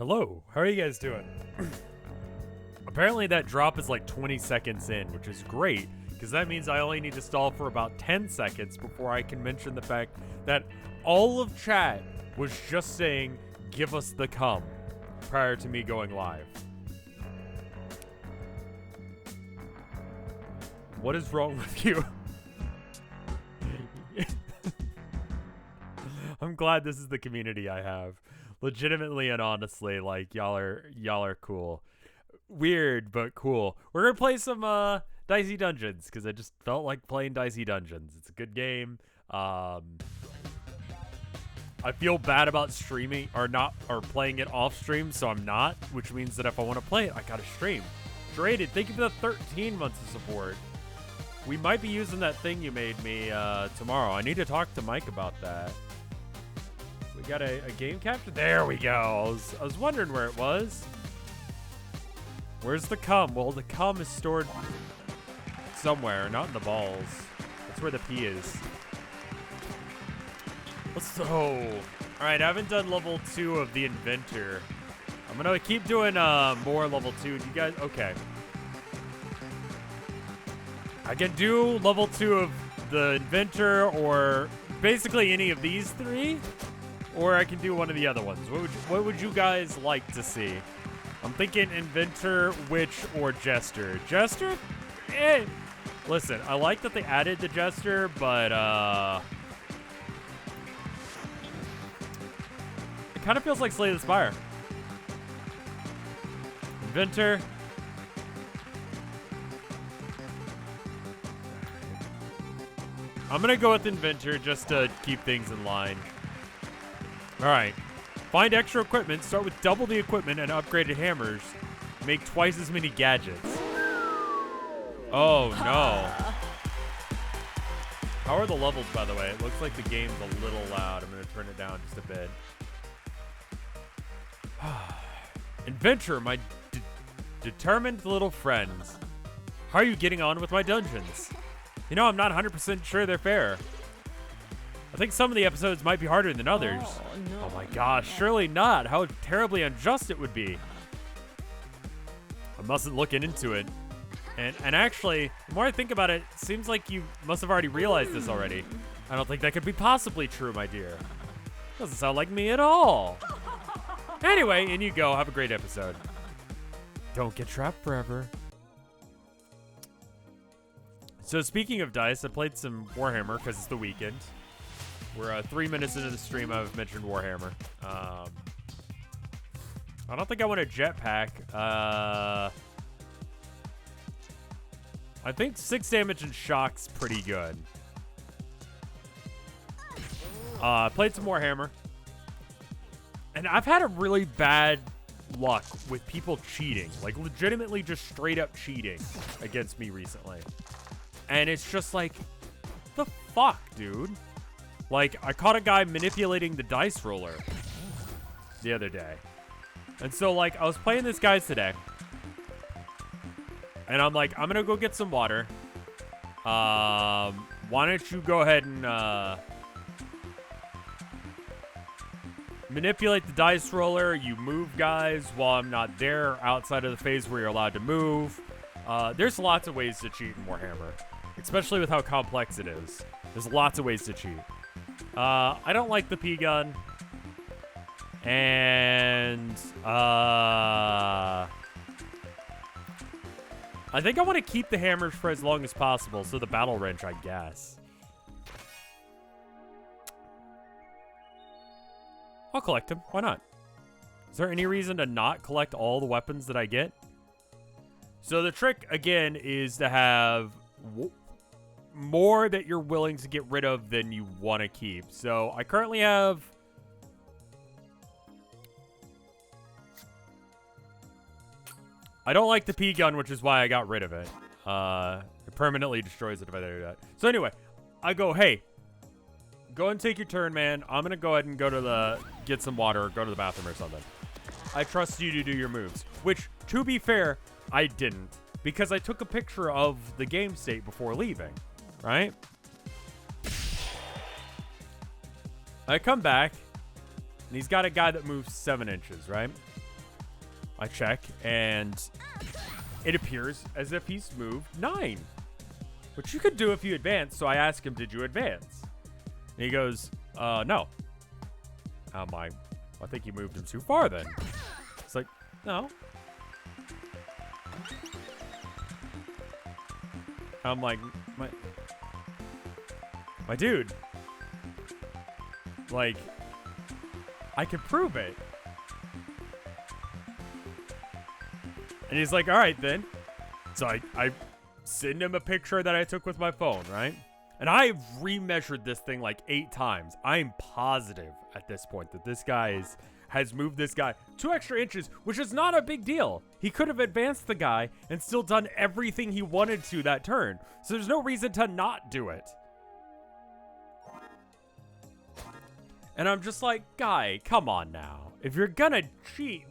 Hello, how are you guys doing? Apparently that drop is like 20 seconds in, which is great, because that means I only need to stall for about 10 seconds before I can mention the fact that all of chat was just saying, give us the cum, prior to me going live. What is wrong with you? I'm glad this is the community I have. Legitimately and honestly, like, y'all are cool. Weird, but cool. We're gonna play some Dicey Dungeons, because I just felt like playing Dicey Dungeons. It's a good game. I feel bad about streaming or playing it off stream, so I'm not, which means that if I want to play it, I gotta stream. Traded, thank you for the 13 months of support. We might be using that thing you made me tomorrow. I need to talk to Mike about that. We got a game capture? There we go. I was wondering where it was. Where's the cum? Well, the cum is stored somewhere, not in the balls. That's where the pee is. All right, I haven't done level 2 of the Inventor. I'm gonna keep doing more level 2. You guys, okay. I can do level 2 of the Inventor or basically any of these three. Or I can do one of the other ones. What would you guys like to see? I'm thinking Inventor, Witch, or Jester. Jester? Eh. Listen, I like that they added the Jester, but it kind of feels like Slay the Spire. Inventor. I'm gonna go with Inventor just to keep things in line. Alright. Find extra equipment, start with double the equipment and upgraded hammers. Make twice as many gadgets. Oh no. How are the levels, by the way? It looks like the game's a little loud. I'm gonna turn it down just a bit. Adventure, my determined little friends. How are you getting on with my dungeons? You know, I'm not 100% sure they're fair. I think some of the episodes might be harder than others. Oh, no. Oh my gosh, surely not. How terribly unjust it would be. I mustn't look into it. And actually, the more I think about it, it seems like you must have already realized this already. I don't think that could be possibly true, my dear. Doesn't sound like me at all. Anyway, in you go. Have a great episode. Don't get trapped forever. So speaking of dice, I played some Warhammer because it's the weekend. We're 3 minutes into the stream. I've mentioned Warhammer. I don't think I want a jetpack. I think 6 damage and shock's pretty good. Played some Warhammer. And I've had a really bad luck with people cheating. Like, legitimately just straight up cheating against me recently. And it's just like, the fuck, dude? Like, I caught a guy manipulating the dice roller the other day. And so, like, I was playing this guy today. And I'm like, I'm going to go get some water. Why don't you go ahead and manipulate the dice roller. You move guys while I'm not there outside of the phase where you're allowed to move. There's lots of ways to cheat in Warhammer. Especially with how complex it is. There's lots of ways to cheat. I don't like the P-gun. And, I think I want to keep the hammers for as long as possible, so the battle wrench, I guess. I'll collect them. Why not? Is there any reason to not collect all the weapons that I get? So the trick, again, is to have more that you're willing to get rid of than you want to keep. So I currently have... I don't like the P-gun, which is why I got rid of it. It permanently destroys it if I do that. So anyway, I go, hey, go and take your turn, man. I'm going to go ahead and go to get some water or go to the bathroom or something. I trust you to do your moves. Which, to be fair, I didn't. Because I took a picture of the game state before leaving. Right? I come back, and he's got a guy that moves 7 inches, right? I check, and it appears as if he's moved 9. Which you could do if you advance, so I ask him, did you advance? And he goes, no. Oh my, I think you moved him too far then. It's like, no. I'm like, my dude. Like, I could prove it. And he's like, all right then. So I send him a picture that I took with my phone, right? And I've remeasured this thing like 8 times. I'm positive at this point that this guy has moved this guy 2 extra inches, which is not a big deal. He could have advanced the guy and still done everything he wanted to that turn. So there's no reason to not do it. And I'm just like, guy, come on now. If you're gonna cheat,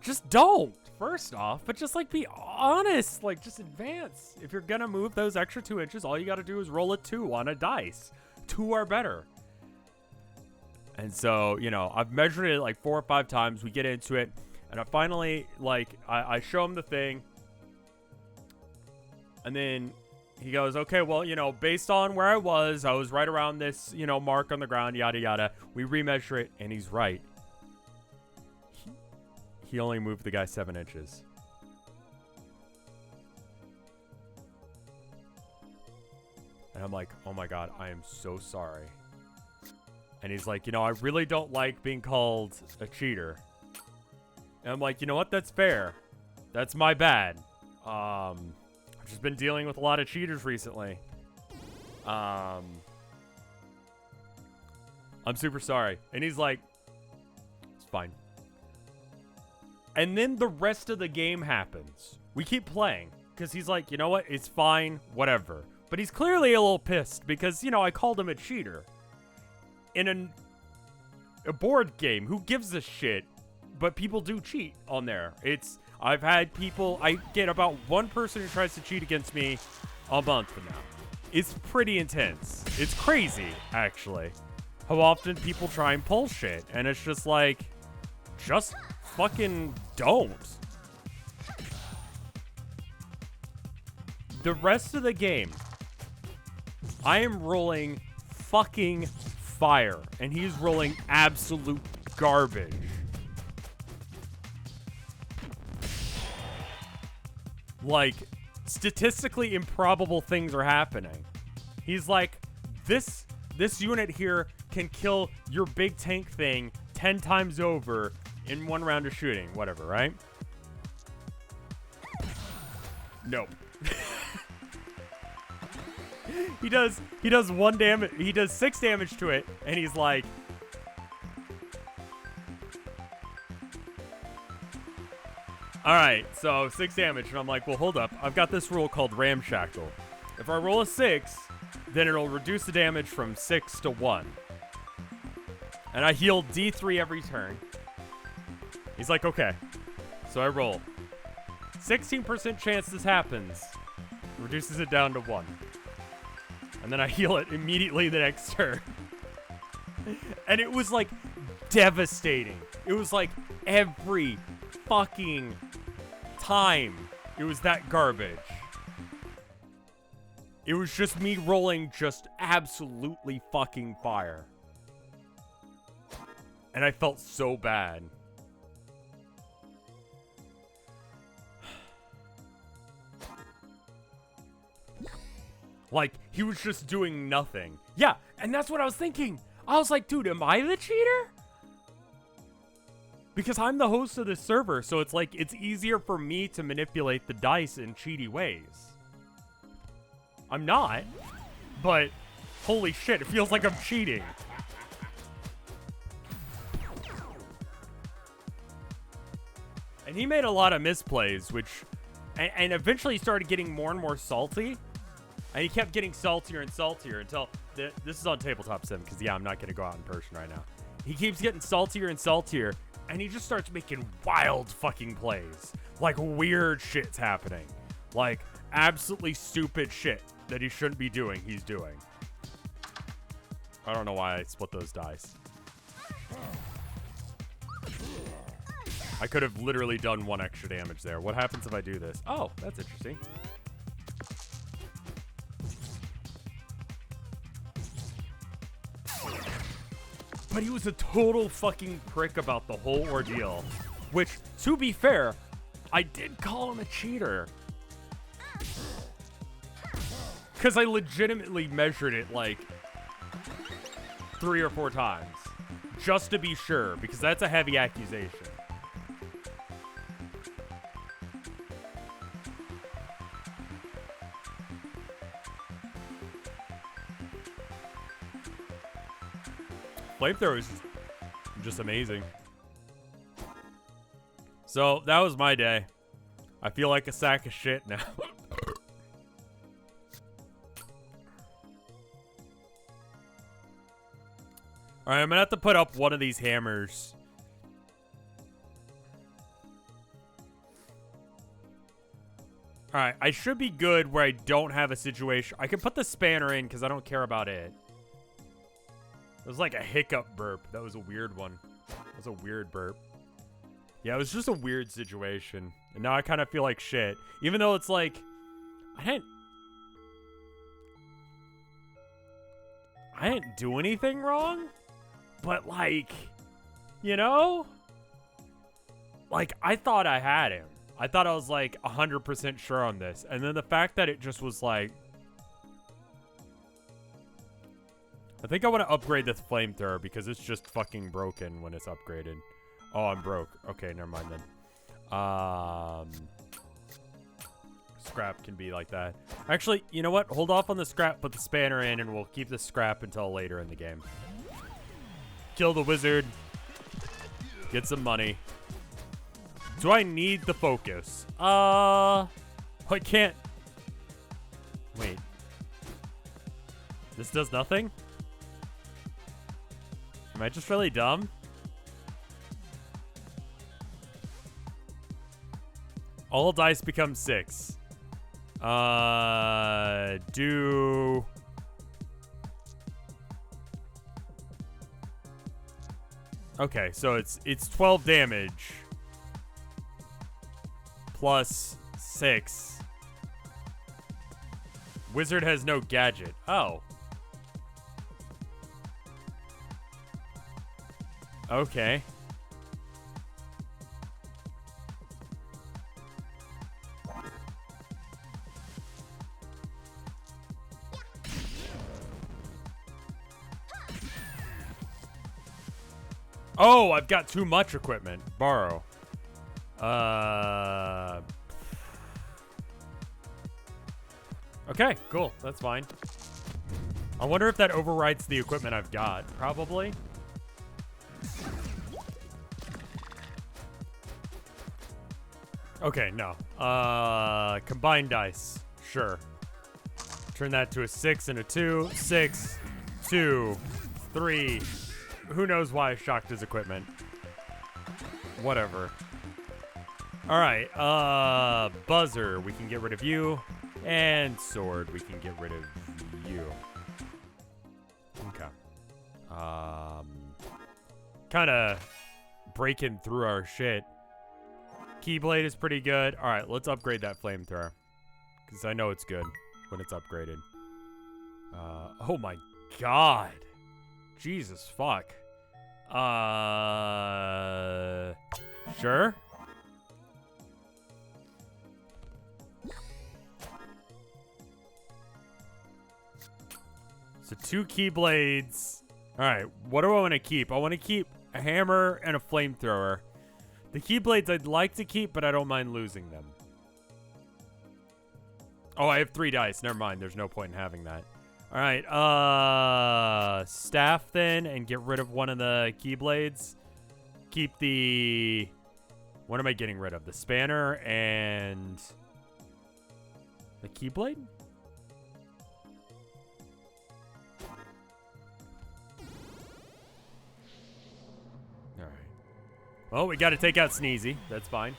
just don't. First off, but just like be honest, like just advance. If you're gonna move those extra 2 inches, all you gotta do is roll a 2 on a dice. 2 are better. And so, you know, I've measured it like 4 or 5 times. We get into it, and I finally, like, I show him the thing, and then he goes, okay, well, you know, based on where I was right around this, you know, mark on the ground, yada yada. We remeasure it, and he's right. He only moved the guy 7 inches. And I'm like, oh my God, I am so sorry. And he's like, you know, I really don't like being called a cheater. And I'm like, you know what? That's fair. That's my bad. I've just been dealing with a lot of cheaters recently. I'm super sorry. And he's like, it's fine. And then the rest of the game happens. We keep playing because he's like, you know what? It's fine, whatever. But he's clearly a little pissed because, you know, I called him a cheater. In a board game, who gives a shit? But people do cheat on there. I've had people, I get about 1 person who tries to cheat against me a month from now. It's pretty intense. It's crazy, actually, how often people try and pull shit. And it's just like, just fucking don't. The rest of the game, I am rolling fucking fire, and he's rolling absolute garbage. Like, statistically improbable things are happening. He's like, this unit here can kill your big tank thing 10 times over in 1 round of shooting, whatever, right? No. He does 1 damage. He does 6 damage to it, and he's like, all right, so 6 damage, and I'm like, well, hold up. I've got this rule called Ramshackle. If I roll a 6, then it'll reduce the damage from 6 to 1. And I heal D3 every turn. He's like, okay. So I roll. 16% chance this happens. Reduces it down to 1. And then I heal it immediately the next turn. And it was like devastating. It was like every fucking time it was that garbage. It was just me rolling just absolutely fucking fire. And I felt so bad. Like, he was just doing nothing. Yeah, and that's what I was thinking. I was like, dude, am I the cheater? Because I'm the host of this server, so it's like, it's easier for me to manipulate the dice in cheaty ways. I'm not, but holy shit, it feels like I'm cheating. And he made a lot of misplays, which, and eventually he started getting more and more salty. And he kept getting saltier and saltier until, this is on Tabletop Sim, because yeah, I'm not going to go out in person right now. He keeps getting saltier and saltier, and he just starts making wild fucking plays. Like, weird shit's happening. Like, absolutely stupid shit that he shouldn't be doing, he's doing. I don't know why I split those dice. I could have literally done 1 extra damage there. What happens if I do this? Oh, that's interesting. But he was a total fucking prick about the whole ordeal. Which, to be fair, I did call him a cheater. Because I legitimately measured it like 3 or 4 times. Just to be sure, because that's a heavy accusation. Flamethrower is just amazing. So, that was my day. I feel like a sack of shit now. Alright, I'm gonna have to put up one of these hammers. Alright, I should be good where I don't have a situation. I can put the spanner in because I don't care about it. It was like a hiccup burp. That was a weird one. That was a weird burp. Yeah, it was just a weird situation. And now I kind of feel like shit. Even though it's like... I didn't do anything wrong. But like... You know? Like, I thought I had him. I thought I was like 100% sure on this. And then the fact that it just was like... I think I want to upgrade this flamethrower because it's just fucking broken when it's upgraded. Oh, I'm broke. Okay, never mind then. Scrap can be like that. Actually, you know what? Hold off on the scrap, put the spanner in, and we'll keep the scrap until later in the game. Kill the wizard. Get some money. Do I need the focus? I can't. Wait. This does nothing? Am I just really dumb? All dice become 6. Do... Okay, so it's 12 damage. Plus 6. Wizard has no gadget. Oh. Okay. Oh, I've got too much equipment. Borrow. Okay, cool. That's fine. I wonder if that overwrites the equipment I've got. Probably. Okay, no. Combined dice. Sure. Turn that to a 6 and a 2. 6, 2, 3. Who knows why I shocked his equipment. Whatever. Alright, buzzer. We can get rid of you. And sword. We can get rid of you. Okay. Kind of breaking through our shit. Keyblade is pretty good. Alright, let's upgrade that flamethrower. Because I know it's good when it's upgraded. Oh my god. Jesus fuck. Sure. So 2 keyblades. Alright, what do I want to keep? I want to keep a hammer and a flamethrower. The keyblades I'd like to keep, but I don't mind losing them. Oh, I have 3 dice. Never mind. There's no point in having that. All right. Staff then, and get rid of one of the keyblades. Keep the... What am I getting rid of? The spanner and... The keyblade? All right. Well, we got to take out Sneezy. That's fine.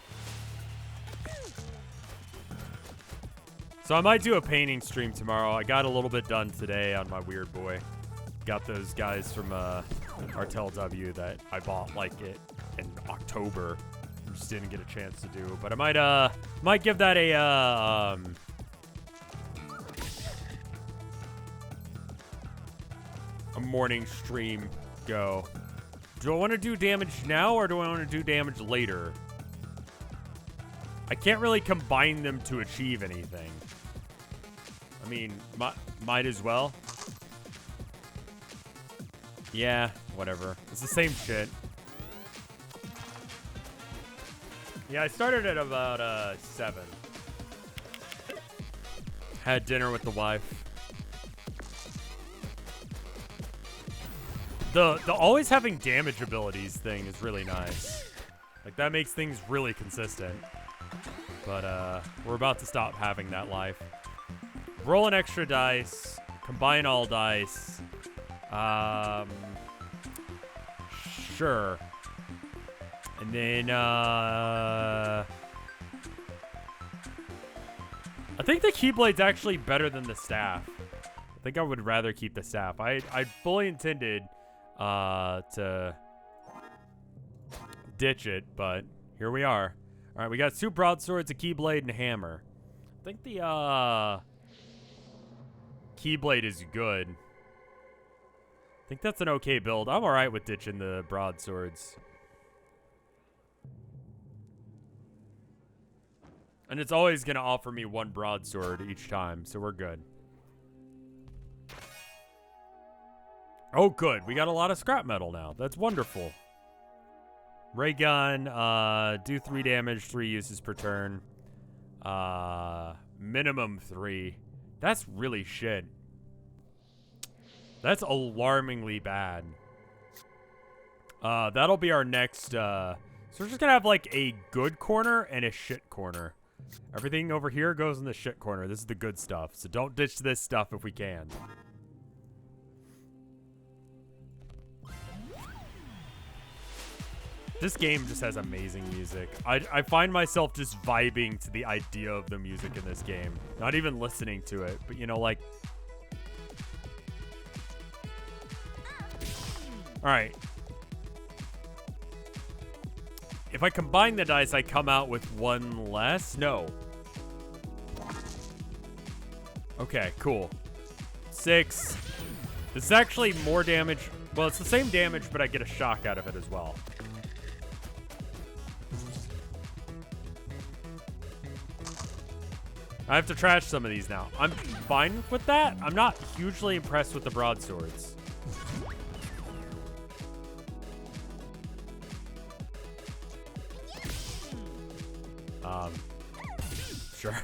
So I might do a painting stream tomorrow. I got a little bit done today on my weird boy. Got those guys from Artel W that I bought like it in October. just didn't get a chance to do. But I might give that a morning stream go. Do I want to do damage now, or do I want to do damage later? I can't really combine them to achieve anything. I mean, might as well. Yeah, whatever. It's the same shit. Yeah, I started at about 7. Had dinner with the wife. The always having damage abilities thing is really nice. Like, that makes things really consistent. But we're about to stop having that life. Roll an extra dice. Combine all dice. Sure. And then, I think the Keyblade's actually better than the staff. I think I would rather keep the staff. I fully intended to ditch it, but here we are. All right, we got 2 broadswords, a Keyblade, and a hammer. I think the Keyblade is good. I think that's an okay build. I'm all right with ditching the broadswords. And it's always going to offer me 1 broadsword each time, so we're good. Oh, good. We got a lot of scrap metal now. That's wonderful. Ray gun, do 3 damage, 3 uses per turn. Minimum 3. That's really shit. That's alarmingly bad. That'll be our next, so we're just gonna have like a good corner and a shit corner. Everything over here goes in the shit corner. This is the good stuff, so don't ditch this stuff if we can. This game just has amazing music. I find myself just vibing to the idea of the music in this game. Not even listening to it, but you know, like... Alright. If I combine the dice, I come out with 1 less? No. Okay, cool. 6. This is actually more damage. Well, it's the same damage, but I get a shock out of it as well. I have to trash some of these now. I'm fine with that. I'm not hugely impressed with the broadswords. Sure.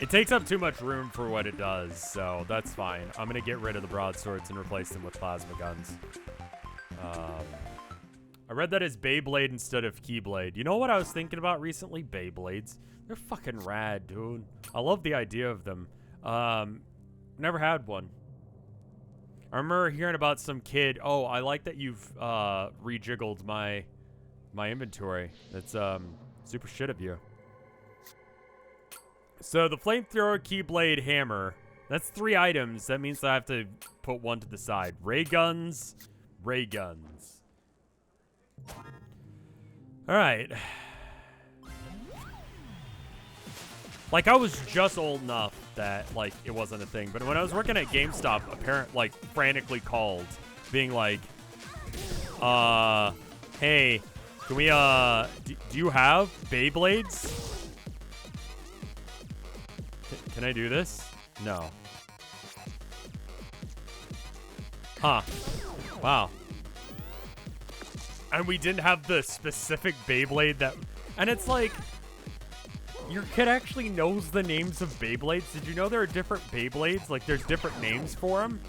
It takes up too much room for what it does, so that's fine. I'm gonna get rid of the broadswords and replace them with plasma guns. I read that as Beyblade instead of Keyblade. You know what I was thinking about recently? Beyblades. They're fucking rad, dude. I love the idea of them. Never had one. I remember hearing about some kid. Oh, I like that you've rejiggled my inventory. That's super shit of you. So the flamethrower, Keyblade, hammer. That's 3 items. That means I have to put 1 to the side. Ray guns. Ray guns. Alright. Like, I was just old enough that, like, it wasn't a thing. But when I was working at GameStop, a parent, like, frantically called, being like, hey, can we, do you have Beyblades? Can I do this? No. Huh. Wow. And we didn't have the specific Beyblade that... And it's like... Your kid actually knows the names of Beyblades? Did you know there are different Beyblades? Like, there's different names for them?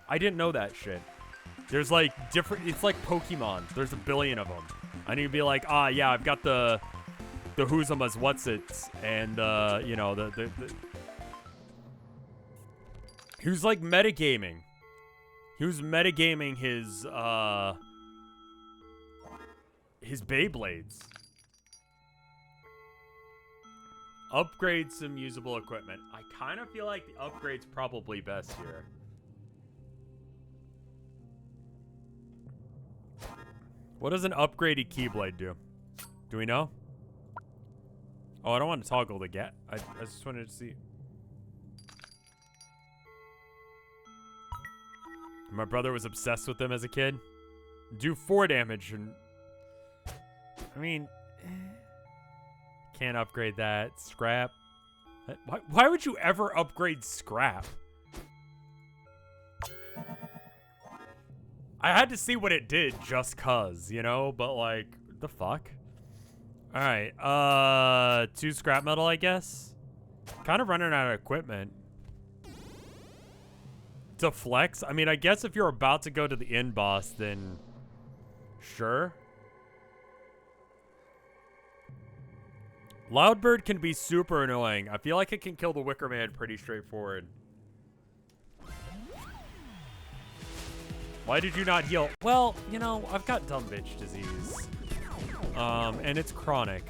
I didn't know that shit. There's, like, different... It's like Pokemon. There's a billion of them. And you'd be like, ah, yeah, I've got the Who's'emas, what's-its, and, you know, the... He was, like, metagaming. He was metagaming his Beyblades. Upgrade some usable equipment. I kind of feel like the upgrade's probably best here. What does an upgraded Keyblade do? Do we know? Oh, I don't want to toggle the get. I just wanted to see. My brother was obsessed with them as a kid. Do 4 damage and... I mean... Can't upgrade that. Scrap. Why would you ever upgrade scrap? I had to see what it did just cuz, you know? But like, what the fuck? Alright, 2 scrap metal, I guess. Kind of running out of equipment. To flex? I mean, I guess if you're about to go to the end boss, then... Sure. Loudbird can be super annoying. I feel like it can kill the Wicker Man pretty straightforward. Why did you not heal? Well, you know, I've got dumb bitch disease. And it's chronic.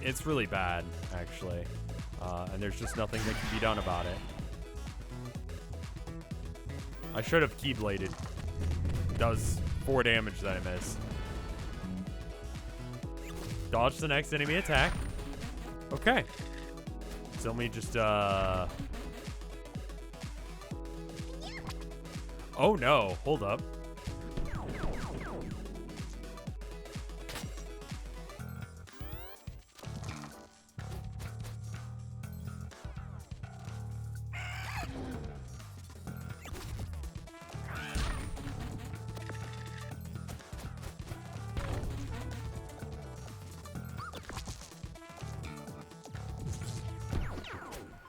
It's really bad, actually. And there's just nothing that can be done about it. I should have Keybladed. Does 4 damage that I missed. Dodge the next enemy attack. Okay. So let me just, Oh no, hold up.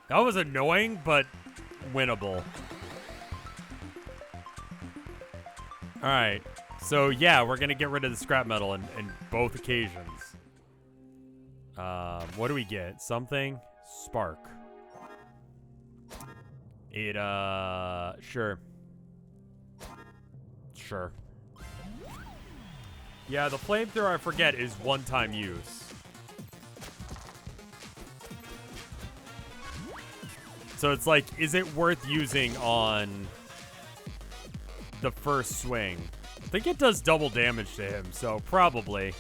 That was annoying, but winnable. Alright, so yeah, we're gonna get rid of the scrap metal in both occasions. What do we get? Something? Spark. It, sure. Sure. Yeah, the flamethrower, I forget, is one-time use. So it's like, is it worth using on the first swing? I think it does double damage to him, so probably.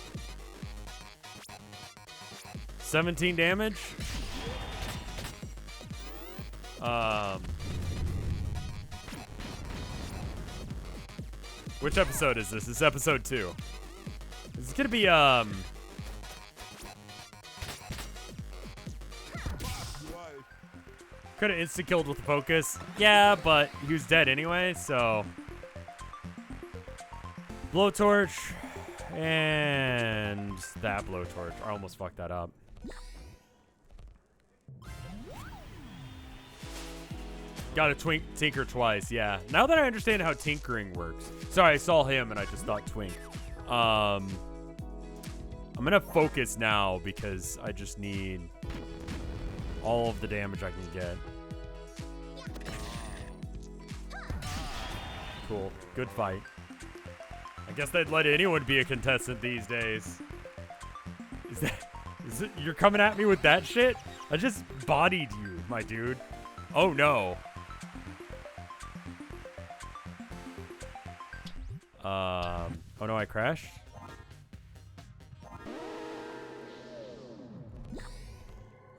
17 damage? Which episode is this? This is episode 2. This is gonna be, could have insta-killed with the focus. Yeah, but he was dead anyway, so... Blowtorch. And that blowtorch. I almost fucked that up. Gotta tinker twice, yeah. Now that I understand how tinkering works. Sorry, I saw him and I just thought twink. I'm gonna focus now because I just need all of the damage I can get. Cool. Good fight. I guess they'd let anyone be a contestant these days. Is it, you're coming at me with that shit? I just bodied you, my dude. Oh no. Oh no, I crashed?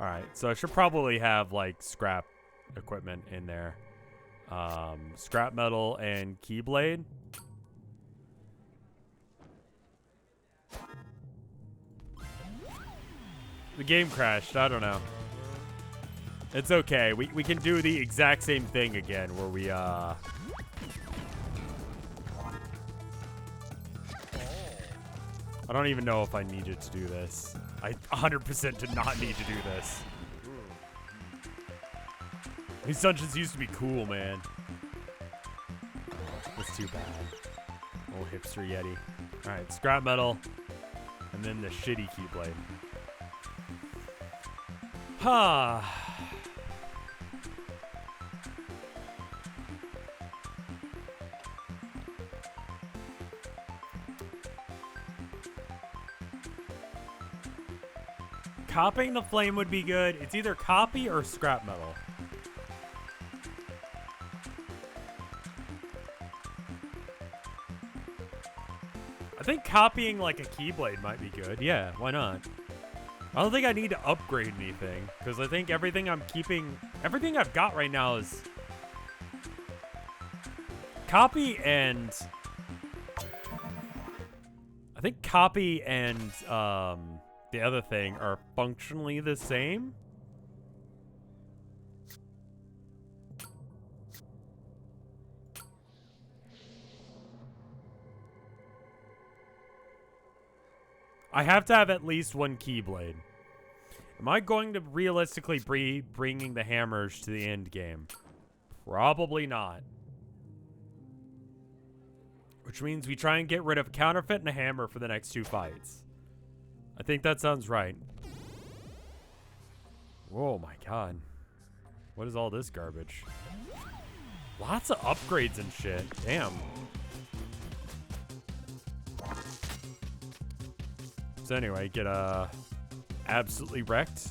Alright, so I should probably have, like, scrap equipment in there. Scrap metal and Keyblade. The game crashed, I don't know. It's okay, we can do the exact same thing again, where we, I don't even know if I needed to do this. I 100% did not need to do this. These dungeons used to be cool, man. That's too bad. Oh, hipster Yeti. Alright, scrap metal. And then the shitty Keyblade. Ha. Copying the flame would be good. It's either copy or scrap metal. I think copying like a Keyblade might be good. Yeah, why not? I don't think I need to upgrade anything because I think everything I'm keeping, everything I've got right now is copy and I think copy and the other thing are functionally the same. I have to have at least one Keyblade. Am I going to realistically be bringing the hammers to the end game? Probably not. Which means we try and get rid of counterfeit and a hammer for the next 2 fights. I think that sounds right. Oh my god. What is all this garbage? Lots of upgrades and shit. Damn. So anyway, get absolutely wrecked.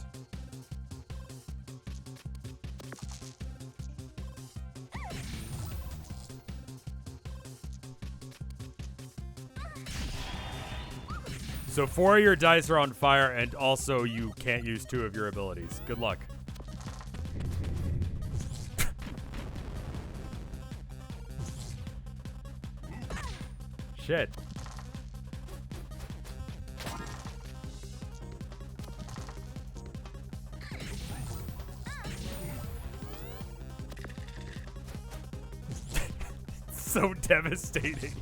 So 4 of your dice are on fire, and also you can't use 2 of your abilities. Good luck. Shit. So devastating.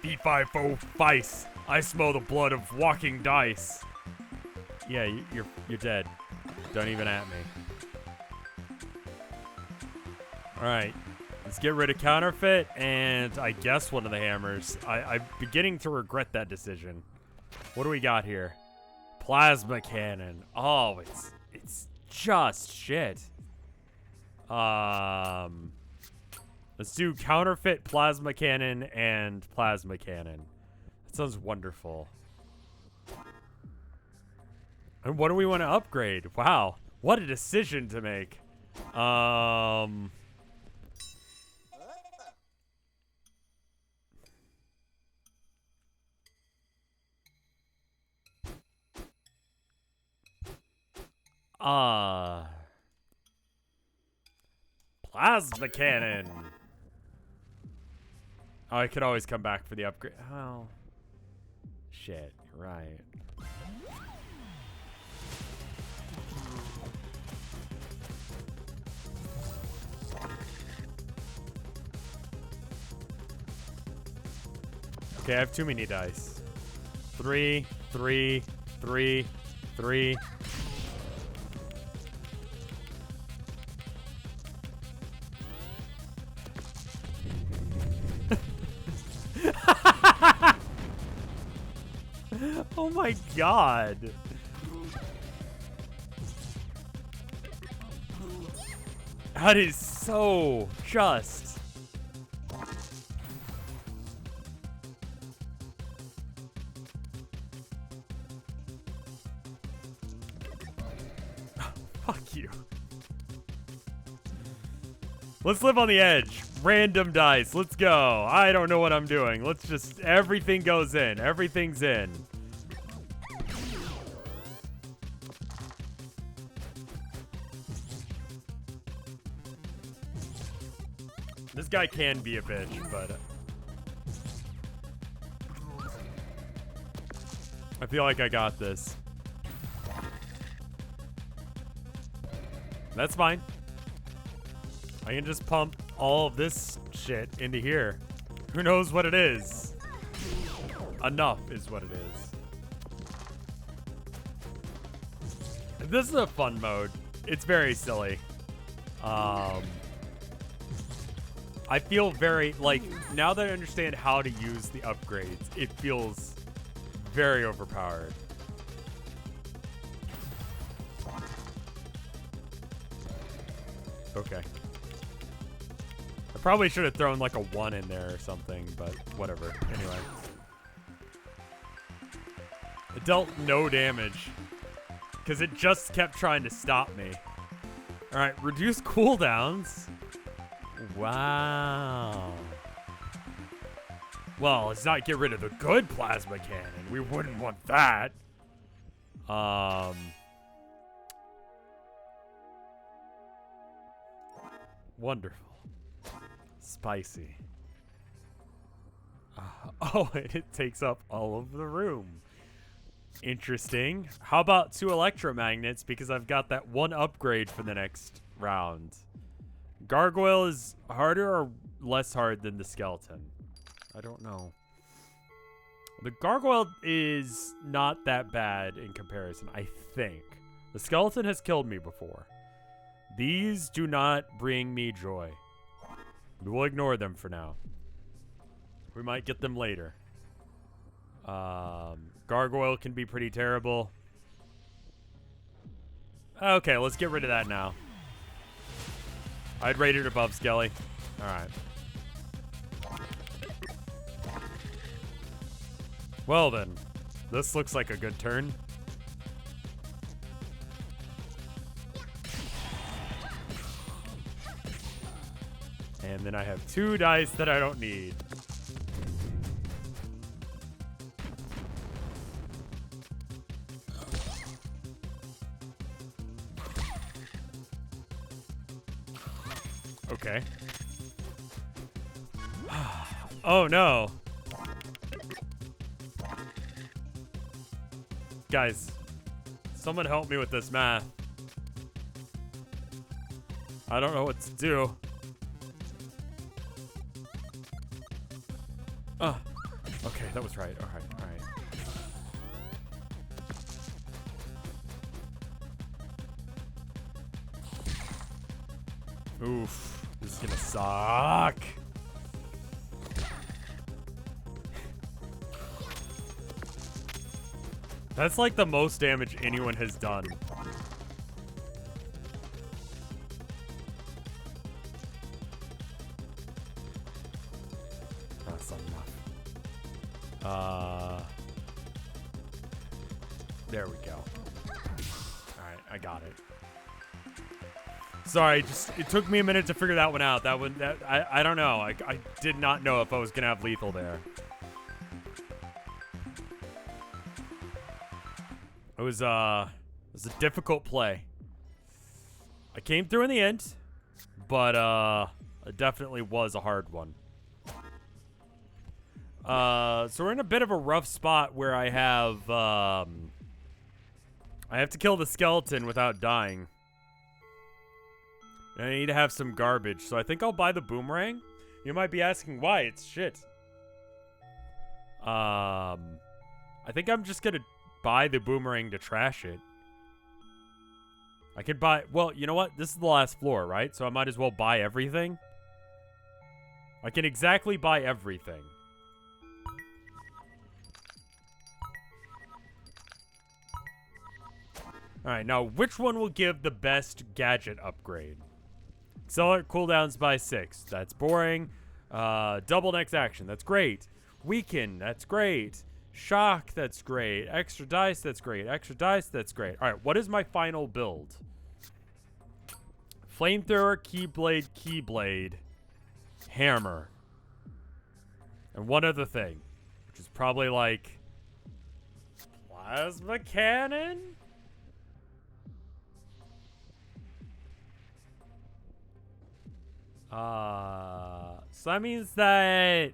B5 Vice. I smell the blood of walking dice. Yeah, you're dead. Don't even at me. All right, let's get rid of counterfeit and I guess one of the hammers. I'm beginning to regret that decision. What do we got here? Plasma cannon. Oh, it's just shit. Let's do counterfeit, plasma cannon, and plasma cannon. That sounds wonderful. And what do we want to upgrade? Wow, what a decision to make. Plasma cannon. Oh, I could always come back for the upgrade. Oh, shit, you're right. Okay, I have too many dice. 3, 3, 3, 3. Oh my god. That is so just. Fuck you. Let's live on the edge. Random dice. Let's go. I don't know what I'm doing. Let's just... Everything goes in. Everything's in. This guy can be a bitch, but... I feel like I got this. That's fine. I can just pump all of this shit into here. Who knows what it is? Enough is what it is. This is a fun mode. It's very silly. I feel very, like, now that I understand how to use the upgrades, it feels very overpowered. Okay. I probably should have thrown like a 1 in there or something, but whatever. Anyway. It dealt no damage. Because it just kept trying to stop me. All right, reduce cooldowns. Wow. Well, let's not get rid of the good plasma cannon. We wouldn't want that. Wonderful. Spicy. Oh, it takes up all of the room. Interesting. How about 2 electromagnets, because I've got that 1 upgrade for the next round. Gargoyle is harder or less hard than the skeleton? I don't know. The gargoyle is not that bad in comparison, I think. The skeleton has killed me before. These do not bring me joy. We will ignore them for now. We might get them later. Gargoyle can be pretty terrible. Okay, let's get rid of that now. I'd rate it above Skelly. Alright. Well then, this looks like a good turn. And then I have 2 dice that I don't need. Okay. Oh no. Guys, someone help me with this math. I don't know what to do. Okay, that was right. All right. Oof, this is gonna suck. That's like the most damage anyone has done. That's not enough. There we go. Alright, I got it. Sorry, it took me a minute to figure that one out. I don't know. I did not know if I was gonna have lethal there. It was a difficult play. I came through in the end, but it definitely was a hard one. So we're in a bit of a rough spot where I have to kill the skeleton without dying. And I need to have some garbage, so I think I'll buy the boomerang. You might be asking why. It's shit. I think I'm just gonna buy the boomerang to trash it. I could buy... Well, you know what? This is the last floor, right? So I might as well buy everything. I can exactly buy everything. Alright, now which one will give the best gadget upgrade? Accelerate cooldowns by 6. That's boring. Double next action. That's great. Weaken. That's great. Shock. That's great. Extra dice. That's great. Extra dice. That's great. Alright, what is my final build? Flamethrower, Keyblade, Hammer. And one other thing. Which is probably like... Plasma Cannon? So that means that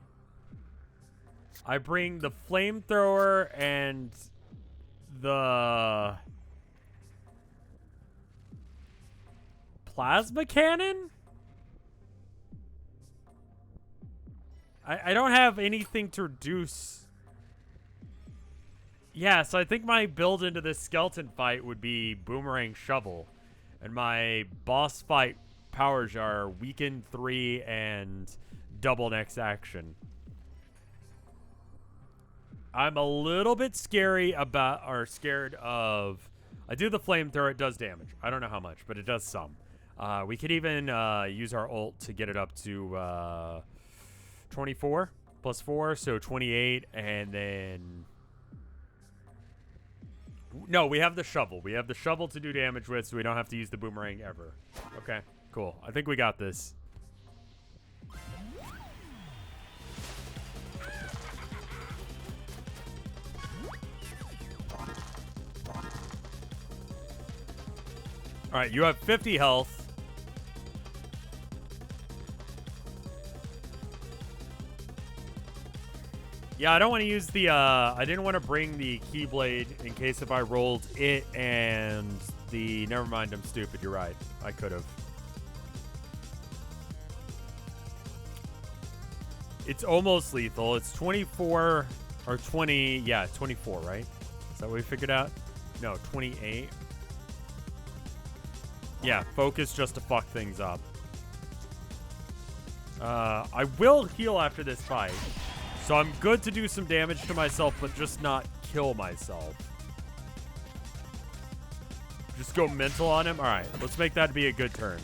I bring the flamethrower and the plasma cannon? I don't have anything to reduce. Yeah, so I think my build into this skeleton fight would be boomerang shovel. And my boss fight power jar, weaken 3 and double next action. I'm a little bit scared of... I do the flamethrower, it does damage. I don't know how much, but it does some. We could even use our ult to get it up to 24 plus 4, so 28, and then No, we have the shovel. We have the shovel to do damage with, so we don't have to use the boomerang ever. Okay, cool. I think we got this. All right, you have 50 health. Yeah, I don't want to use the, I didn't want to bring the Keyblade in case if I rolled it and the, never mind, I'm stupid, you're right. I could have. It's almost lethal. It's 24 or 20, yeah, 24, right? Is that what we figured out? No, 28. Yeah, focus just to fuck things up. I will heal after this fight. So I'm good to do some damage to myself, but just not kill myself. Just go mental on him. All right, let's make that be a good turn.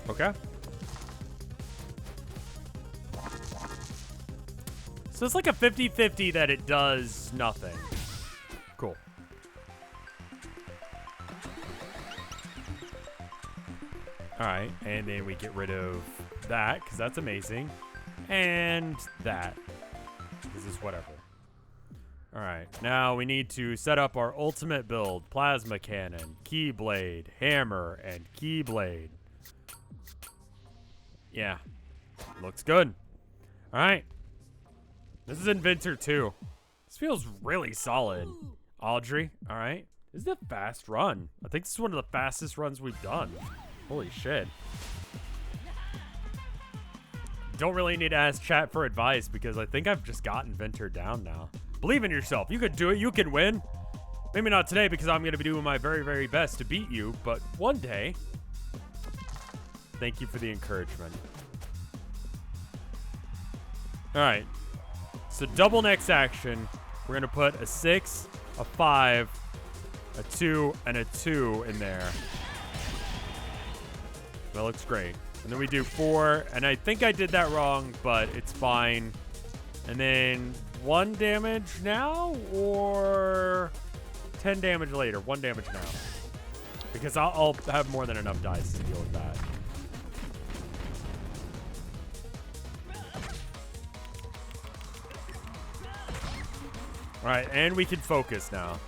Okay. So it's like a 50-50 that it does nothing. Cool. All right, and then we get rid of that, because that's amazing. And that, because it's whatever. All right, now we need to set up our ultimate build. Plasma Cannon, Keyblade, Hammer, and Keyblade. Yeah, looks good. All right. This is Inventor 2. This feels really solid. Audrey, all right. This is a fast run. I think this is one of the fastest runs we've done. Holy shit. Don't really need to ask chat for advice because I think I've just got Inventor down now. Believe in yourself. You could do it. You can win. Maybe not today because I'm going to be doing my very, very best to beat you, but one day. Thank you for the encouragement. All right. So double next action. We're going to put a 6, a 5, a 2, and a 2 in there. That looks great. And then we do 4, and I think I did that wrong, but it's fine. And then 1 damage now, or 10 damage later? 1 damage now. Because I'll have more than enough dice to deal with that. All right, and we can focus now.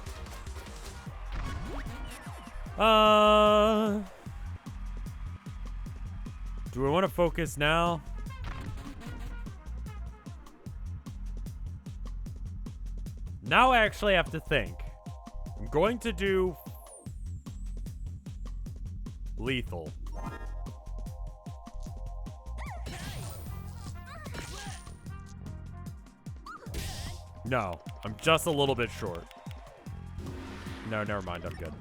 Do we want to focus now? Now I actually have to think. I'm going to do lethal. No, I'm just a little bit short. No, never mind, I'm good.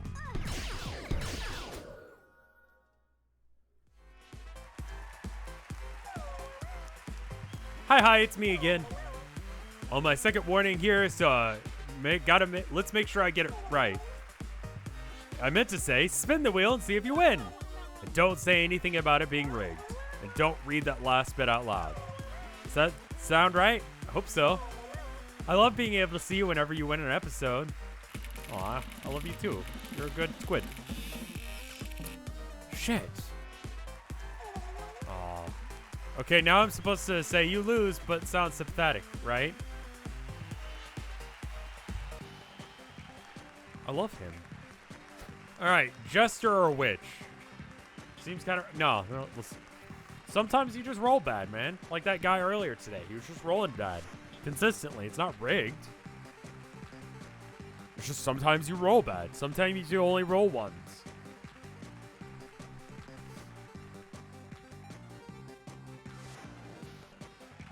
Hi, it's me again. On my second warning here, so let's make sure I get it right. I meant to say, spin the wheel and see if you win. And don't say anything about it being rigged. And don't read that last bit out loud. Does that sound right? I hope so. I love being able to see you whenever you win an episode. Aw, I love you too. You're a good squid. Shit. Aw. Okay, now I'm supposed to say you lose, but sound sympathetic, right? I love him. All right, Jester or Witch? Seems kind of... No, listen. Sometimes you just roll bad, man. Like that guy earlier today. He was just rolling bad. Consistently. It's not rigged. It's just sometimes you roll bad. Sometimes you only roll once.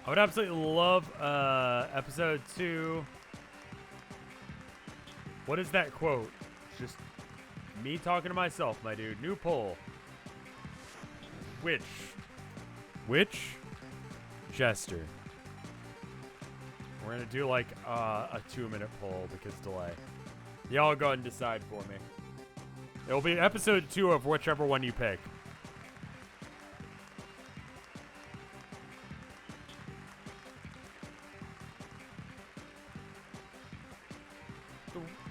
I would absolutely love episode 2. What is that quote? It's just me talking to myself, my dude. New poll. Which Jester? We're going to do like a 2-minute poll because delay. Y'all go ahead and decide for me. It'll be episode 2 of whichever one you pick.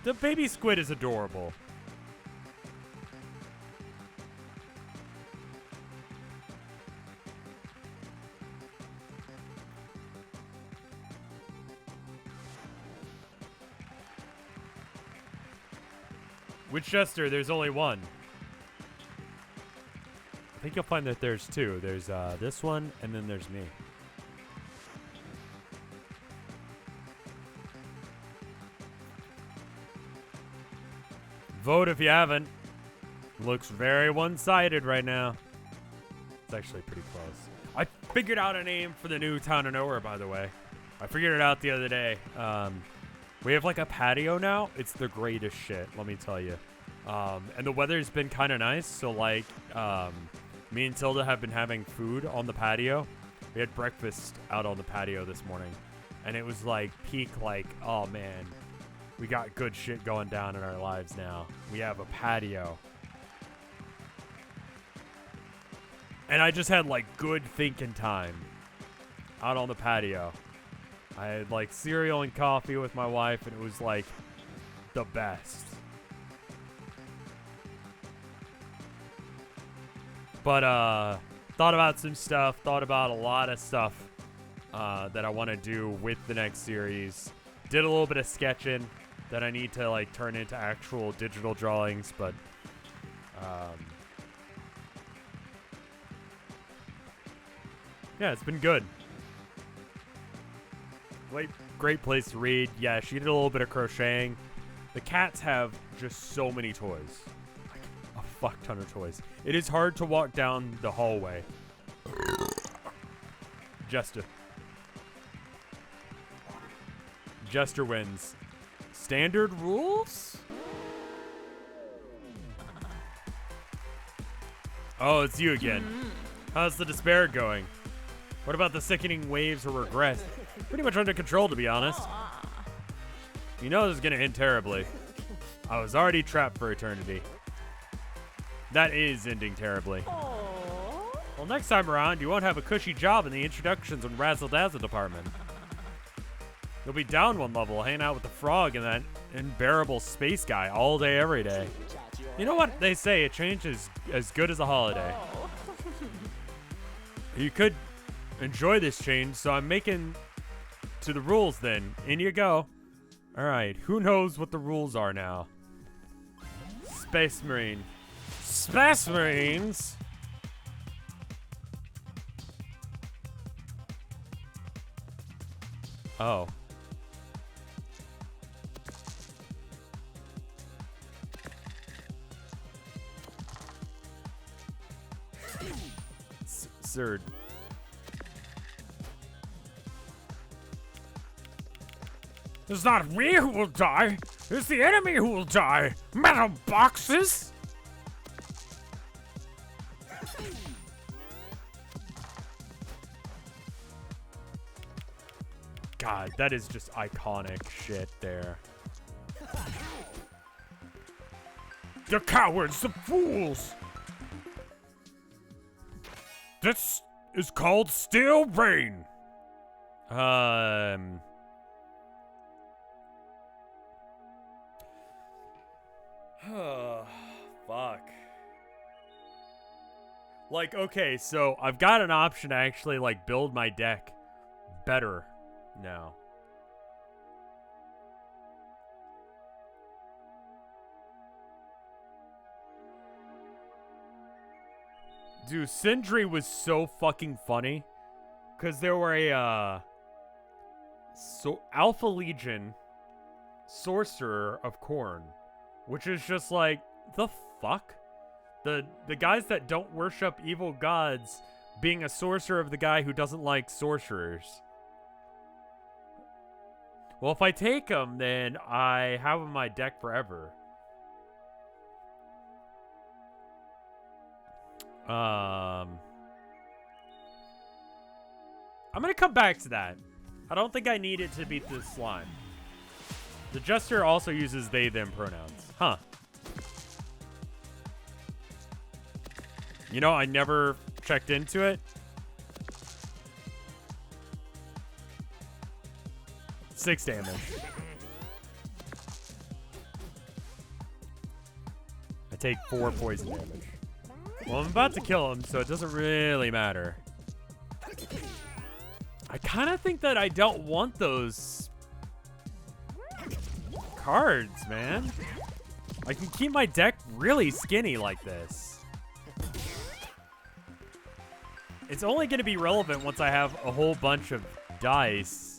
The baby squid is adorable. Which Jester? There's only one. I think you'll find that there's two. There's this one, and then there's me. Vote if you haven't. Looks very one-sided right now. It's actually pretty close. I figured out a name for the new Town of Nowhere, by the way. I figured it out the other day. We have like a patio now. It's the greatest shit, let me tell you. And the weather's been kind of nice. So like, me and Tilda have been having food on the patio. We had breakfast out on the patio this morning. And it was like peak like, oh man, we got good shit going down in our lives now. We have a patio. And I just had like good thinking time out on the patio. I had like cereal and coffee with my wife, and it was like the best. But thought about some stuff, thought about a lot of stuff that I want to do with the next series. Did a little bit of sketching that I need to like turn into actual digital drawings, but yeah, it's been good. Great place to read. Yeah, she did a little bit of crocheting. The cats have just so many toys. Like a fuck ton of toys. It is hard to walk down the hallway. Jester wins. Standard rules? Oh, it's you again. How's the despair going? What about the sickening waves of regret? Pretty much under control, to be honest. You know this is gonna end terribly. I was already trapped for eternity. That is ending terribly. Well, next time around, you won't have a cushy job in the introductions and razzle-dazzle department. You'll be down one level, hanging out with the frog and that unbearable space guy all day, every day. You know what they say, a change is as good as a holiday. You could enjoy this change, so I'm making to the rules then. In you go. Alright, who knows what the rules are now? Space Marine. Space Marines? Oh. Zerd. It's not we who will die. It's the enemy who will die. Metal boxes. God, that is just iconic shit there. The cowards, the fools. This is called Steel Rain. Fuck. Like, okay, so I've got an option to actually, like, build my deck better now. Dude, Sindri was so fucking funny. Because there were a, Alpha Legion Sorcerer of Khorne. Which is just like, the fuck? The guys that don't worship evil gods being a sorcerer of the guy who doesn't like sorcerers. Well, if I take him, then I have him in my deck forever. I'm gonna come back to that. I don't think I need it to beat this slime. The Jester also uses they, them pronouns. Huh. You know, I never checked into it. 6 damage. I take 4 poison damage. Well, I'm about to kill him, so it doesn't really matter. I kind of think that I don't want those cards, man. I can keep my deck really skinny like this. It's only going to be relevant once I have a whole bunch of dice.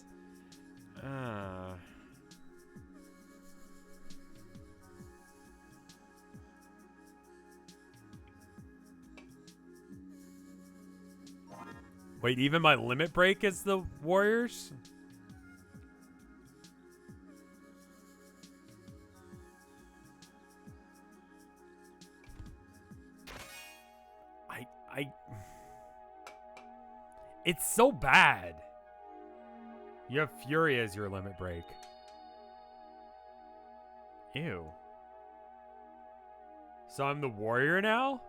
Wait, even my limit break is the Warriors? It's so bad. You have Fury as your limit break. Ew. So I'm the Warrior now?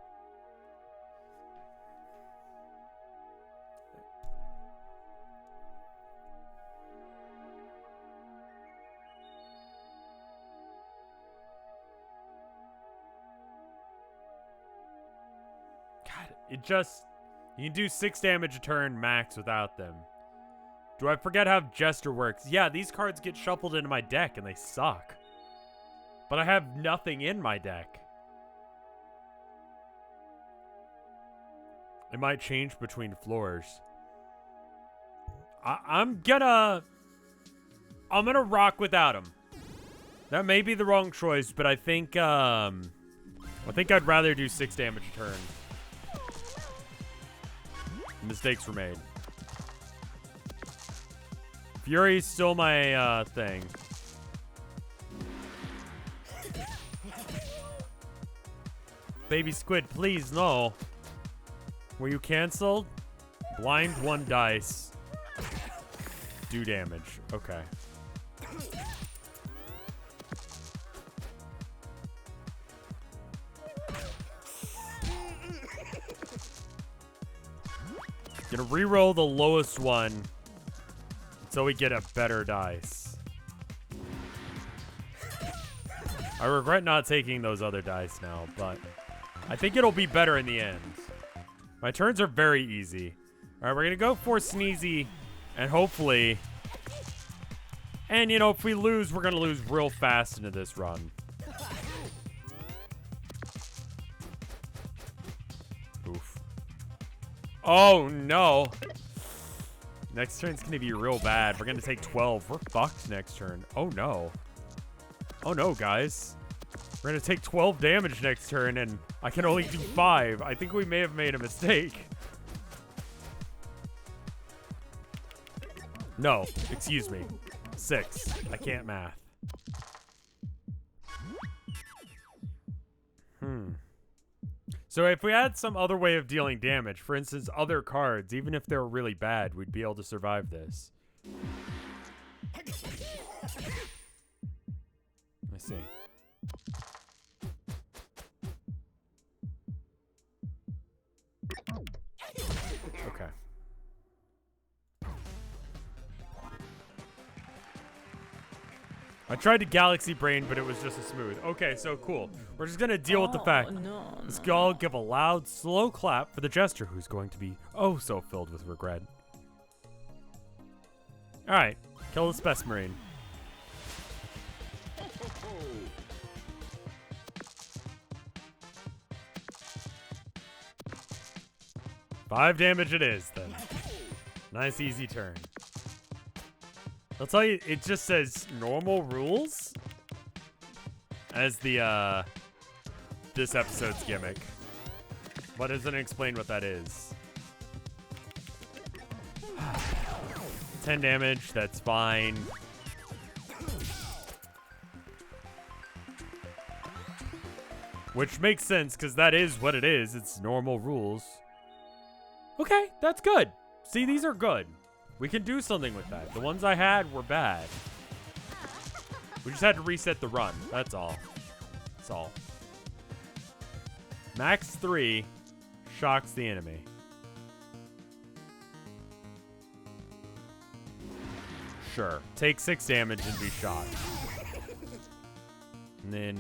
God, it just... You can do 6 damage a turn max without them. Do I forget how Jester works? Yeah, these cards get shuffled into my deck and they suck. But I have nothing in my deck. It might change between floors. I'm gonna rock without him. That may be the wrong choice, but I think I'd rather do 6 damage a turn. Mistakes were made. Fury's still my thing. Baby Squid, please, no. Were you canceled? Blind 1 dice. Do damage. Okay. Gonna reroll the lowest one until we get a better dice. I regret not taking those other dice now, but I think it'll be better in the end. My turns are very easy. All right, we're gonna go for Sneezy, and hopefully, and you know, if we lose, we're gonna lose real fast into this run. Oof. Oh no. Next turn's gonna be real bad. We're gonna take 12. We're fucked next turn. Oh no. Oh no, guys. We're gonna take 12 damage next turn and I can only do 5. I think we may have made a mistake. No, excuse me. 6. I can't math. So if we had some other way of dealing damage, for instance, other cards, even if they're really bad, we'd be able to survive this. I see. Okay. I tried to Galaxy Brain, but it was just a smooth. Okay, so cool. We're just going to deal with the fact. Let's all give a loud, slow clap for the Jester, who's going to be oh so filled with regret. All right, kill the Space Marine. Five damage it is, then. Nice, easy turn. I'll tell you, it just says normal rules as the, this episode's gimmick. But doesn't explain what that is. 10 damage, that's fine. Which makes sense, because that is what it is. It's normal rules. Okay, that's good. See, these are good. We can do something with that. The ones I had were bad. We just had to reset the run. That's all. That's all. Max 3 shocks the enemy. Sure. Take 6 damage and be shocked. And then,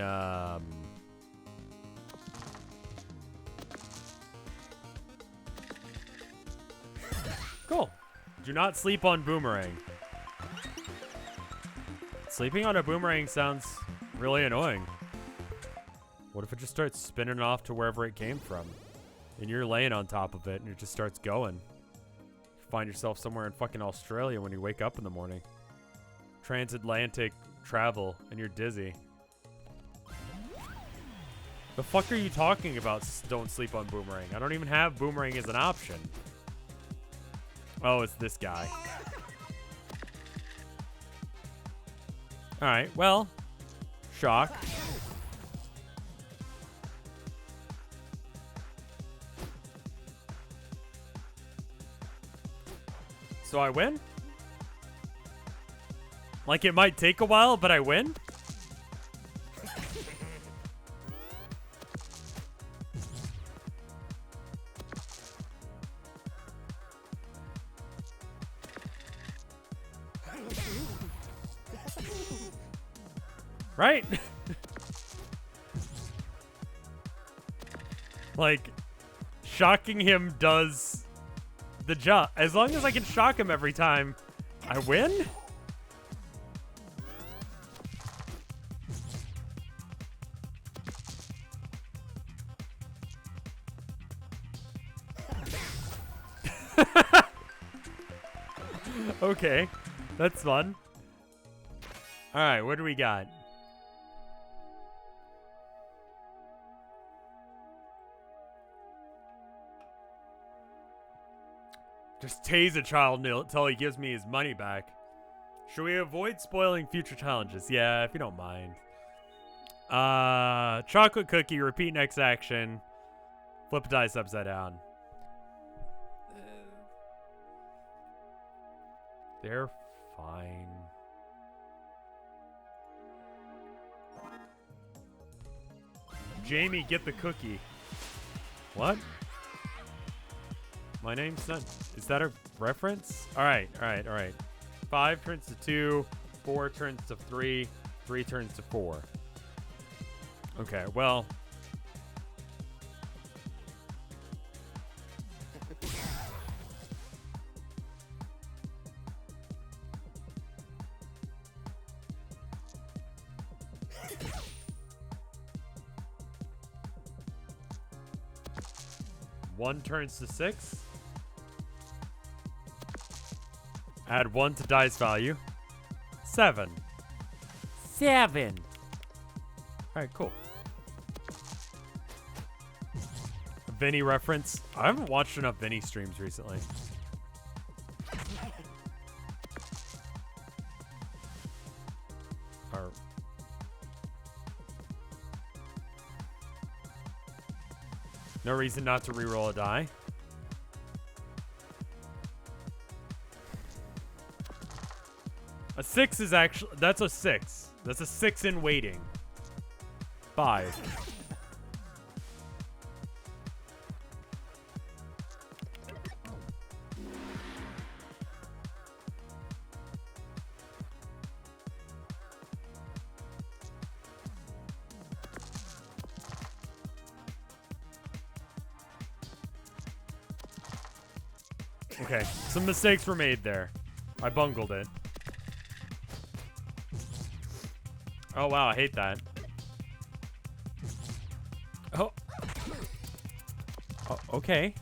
Cool. Do not sleep on boomerang. Sleeping on a boomerang sounds really annoying. What if it just starts spinning off to wherever it came from? And you're laying on top of it and it just starts going. You find yourself somewhere in fucking Australia when you wake up in the morning. Transatlantic travel and you're dizzy. The fuck are you talking about? Don't sleep on boomerang. I don't even have boomerang as an option. Oh, it's this guy. Alright, well. Shock. So I win? Like it might take a while, but I win? Right? Like, shocking him does the job. As long as I can shock him every time, I win? Okay, that's fun. Alright, what do we got? Just tase a child until he gives me his money back. Should we avoid spoiling future challenges? Yeah, if you don't mind. Chocolate cookie, repeat next action. Flip a dice upside down. They're fine. Jamie, get the cookie. What? My name's not... Is that a reference? Alright, alright, alright. 5 turns to 2. 4 turns to 3. 3 turns to 4. Okay, well... One turns to 6. Add 1 to dice value. 7. 7. Alright, cool. Vinny reference. I haven't watched enough Vinny streams recently. Or... No reason not to reroll a die. A 6 is actually... That's a 6. That's a 6 in waiting. 5. Okay, some mistakes were made there. I bungled it. Oh, wow, I hate that. Oh. Oh, okay.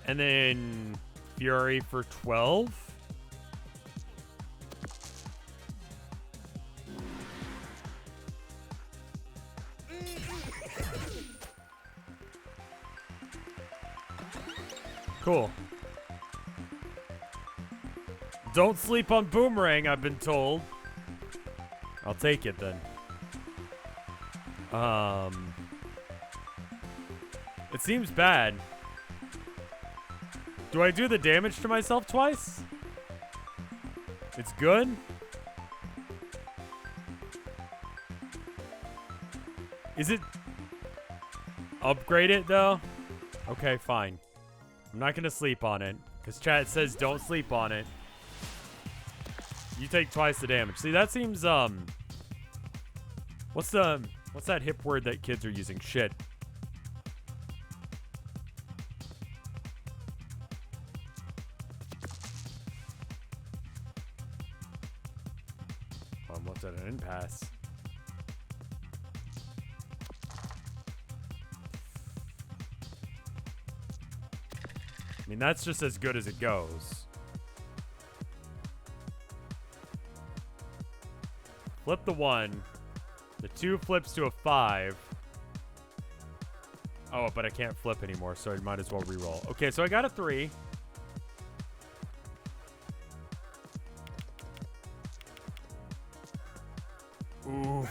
And then Fury for 12. Cool. Don't sleep on boomerang, I've been told. I'll take it then. It seems bad. Do I do the damage to myself twice? It's good? Is it... Upgrade it, though? Okay, fine. I'm not gonna sleep on it, because chat says don't sleep on it. You take twice the damage. See, that seems, what's the What's that hip word that kids are using? Shit. What's at an impasse? I mean, that's just as good as it goes. Flip the 1. The 2 flips to a 5. Oh, but I can't flip anymore, so I might as well re-roll. Okay, so I got a 3. Ooh.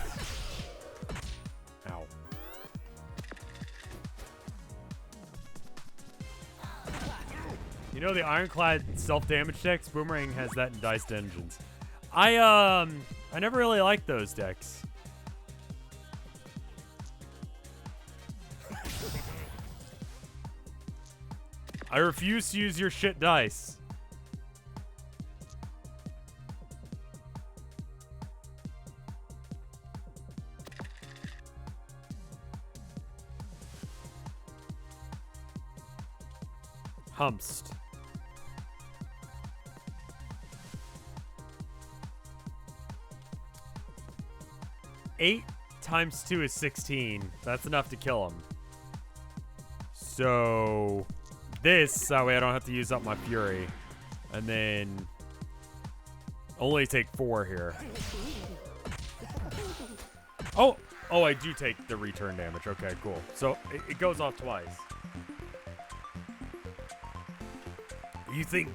Ow. You know the ironclad self-damage decks? Boomerang has that in Diced Engines. I never really liked those decks. I refuse to use your shit dice. Humpst. Eight times 2 is 16. That's enough to kill him. So this, that way I don't have to use up my fury. And then only take 4 here. Oh, I do take the return damage. Okay, cool. So it goes off twice. You think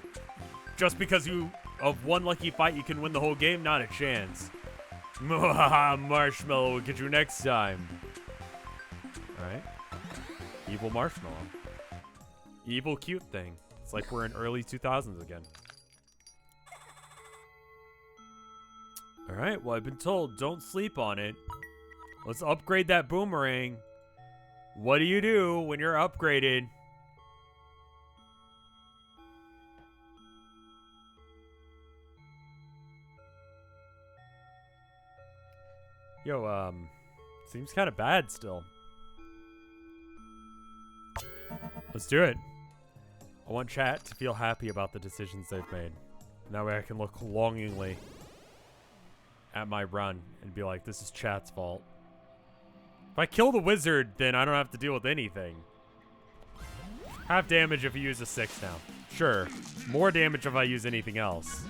just because you of one lucky fight you can win the whole game? Not a chance. Marshmallow will get you next time. Alright. Evil marshmallow. Evil cute thing. It's like we're in early 2000s again. Alright, well I've been told don't sleep on it. Let's upgrade that boomerang. What do you do when you're upgraded? Yo, seems kind of bad still. Let's do it. I want chat to feel happy about the decisions they've made. And that way I can look longingly at my run and be like, this is chat's fault. If I kill the wizard, then I don't have to deal with anything. Half damage if you use a 6 now. Sure. More damage if I use anything else.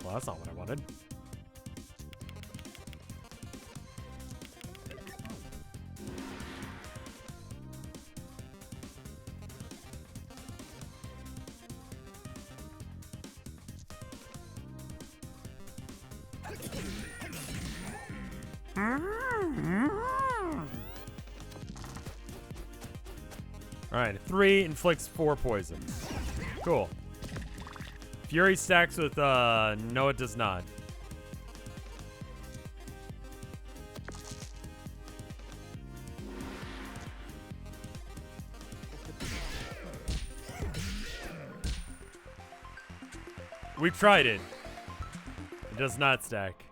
Well, that's not what I wanted. Alright, 3 inflicts 4 poison. Cool. Fury stacks with, no it does not. We've tried it. It does not stack.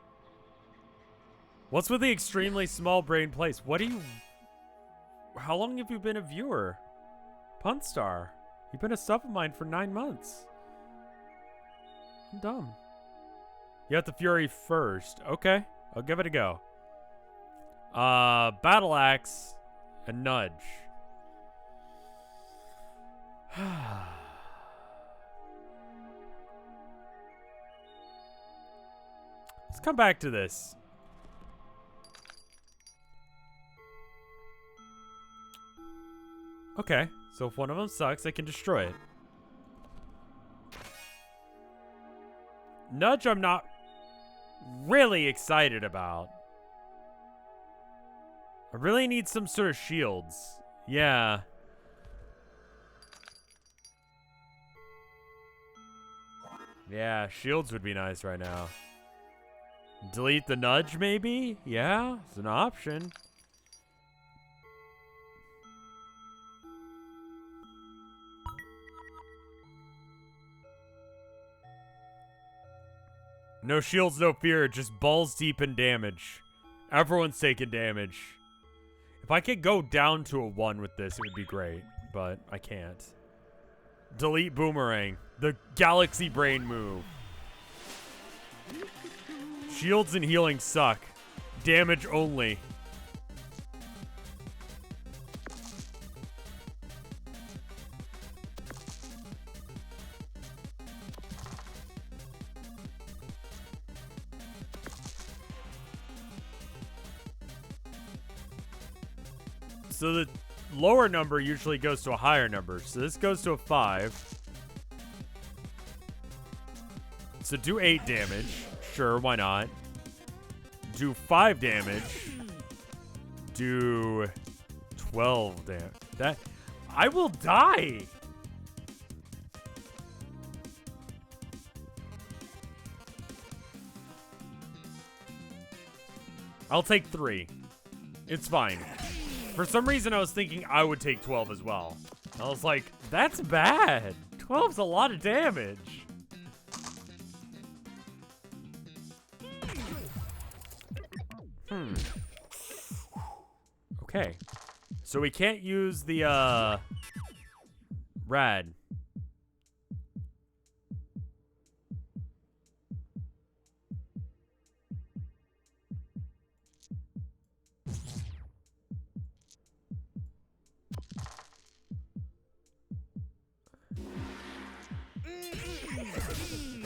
What's with the extremely small brain place? What do you... How long have you been a viewer? Punstar. You've been a sub of mine for 9 months. I'm dumb. You have the Fury first. Okay. I'll give it a go. Battle Axe and Nudge. Let's come back to this. Okay. So if one of them sucks, I can destroy it. Nudge I'm not really excited about. I really need some sort of shields. Yeah. Yeah, shields would be nice right now. Delete the nudge maybe? Yeah, it's an option. No shields, no fear, just balls deep in damage. Everyone's taking damage. If I could go down to a 1 with this, it would be great, but I can't. Delete Boomerang, the Galaxy Brain move. Shields and healing suck. Damage only. So the lower number usually goes to a higher number. So this goes to a 5. So do 8 damage. Sure, why not? Do 5 damage. Do 12 damage. That I will die. I'll take 3. It's fine. For some reason, I was thinking I would take 12 as well. I was like, that's bad. 12's a lot of damage. Okay. So we can't use the, rad.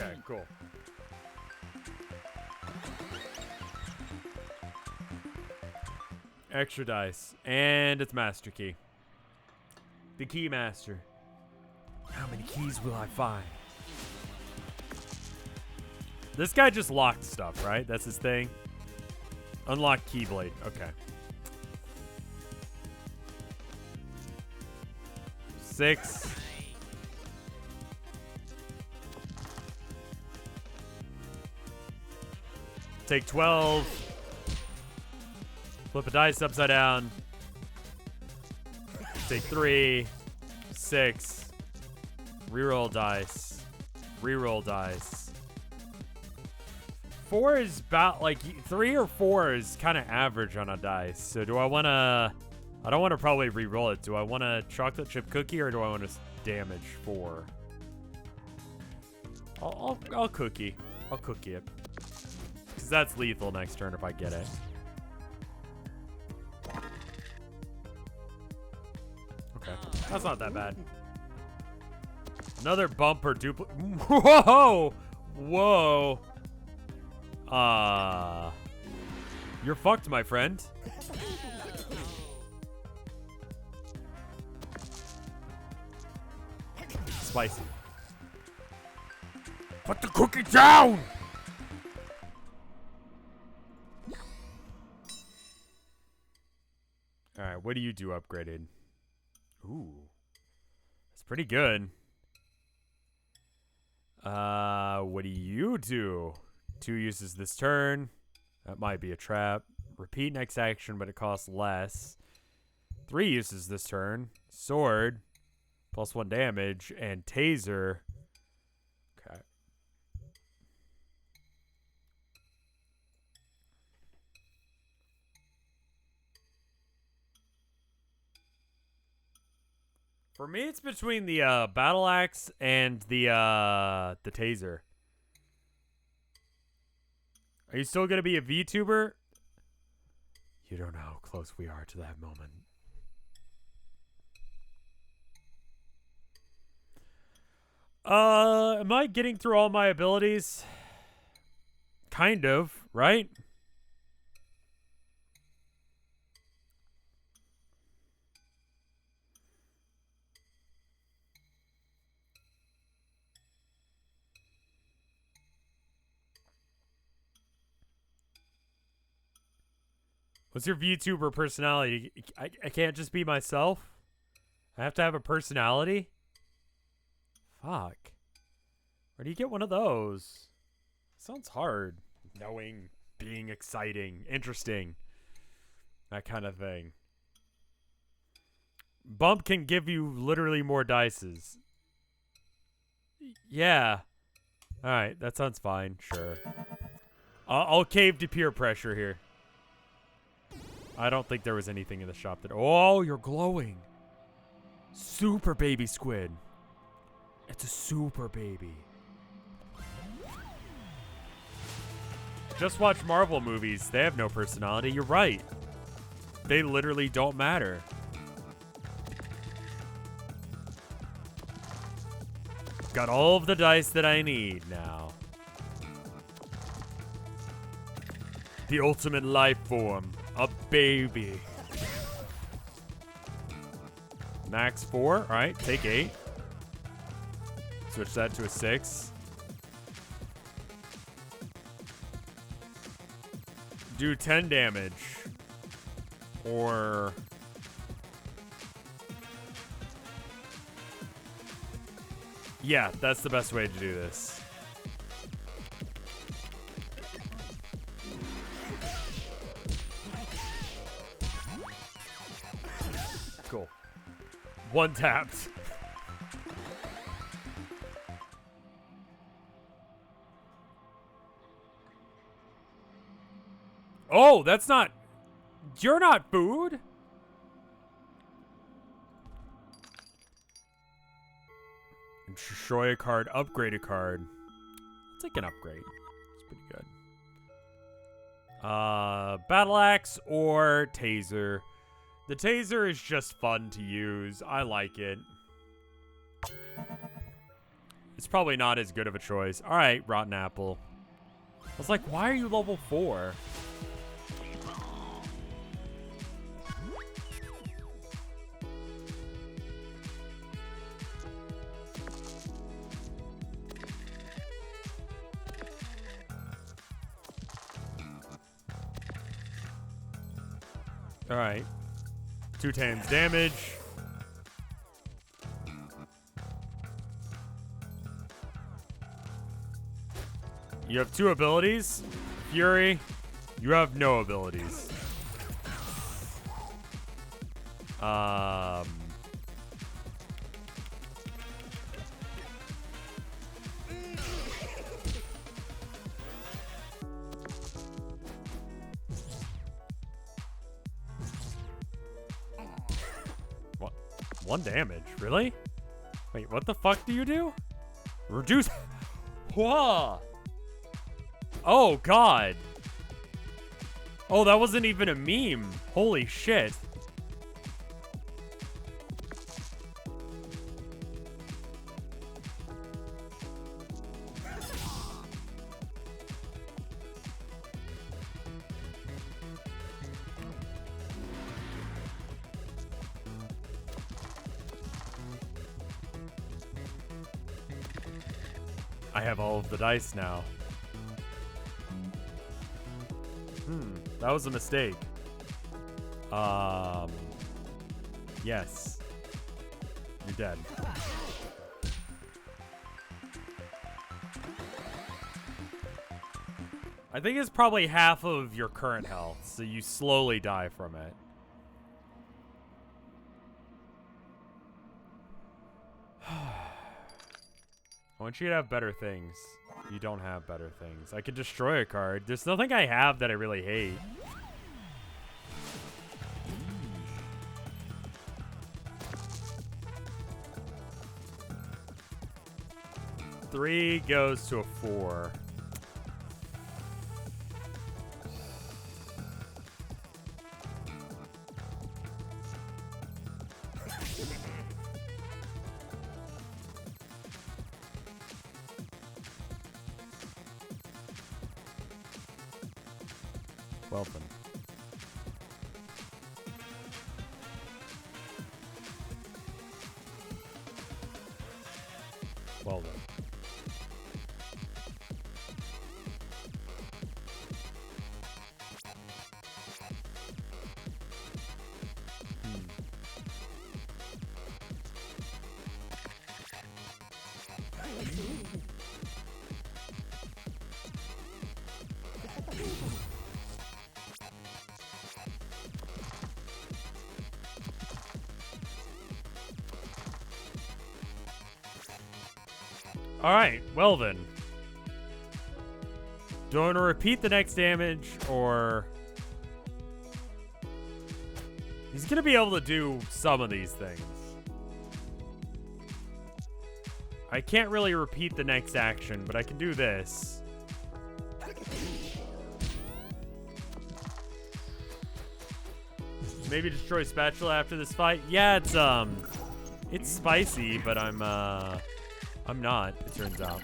Okay, cool. Extra dice. And it's Master Key. The Key Master. How many keys will I find? This guy just locked stuff, right? That's his thing. Unlock Keyblade. Okay. 6. Take 12. Flip a dice upside down. Take 3. 6. Reroll dice. Reroll dice. 4 is about like 3 or 4 is kind of average on a dice. So do I want to? I don't want to probably re-roll it. Do I want a chocolate chip cookie or do I want to damage 4? I'll cookie. I'll cookie it. Because that's lethal next turn if I get it. Okay. That's not that bad. Another bumper duplicate. Whoa! Whoa. You're fucked, my friend. Spicy. Put the cookie down! Alright, what do you do upgraded? Ooh. That's pretty good. What do you do? 2 uses this turn. That might be a trap. Repeat next action, but it costs less. 3 uses this turn. Sword. +1 damage. And taser. Okay. For me, it's between the battle axe and the taser. Are you still gonna be a VTuber? You don't know how close we are to that moment. Am I getting through all my abilities? Kind of, right? What's your VTuber personality? I can't just be myself? I have to have a personality? Fuck. Where do you get one of those? Sounds hard. Knowing, being exciting, interesting. That kind of thing. Bump can give you literally more dices. Yeah. All right, that sounds fine. Sure. I'll cave to peer pressure here. I don't think there was anything in the shop that... Oh, you're glowing. Super baby squid. It's a super baby. Just watch Marvel movies. They have no personality. You're right. They literally don't matter. Got all of the dice that I need now. The ultimate life form. A baby. Max 4. All right, take 8. Switch that to a 6. Do 10 damage. Or... Yeah, that's the best way to do this. Cool. One tapped. Oh, that's not... You're not food? Destroy a card, upgrade a card. I'll take an upgrade. It's pretty good. Battle Axe or Taser. The Taser is just fun to use. I like it. It's probably not as good of a choice. All right, Rotten Apple. I was like, why are you level 4? All right. 2 times damage. You have 2 abilities. Fury. You have no abilities. What? 1 damage? Really? Wait, what the fuck do you do? Reduce. Whoa. Oh, God. Oh, that wasn't even a meme. Holy shit. I have all of the dice now. That was a mistake. Yes. You're dead. I think it's probably half of your current health, so you slowly die from it. I want you to have better things. You don't have better things. I could destroy a card. There's nothing I have that I really hate. Three goes to a 4. Well then. Well then. All right, well then. Do I want to repeat the next damage, or... He's going to be able to do some of these things. I can't really repeat the next action, but I can do this. Maybe destroy spatula after this fight. Yeah, it's spicy, but I'm not, it turns out.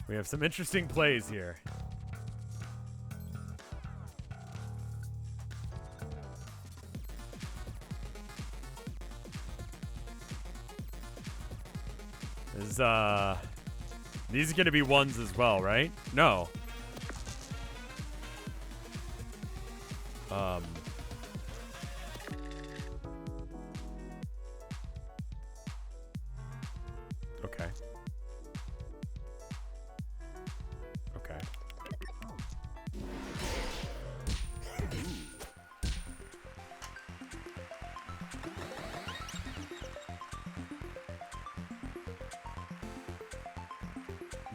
We have some interesting plays here. These are gonna be ones as well, right? No. Okay. Okay.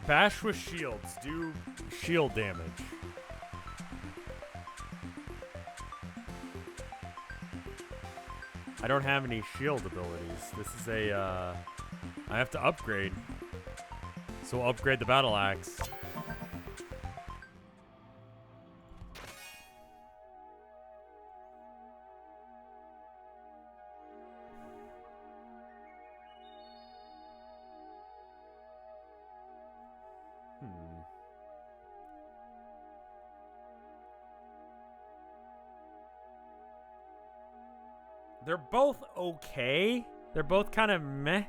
Bash with shields. Do shield damage. I don't have any shield abilities. This is a, I have to upgrade. So we'll upgrade the battle axe. They're both okay. They're both kind of meh.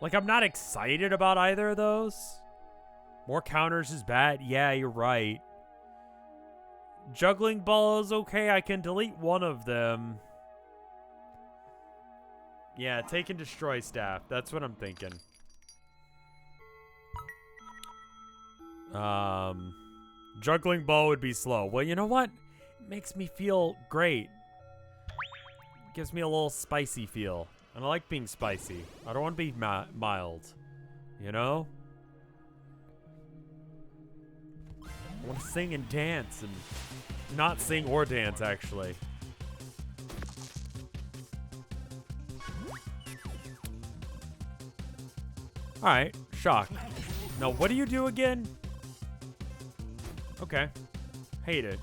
Like, I'm not excited about either of those. More counters is bad. Yeah, you're right. Juggling ball is okay. I can delete one of them. Yeah, take and destroy staff. That's what I'm thinking. Juggling ball would be slow. Well, you know what? It makes me feel great. Gives me a little spicy feel. And I like being spicy. I don't want to be mild. You know? I want to sing and dance. And not sing or dance, actually. Alright. Shock. Now, what do you do again? Okay. Hate it.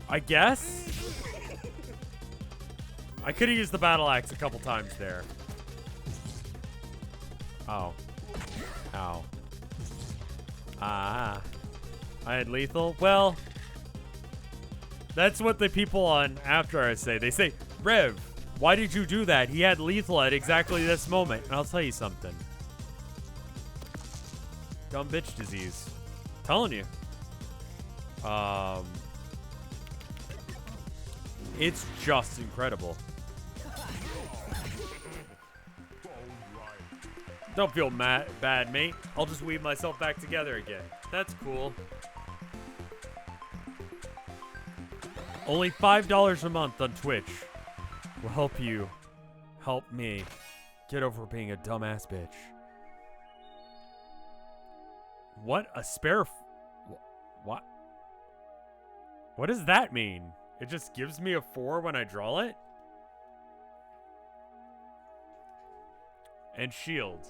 I guess? I could have used the battle axe a couple times there. Oh. Ow. Ah. I had lethal? Well, that's what the people on After Hours say. They say, Rev, why did you do that? He had lethal at exactly this moment. And I'll tell you something. Dumb bitch disease. Telling you. It's just incredible. Don't feel bad, mate. I'll just weave myself back together again. That's cool. Only $5 a month on Twitch will help you help me get over being a dumbass bitch. What? A spare... What? What does that mean? It just gives me a 4 when I draw it? And shield.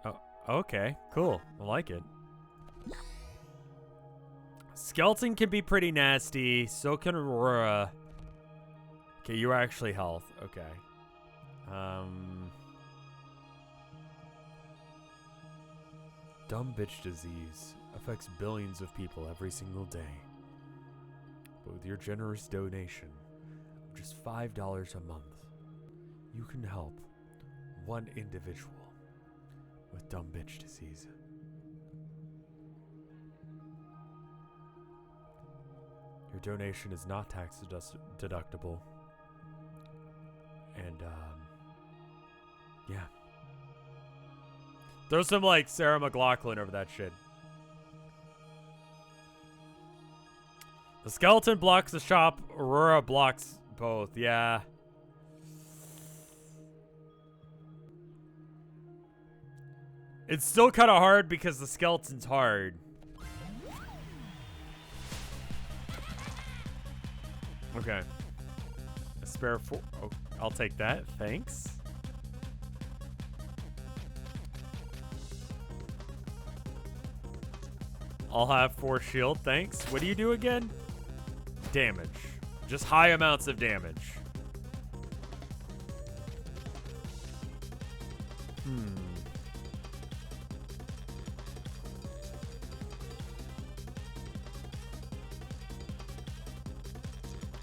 Oh, okay. Cool. I like it. Skeleton can be pretty nasty. So can Aurora. Okay, you are actually health. Okay. Dumb bitch disease affects billions of people every single day. But with your generous donation of just $5 a month, you can help one individual with dumb bitch disease. Your donation is not tax deductible. And, yeah. Throw some, like, Sarah McLachlan over that shit. The skeleton blocks the shop. Aurora blocks both. Yeah. It's still kind of hard because the skeleton's hard. Okay. A spare 4. Oh, I'll take that. Thanks. I'll have 4 shield. Thanks. What do you do again? Damage. Just high amounts of damage.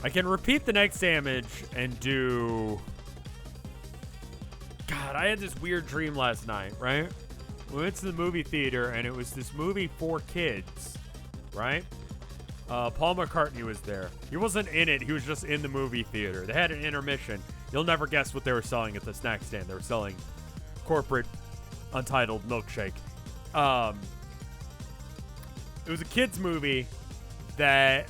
I can repeat the next damage and do... God, I had this weird dream last night, right? We went to the movie theater, and it was this movie for kids, right? Paul McCartney was there. He wasn't in it. He was just in the movie theater. They had an intermission. You'll never guess what they were selling at the snack stand. They were selling corporate Untitled milkshake. It was a kids movie that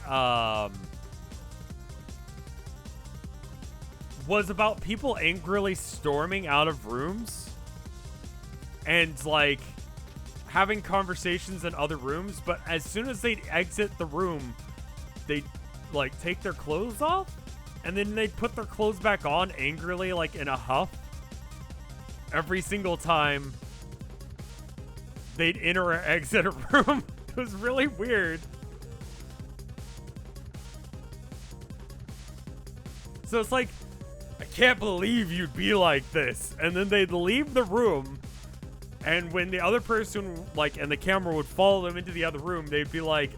was about people angrily storming out of rooms and like having conversations in other rooms, but as soon as they'd exit the room, they'd like take their clothes off and then they'd put their clothes back on angrily, like in a huff, every single time they'd enter or exit a room. It was really weird. So it's like, I can't believe you'd be like this. And then they'd leave the room, and when the other person, like, and the camera would follow them into the other room, they'd be like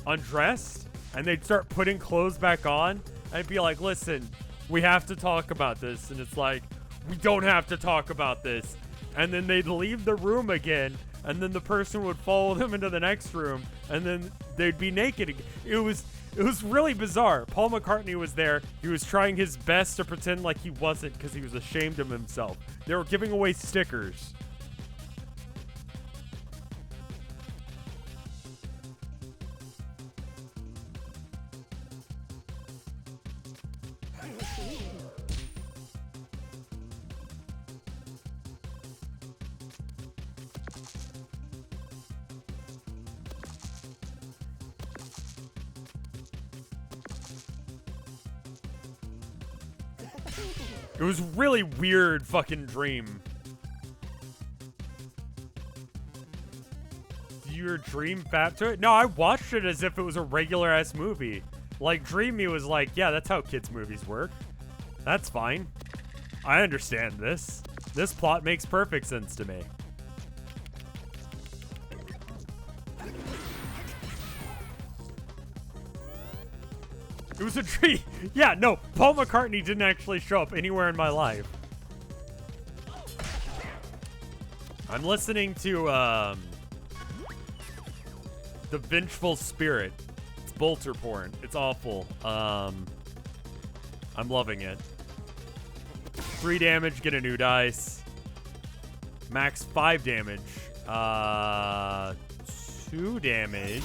undressed, and they'd start putting clothes back on. I'd be like, listen, we have to talk about this. And it's like, we don't have to talk about this. And then they'd leave the room again, and then the person would follow them into the next room, and then they'd be naked again. It was really bizarre. Paul McCartney was there. He was trying his best to pretend like he wasn't because he was ashamed of himself. They were giving away stickers. It was really weird fucking dream. Do your dream fap to it? No, I watched it as if it was a regular ass movie. Like, Dream Me was like, yeah, that's how kids' movies work. That's fine. I understand this. This plot makes perfect sense to me. It was a dream. Yeah, no, Paul McCartney didn't actually show up anywhere in my life. I'm listening to, The Vengeful Spirit. It's bolter porn. It's awful. I'm loving it. 3 damage, get a new dice. Max 5 damage. 2 damage.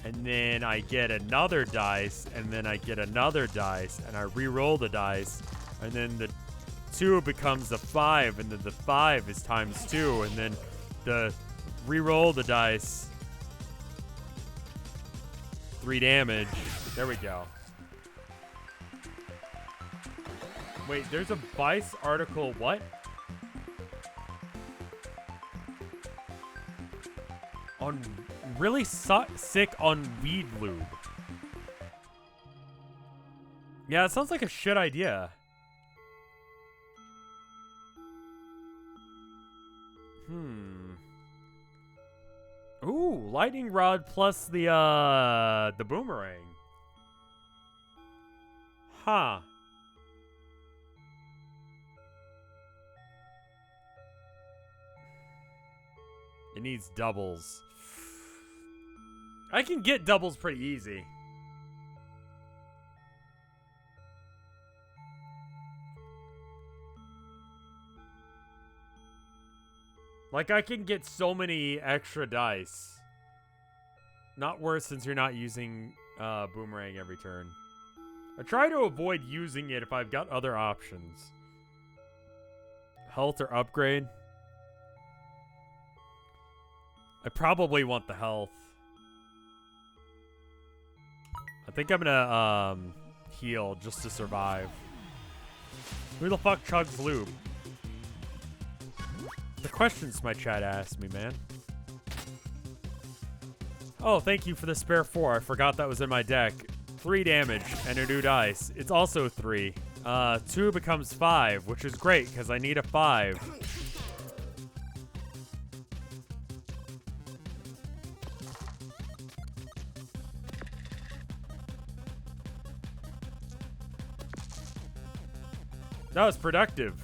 And then I get another dice, and then I get another dice, and I re-roll the dice, and then the 2 becomes a 5, and then the 5 is times 2, and then the re-roll the dice. 3 damage. There we go. Wait, there's a Vice article. What? On really sick on weed lube. Yeah, it sounds like a shit idea. Ooh, lightning rod plus the boomerang. Huh. It needs doubles. I can get doubles pretty easy. Like, I can get so many extra dice. Not worse since you're not using boomerang every turn. I try to avoid using it if I've got other options. Health or upgrade? I probably want the health. I think I'm gonna heal just to survive. Who the fuck chugs lube? The questions my chat asked me, man. Oh, thank you for the spare 4. I forgot that was in my deck. 3 damage and a new dice. It's also 3. 2 becomes 5, which is great because I need a 5. That was productive.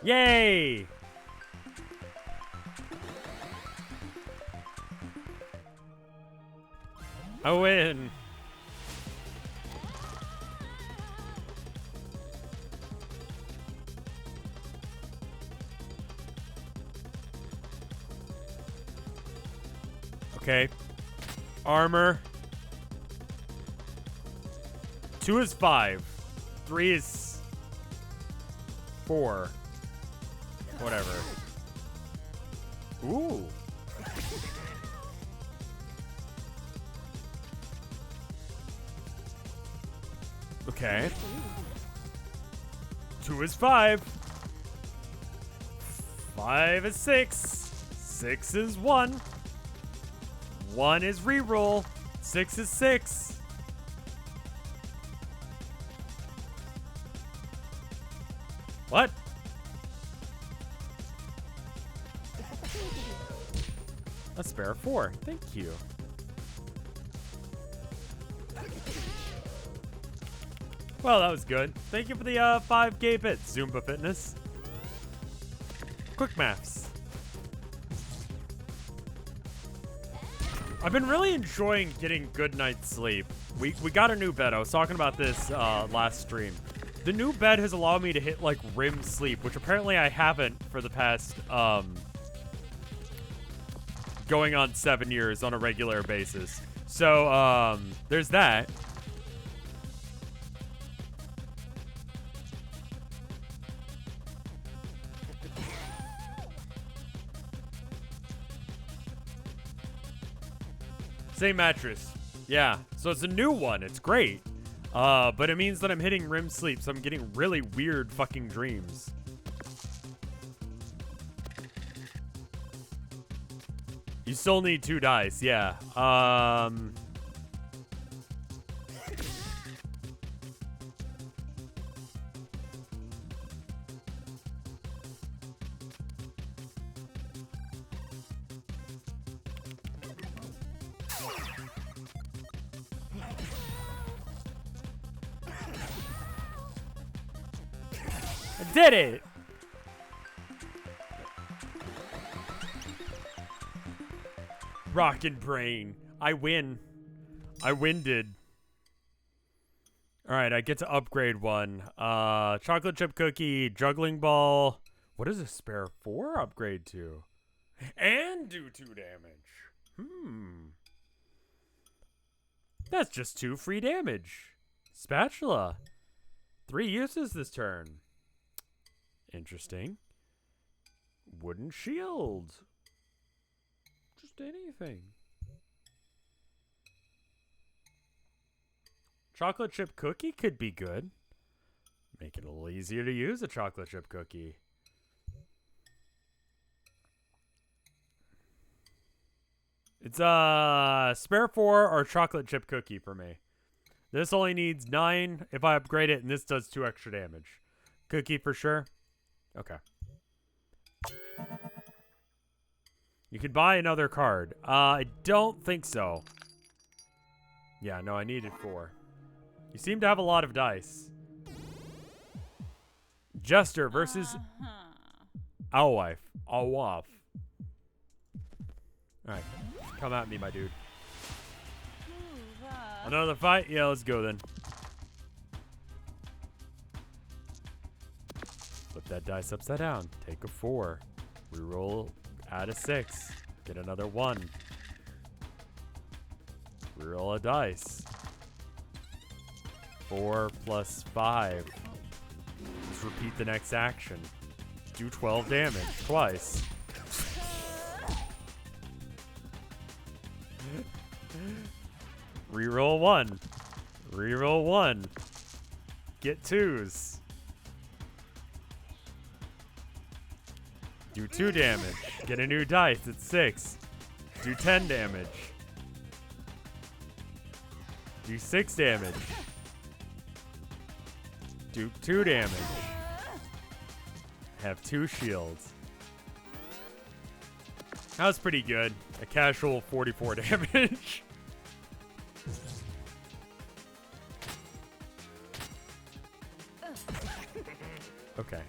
Yay! I win. Okay. Armor. 2 is 5. 3 is 4. Whatever. Ooh. Okay. 2 is 5. 5 is 6. 6 is 1. 1 is reroll. 6 is 6. What? A spare 4. Thank you. Well, that was good. Thank you for the 5K bits, Zumba Fitness. Quick maths. I've been really enjoying getting good night's sleep. We got a new bed. I was talking about this last stream. The new bed has allowed me to hit like REM sleep, which apparently I haven't for the past going on 7 years on a regular basis. So there's that. Same mattress. Yeah. So it's a new one. It's great. But it means that I'm hitting REM sleep, so I'm getting really weird fucking dreams. You still need 2 dice, yeah. I did it! Rockin' brain. I win. I winded. Alright, I get to upgrade 1. Chocolate chip cookie, juggling ball. What does a spare 4 upgrade to? And do 2 damage. That's just 2 free damage. Spatula. 3 uses this turn. Interesting. Wooden shield. Just anything. Chocolate chip cookie could be good. Make it a little easier to use a chocolate chip cookie. It's spare 4 or chocolate chip cookie for me. This only needs 9 if I upgrade it, and this does 2 extra damage. Cookie for sure. Okay. You could buy another card. I don't think so. Yeah, no, I needed 4. You seem to have a lot of dice. Jester versus Owlwife. Owlwife. Alright. Come at me, my dude. Another fight? Yeah, let's go then. Flip that dice upside down. Take a 4. Reroll. Add a 6. Get another 1. Reroll a dice. 4 plus 5. Just repeat the next action. Do 12 damage twice. Reroll 1. Reroll 1. Get 2s. Do 2 damage. Get a new dice. It's 6. Do 10 damage. Do 6 damage. Do 2 damage. Have 2 shields. That was pretty good. A casual 44 damage. Okay.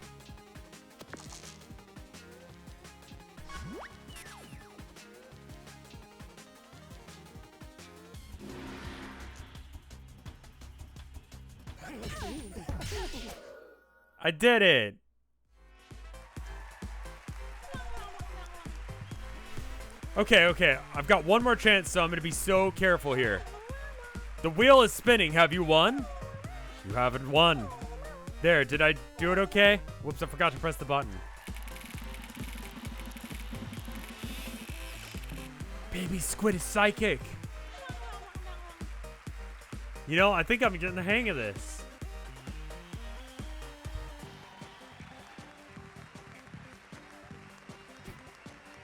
I did it. Okay. I've got one more chance, so I'm going to be so careful here. The wheel is spinning. Have you won? You haven't won. There, did I do it okay? Whoops, I forgot to press the button. Baby Squid is psychic. You know, I think I'm getting the hang of this.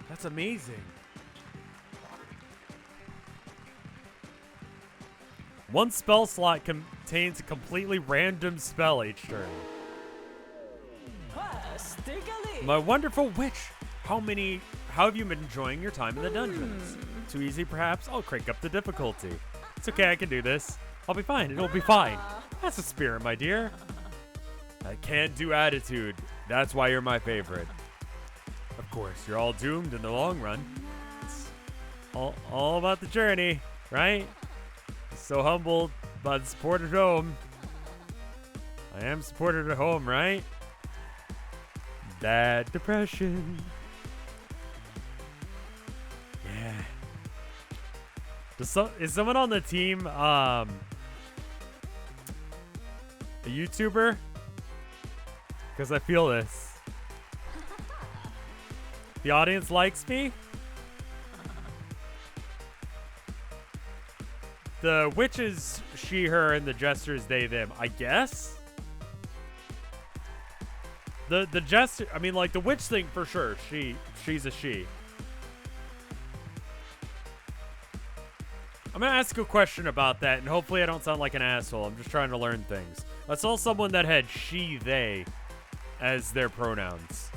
That's amazing. One spell slot contains a completely random spell each turn. My wonderful witch. How have you been enjoying your time in the dungeons? Too easy, perhaps? I'll crank up the difficulty. It's okay, I can do this. I'll be fine. It'll be fine. That's the spirit, my dear. I can't do attitude. That's why you're my favorite. Of course, you're all doomed in the long run. It's all about the journey, right? So humbled by the support at home. I am supported at home, right? That depression. Yeah. Is someone on the team a YouTuber? Because I feel this. The audience likes me. The witch is she, her, and the jester is they, them, I guess. The jester, I mean, like, the witch thing for sure. She's a she. I'm gonna ask a question about that, and hopefully I don't sound like an asshole. I'm just trying to learn things. I saw someone that had she, they as their pronouns.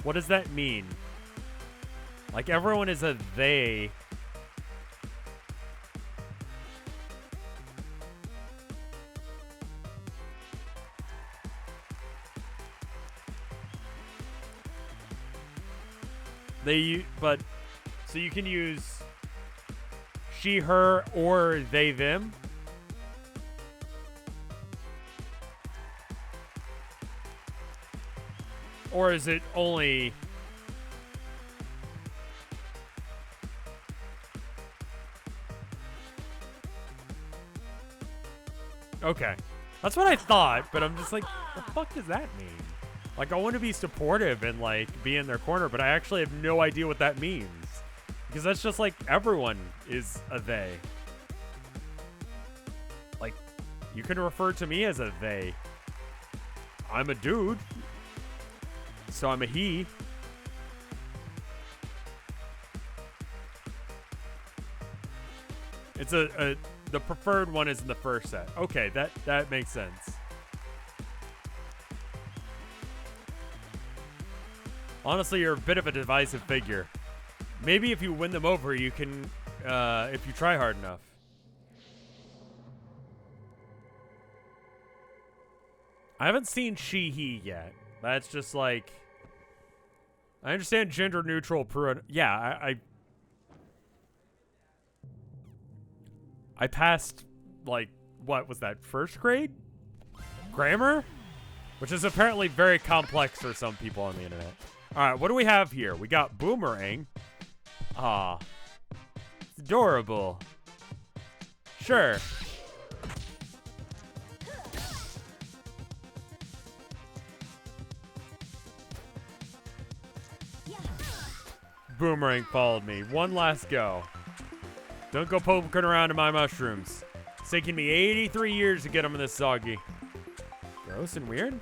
What does that mean? Like, everyone is a they. But so you can use she, her, or they, them. Or is it only... Okay. That's what I thought, but I'm just like, the fuck does that mean? Like, I want to be supportive and, like, be in their corner, but I actually have no idea what that means. Because that's just, like, everyone is a they. Like, you can refer to me as a they. I'm a dude. So I'm a he. It's the preferred one is in the first set. Okay, that makes sense. Honestly, you're a bit of a divisive figure. Maybe if you win them over, you can, if you try hard enough. I haven't seen she/he yet. That's just like, I understand gender neutral. Yeah, I passed, like, what was that, first grade? Grammar? Which is apparently very complex for some people on the internet. All right, what do we have here? We got Boomerang. Aw. It's adorable. Sure. Boomerang followed me. One last go. Don't go poking around in my mushrooms. It's taking me 83 years to get them in this soggy. Gross and weird?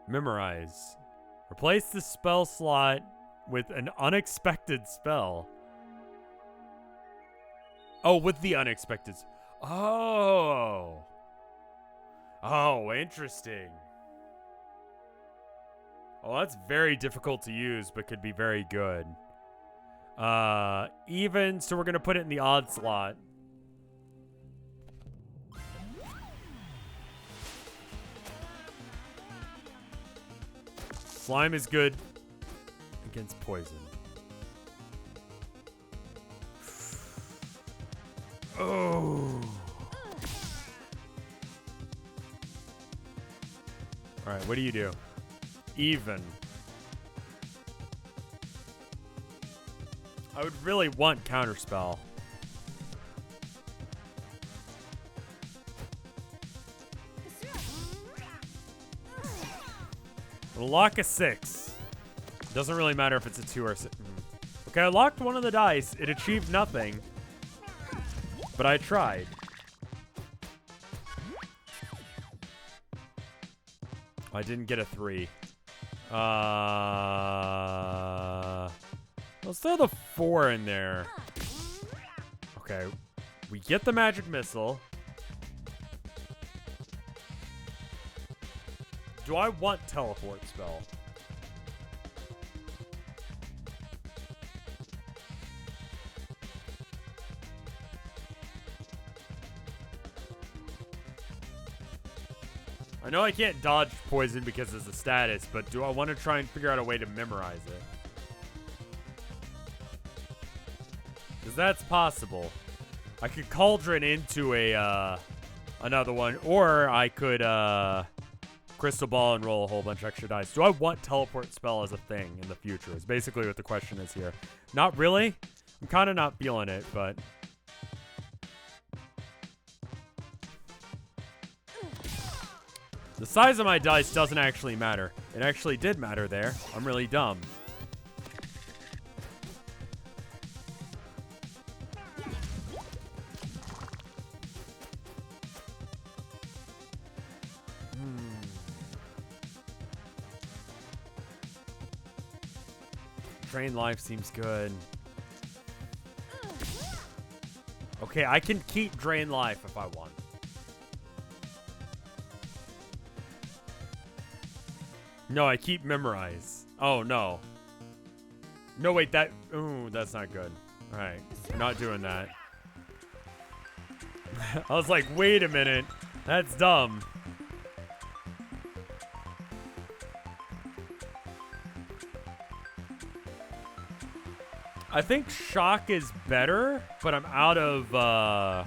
Memorize. Replace the spell slot with an unexpected spell. Oh, with the unexpected. Oh. Oh, interesting. Oh, that's very difficult to use, but could be very good. Even, so we're going to put it in the odd slot. Slime is good against poison. Oh. All right, what do you do? Even. I would really want counterspell. We'll lock a 6. Doesn't really matter if it's a 2 or a 6. Okay, I locked one of the dice. It achieved nothing. But I tried. I didn't get a 3. Let's throw the 4 in there. Okay. We get the magic missile. Do I want teleport spell? I know I can't dodge poison because it's a status, but do I want to try and figure out a way to memorize it? Because that's possible. I could cauldron into a another one, or I could crystal ball and roll a whole bunch of extra dice. Do I want teleport spell as a thing in the future? Is basically what the question is here. Not really. I'm kind of not feeling it, but the size of my dice doesn't actually matter. It actually did matter there. I'm really dumb. Drain life seems good. Okay, I can keep drain life if I want. No, I keep memorize. Oh, no. No, wait, that... Ooh, that's not good. All right, I'm not doing that. I was like, wait a minute. That's dumb. I think shock is better, but I'm out of... I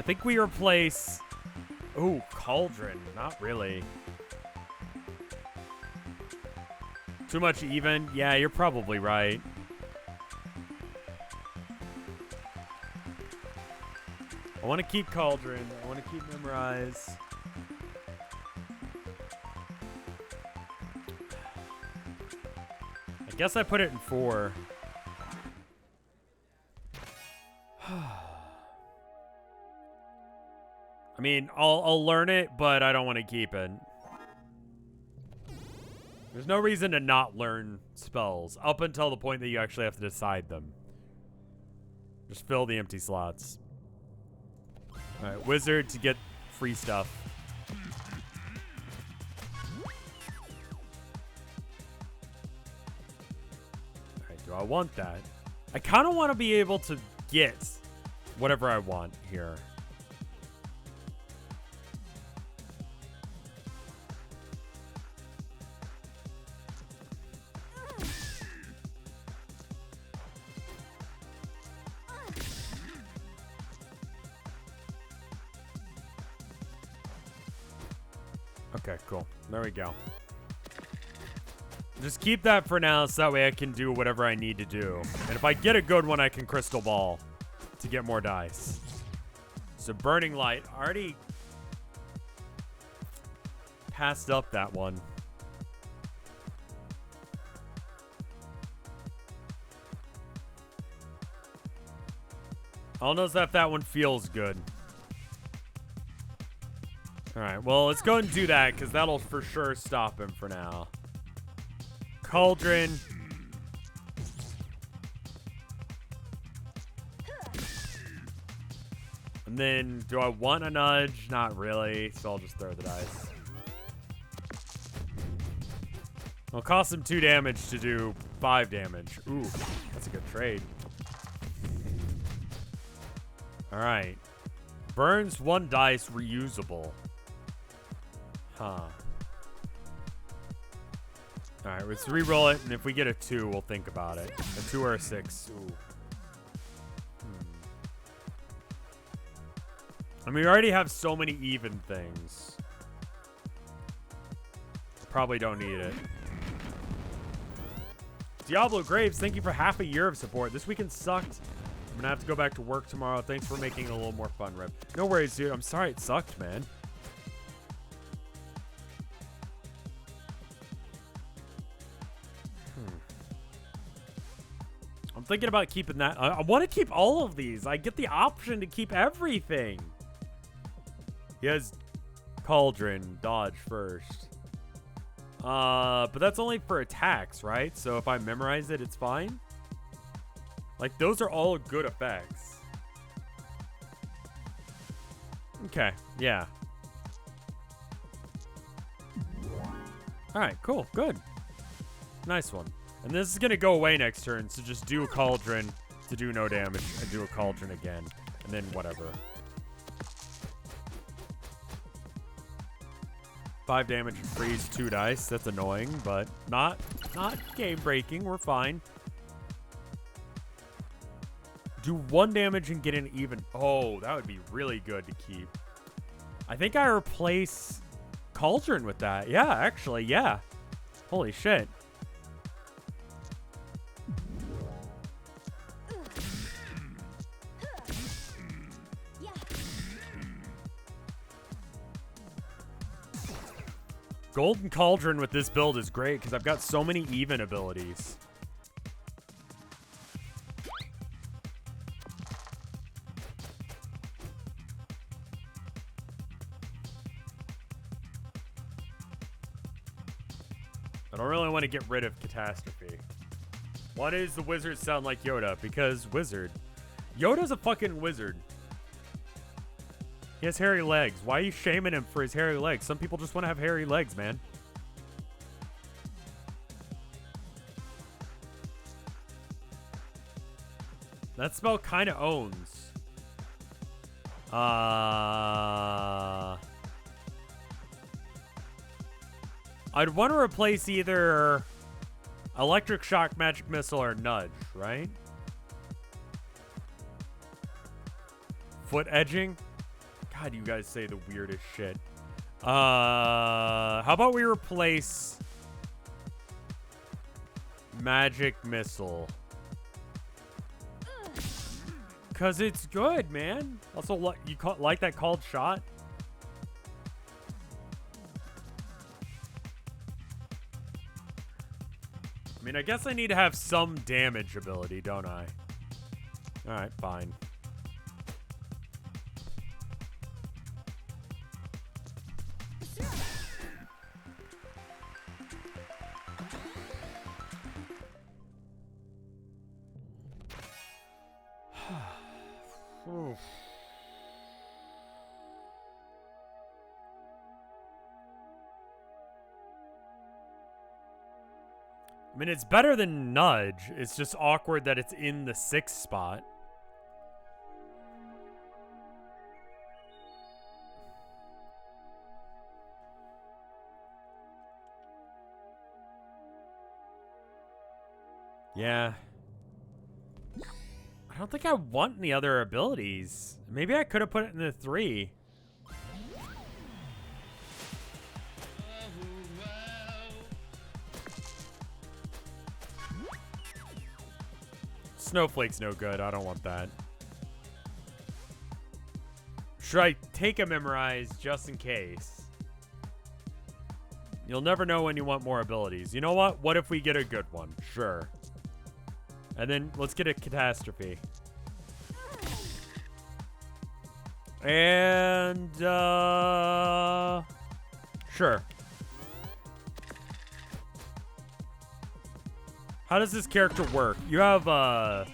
think we replace... Ooh, cauldron. Not really. Too much even? Yeah, you're probably right. I want to keep cauldron. I want to keep memorize. I guess I put it in 4. I mean, I'll learn it, but I don't want to keep it. There's no reason to not learn spells up until the point that you actually have to decide them. Just fill the empty slots. Alright, wizard to get free stuff. Alright, do I want that? I kind of want to be able to get whatever I want here. Okay, cool. There we go. Just keep that for now so that way I can do whatever I need to do. And if I get a good one, I can crystal ball to get more dice. So burning light. I already passed up that one. I don't know if that one feels good. Alright, well, let's go and do that, because that'll for sure stop him for now. Cauldron. And then, do I want a nudge? Not really, so I'll just throw the dice. It'll cost him 2 damage to do 5 damage. Ooh, that's a good trade. Alright. Burns 1 dice, reusable. Huh. Alright, let's re-roll it, and if we get a 2, we'll think about it. A 2 or a 6. Ooh. I mean, we already have so many even things. Probably don't need it. Diablo Graves, thank you for half a year of support. This weekend sucked. I'm gonna have to go back to work tomorrow. Thanks for making it a little more fun, Rev. No worries, dude. I'm sorry it sucked, man. I'm thinking about keeping that. I want to keep all of these. I get the option to keep everything. He has Cauldron, dodge first. But that's only for attacks, right? So if I memorize it, it's fine. Like, those are all good effects. Okay, yeah. Alright, cool, good. Nice one. And this is going to go away next turn, so just do a Cauldron to do no damage, and do a Cauldron again, and then whatever. 5 damage and freeze 2 dice. That's annoying, but not game-breaking. We're fine. Do 1 damage and get an even... Oh, that would be really good to keep. I think I replace Cauldron with that. Yeah, actually, yeah. Holy shit. Golden Cauldron with this build is great because I've got so many even abilities. I don't really want to get rid of Catastrophe. Why does the wizard sound like Yoda? Because wizard. Yoda's a fucking wizard. He has hairy legs. Why are you shaming him for his hairy legs? Some people just want to have hairy legs, man. That spell kind of owns. I'd want to replace either Electric Shock, Magic Missile, or Nudge, right? Foot edging? God, you guys say the weirdest shit. How about we replace Magic Missile? Because it's good, man. Also, you like that called shot? I mean, I guess I need to have some damage ability, don't I? Alright, fine. Oof. I mean, it's better than Nudge. It's just awkward that it's in the 6th spot. Yeah. I don't think I want any other abilities. Maybe I could have put it in the 3. Snowflake's no good. I don't want that. Should I take a memorize just in case? You'll never know when you want more abilities. You know what? What if we get a good one? Sure. And then let's get a catastrophe. And, sure. How does this character work? You have a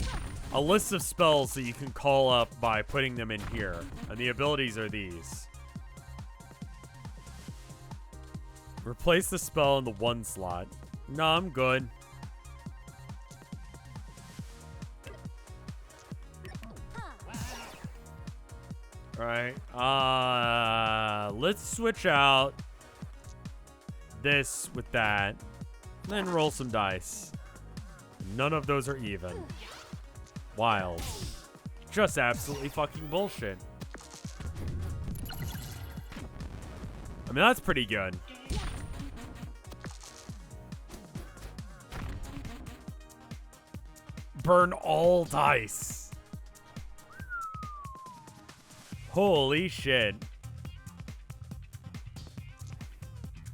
list of spells that you can call up by putting them in here. And the abilities are these. Replace the spell in the 1 slot. No, I'm good. Alright. Let's switch out this with that. Then roll some dice. None of those are even. Wild. Just absolutely fucking bullshit. I mean, that's pretty good. Burn all dice. Holy shit.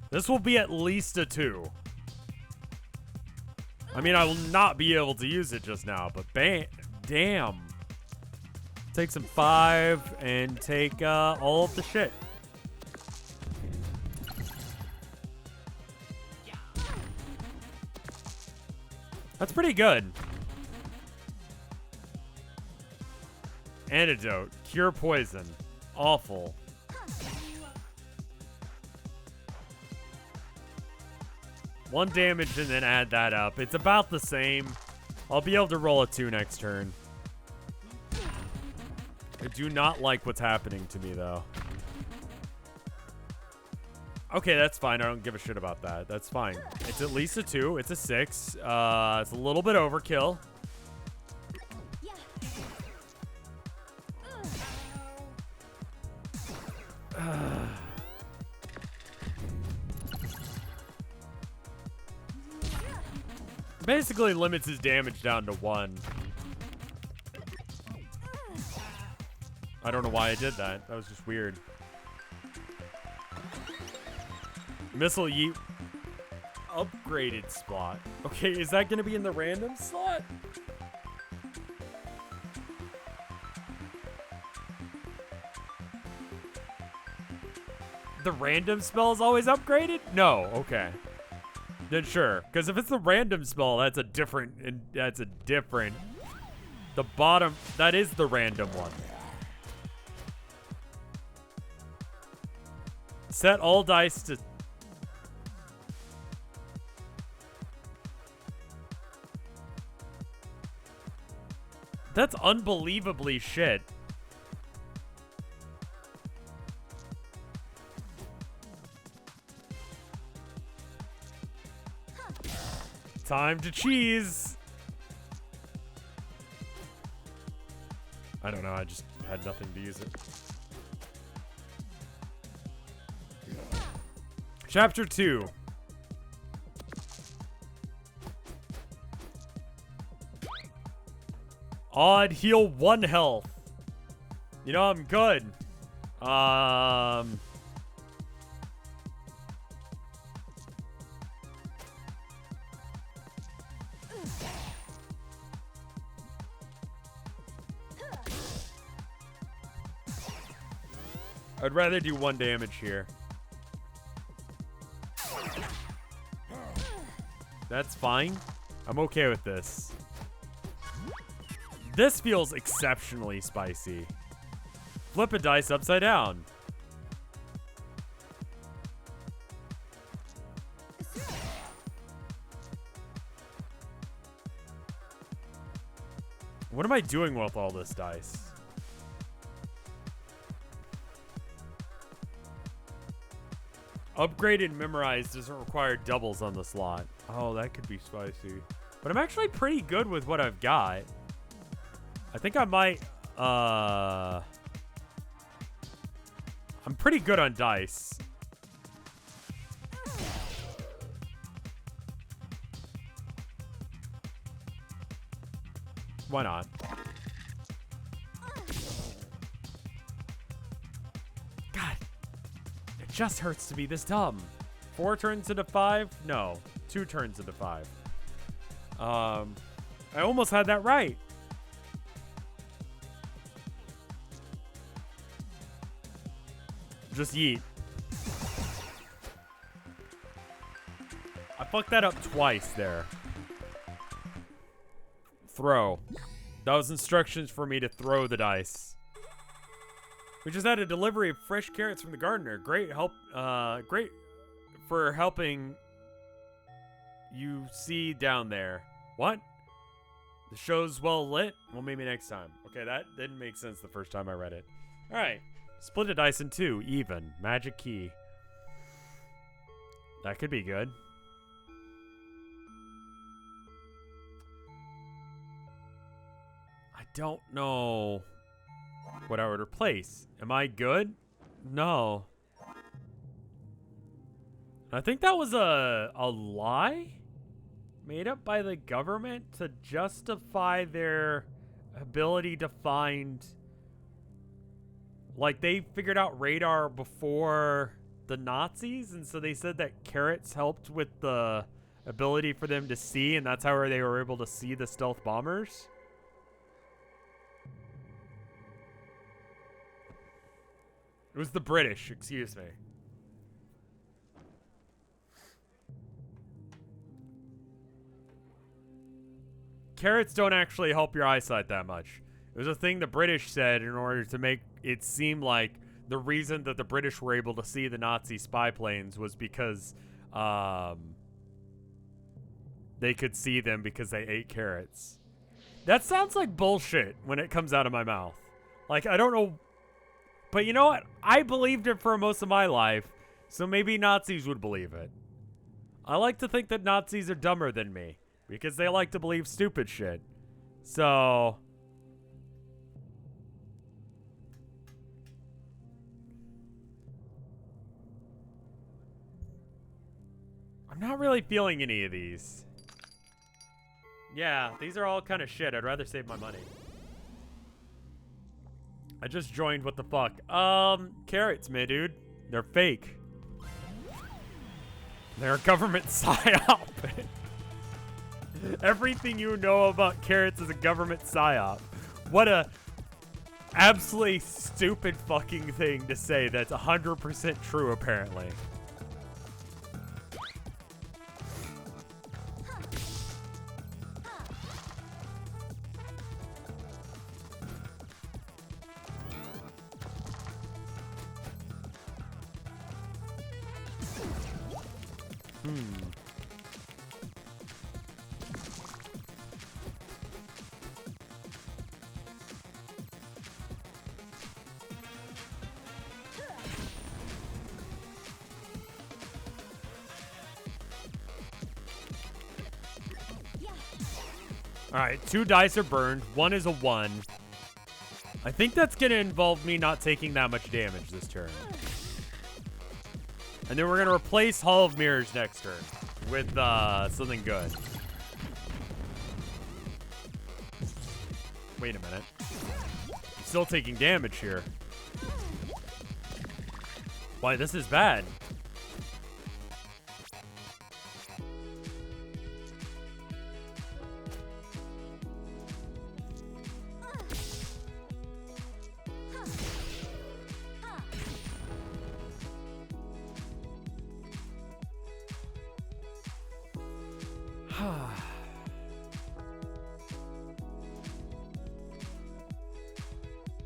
This will be at least a 2. I mean, I will not be able to use it just now, but bam, damn. Take some 5 and take all of the shit. That's pretty good. Antidote. Cure poison. Awful. One damage and then add that up. It's about the same. I'll be able to roll a 2 next turn. I do not like what's happening to me, though. Okay, that's fine. I don't give a shit about that. That's fine. It's at least a 2. It's a 6. It's a little bit overkill. Basically limits his damage down to 1. I don't know why I did that. That was just weird. Missile yeet. Upgraded slot. Okay, is that going to be in the random slot? The random spell is always upgraded? No, okay. Then sure, because if it's the random spell, that's a different. The bottom, that is the random one. Set all dice to. That's unbelievably shit. Time to cheese. I don't know. I just had nothing to use it. Chapter 2. Odd heal 1 health. You know, I'm good. I'd rather do 1 damage here. That's fine. I'm okay with this. This feels exceptionally spicy. Flip a dice upside down. What am I doing with all this dice? Upgraded memorized doesn't require doubles on the slot. Oh, that could be spicy. But I'm actually pretty good with what I've got. I think I might, I'm pretty good on dice. Why not? God, it just hurts to be this dumb. 4 turns into 5? No, 2 turns into 5. I almost had that right. Just yeet. I fucked that up twice there. Throw. That was instructions for me to throw the dice. We just had a delivery of fresh carrots from the gardener. Great for helping you see down there. What? The show's well lit? Well, maybe next time. Okay, that didn't make sense the first time I read it. All right. Split a dice in 2. Even. Magic key. That could be good. I don't know what I would replace. Am I good? No. I think that was a lie made up by the government to justify their ability to find... Like, they figured out radar before the Nazis, and so they said that carrots helped with the ability for them to see, and that's how they were able to see the stealth bombers. It was the British, excuse me. Carrots don't actually help your eyesight that much. It was a thing the British said in order to make it seem like the reason that the British were able to see the Nazi spy planes was because they could see them because they ate carrots. That sounds like bullshit when it comes out of my mouth. Like, I don't know. But you know what? I believed it for most of my life, so maybe Nazis would believe it. I like to think that Nazis are dumber than me because they like to believe stupid shit. So... I'm not really feeling any of these. Yeah, these are all kind of shit. I'd rather save my money. I just joined. What the fuck? Carrots, man, dude. They're fake. They're a government psyop. Everything you know about carrots is a government psyop. What a absolutely stupid fucking thing to say that's 100% true, apparently. Alright, 2 dice are burned. 1 is a 1. I think that's going to involve me not taking that much damage this turn. And then we're going to replace Hall of Mirrors next turn with something good. Wait a minute. I'm still taking damage here. Why, this is bad.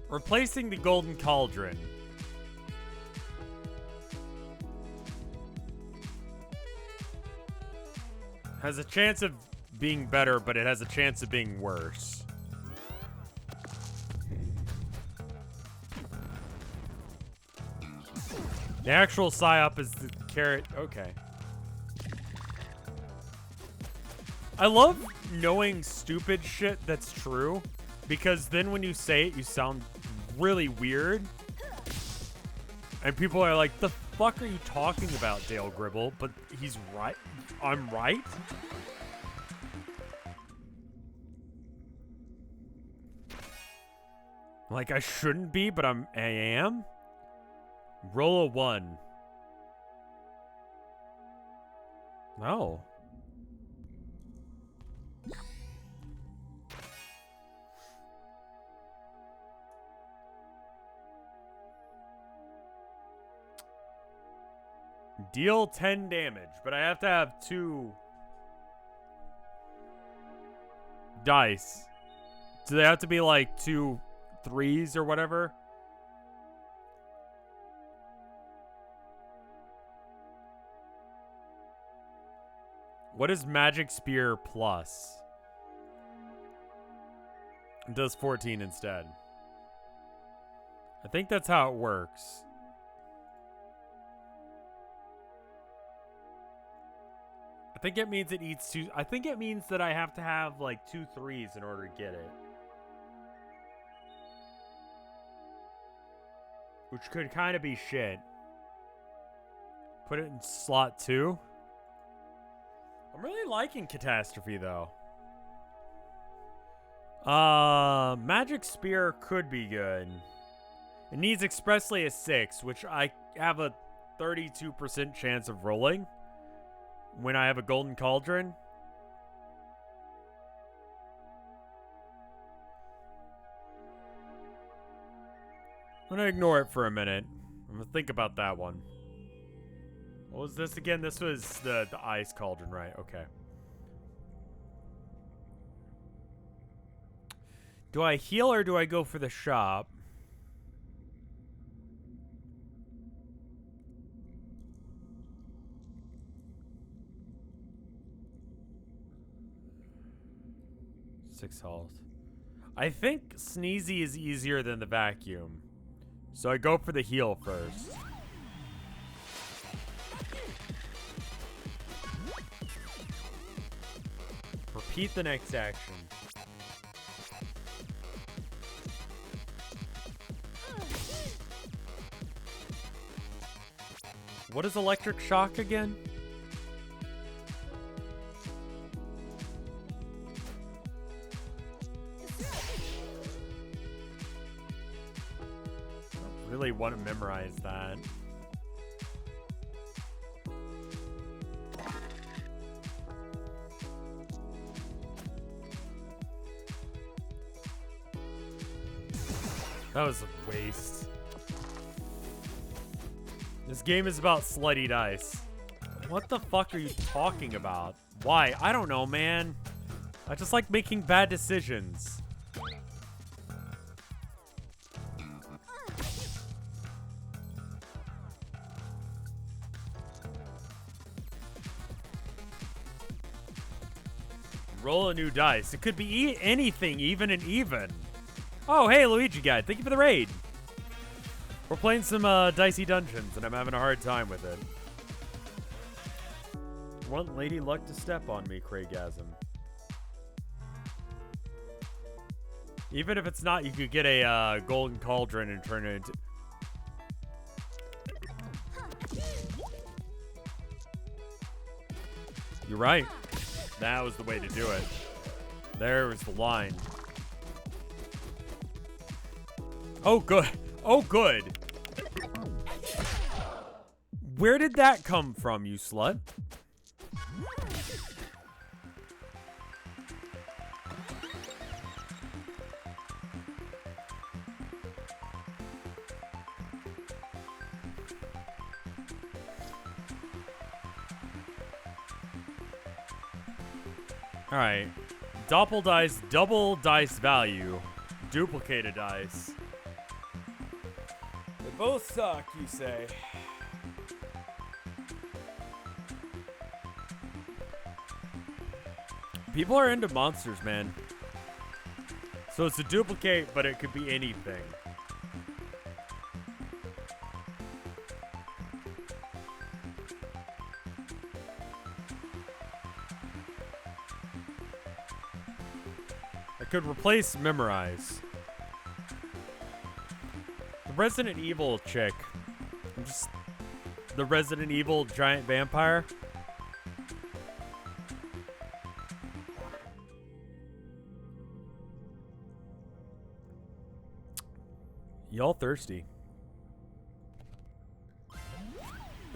Replacing the golden cauldron. Has a chance of being better, but it has a chance of being worse. The actual psyop is the carrot. Okay. I love knowing stupid shit that's true, because then when you say it, you sound really weird. And people are like, the fuck are you talking about, Dale Gribble? But he's right. I'm right? Like, I shouldn't be, but I am? Roll a 1. No. Deal 10 damage, but I have to have 2 dice. Do they have to be like 2 3s or whatever? What is Magic Spear plus? It does 14 instead. I think that's how it works. I think it means it eats 2. I think it means that I have to have like 2 3s in order to get it. Which could kind of be shit. Put it in slot 2. I'm really liking Catastrophe though. Magic Spear could be good. It needs expressly a 6, which I have a 32% chance of rolling when I have a golden cauldron. I'm gonna ignore it for a minute. I'm gonna think about that one. What was this again? This was the ice cauldron, right? Okay. Do I heal or do I go for the shop? Six health. I think Sneezy is easier than the vacuum. So I go for the heal first. Repeat the next action. What is electric shock again? I really want to memorize that. That was a waste. This game is about slutty dice. What the fuck are you talking about? Why? I don't know, man. I just like making bad decisions. Roll a new dice. It could be anything, even an even. Oh, hey, Luigi guy. Thank you for the raid. We're playing some Dicey Dungeons, and I'm having a hard time with it. Want Lady Luck to step on me, Craigasm. Even if it's not, you could get a golden cauldron and turn it into... You're right. That was the way to do it. There was the line. Oh, good. Oh, good. Where did that come from, you slut? All right. Double dice value. Duplicated dice. They both suck, you say. People are into monsters, man. So it's a duplicate, but it could be anything. I could replace Memorize. The Resident Evil chick. I'm just the Resident Evil giant vampire. Y'all thirsty.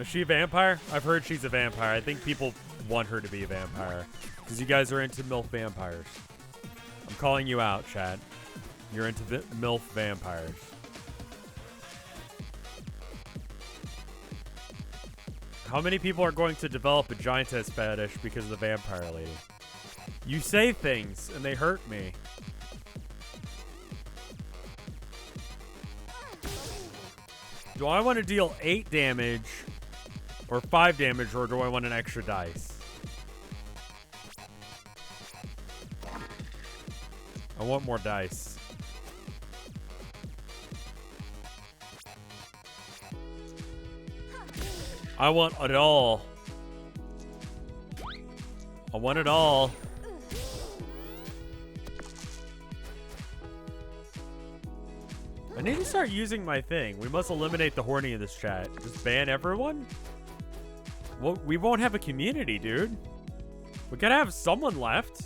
Is she a vampire? I've heard she's a vampire. I think people want her to be a vampire. Because you guys are into MILF vampires. I'm calling you out, chat. You're into MILF vampires. How many people are going to develop a giantess fetish because of the vampire lady? You say things, and they hurt me. Do I want to deal 8 damage or 5 damage, or do I want an extra dice? I want more dice. I want it all. I want it all. I need to start using my thing. We must eliminate the horny in this chat. Just ban everyone? Well, we won't have a community, dude. We gotta have someone left.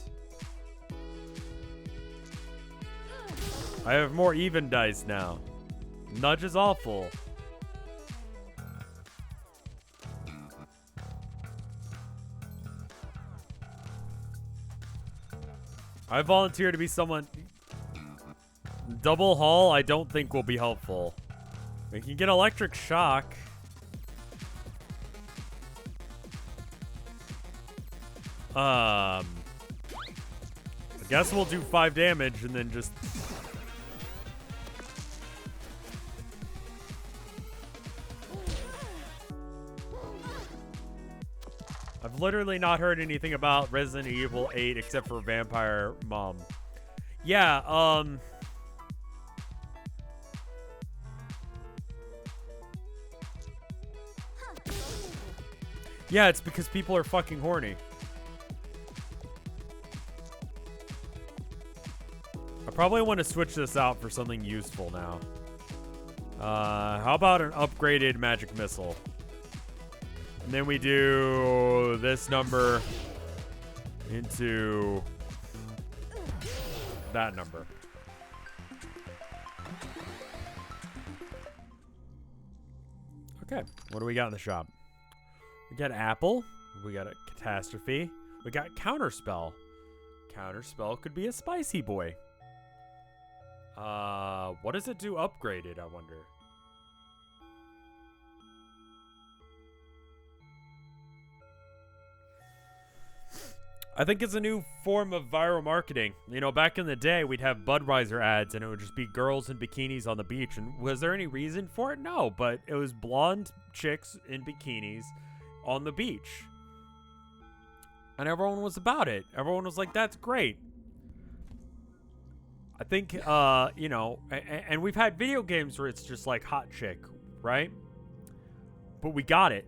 I have more even dice now. Nudge is awful. I volunteer to be someone. Double haul, I don't think will be helpful. We can get electric shock. I guess we'll do 5 damage and then just. I've literally not heard anything about Resident Evil 8 except for Vampire Mom. Yeah, yeah, it's because people are fucking horny. I probably want to switch this out for something useful now. How about an upgraded magic missile? And then we do this number into that number. Okay, what do we got in the shop? We got Apple. We got a Catastrophe. We got Counterspell. Counterspell could be a spicy boy. What does it do upgraded, I wonder? I think it's a new form of viral marketing. You know, back in the day, we'd have Budweiser ads, and it would just be girls in bikinis on the beach. And was there any reason for it? No, but it was blonde chicks in bikinis on the beach. And everyone was about it. Everyone was like, that's great. I think, you know, and we've had video games where it's just like hot chick, right? But we got it.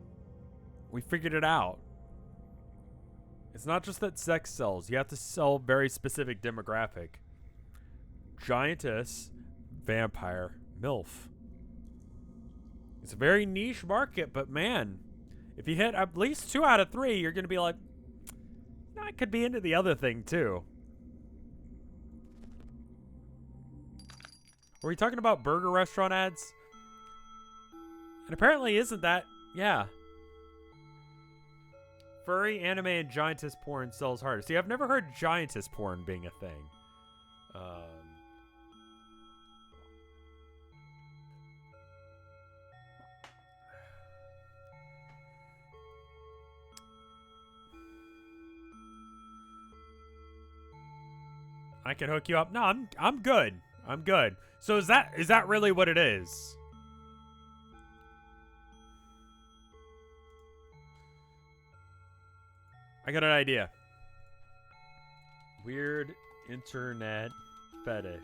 We figured it out. It's not just that sex sells. You have to sell very specific demographic. Giantess, vampire, MILF. It's a very niche market, but man, if you hit at least 2 out of 3, you're going to be like, I could be into the other thing too. Were we talking about burger restaurant ads? And apparently isn't that, yeah. Furry, anime, and giantess porn sells hardest. See, I've never heard giantess porn being a thing. I can hook you up. No, I'm good. I'm good. So is that really what it is? I got an idea. Weird internet fetish.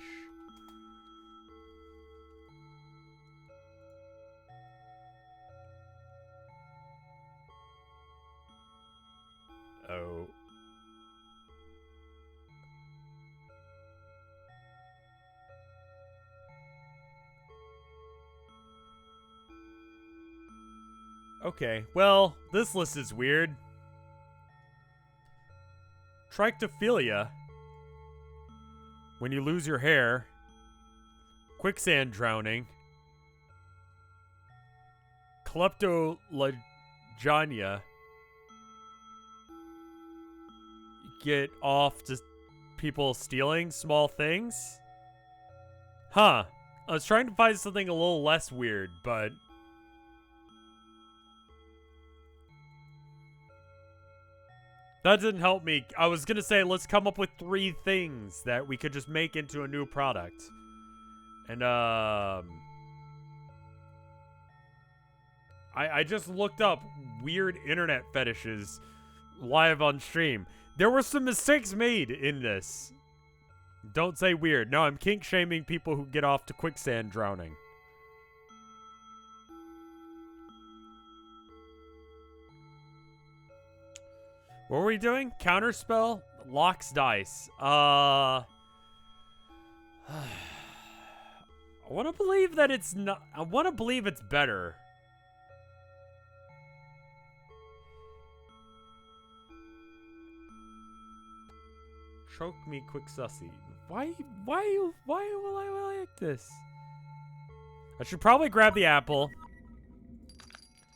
Oh. Okay, well, this list is weird. Trichophilia. When you lose your hair. Quicksand drowning. Kleptolagania. Get off to people stealing small things? Huh. I was trying to find something a little less weird, but... that didn't help me. I was gonna say, let's come up with 3 things that we could just make into a new product. And, I just looked up weird internet fetishes live on stream. There were some mistakes made in this. Don't say weird. No, I'm kink shaming people who get off to quicksand drowning. What were we doing? Counterspell? Locks dice. I want to believe that it's not... I want to believe it's better. Choke me quick sussy. Why will I like this? I should probably grab the apple.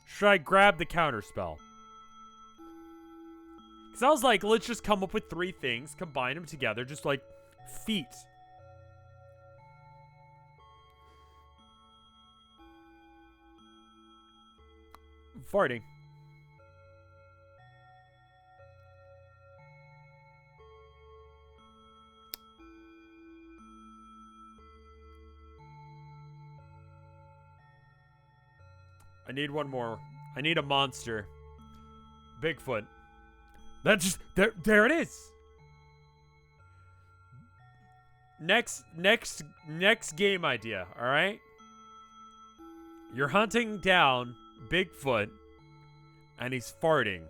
Should I grab the counterspell? Because I was like, let's just come up with 3 things, combine them together, just like feet. Farting. I need one more. I need a monster. Bigfoot. That's just there it is. Next game idea, all right? You're hunting down Bigfoot and he's farting.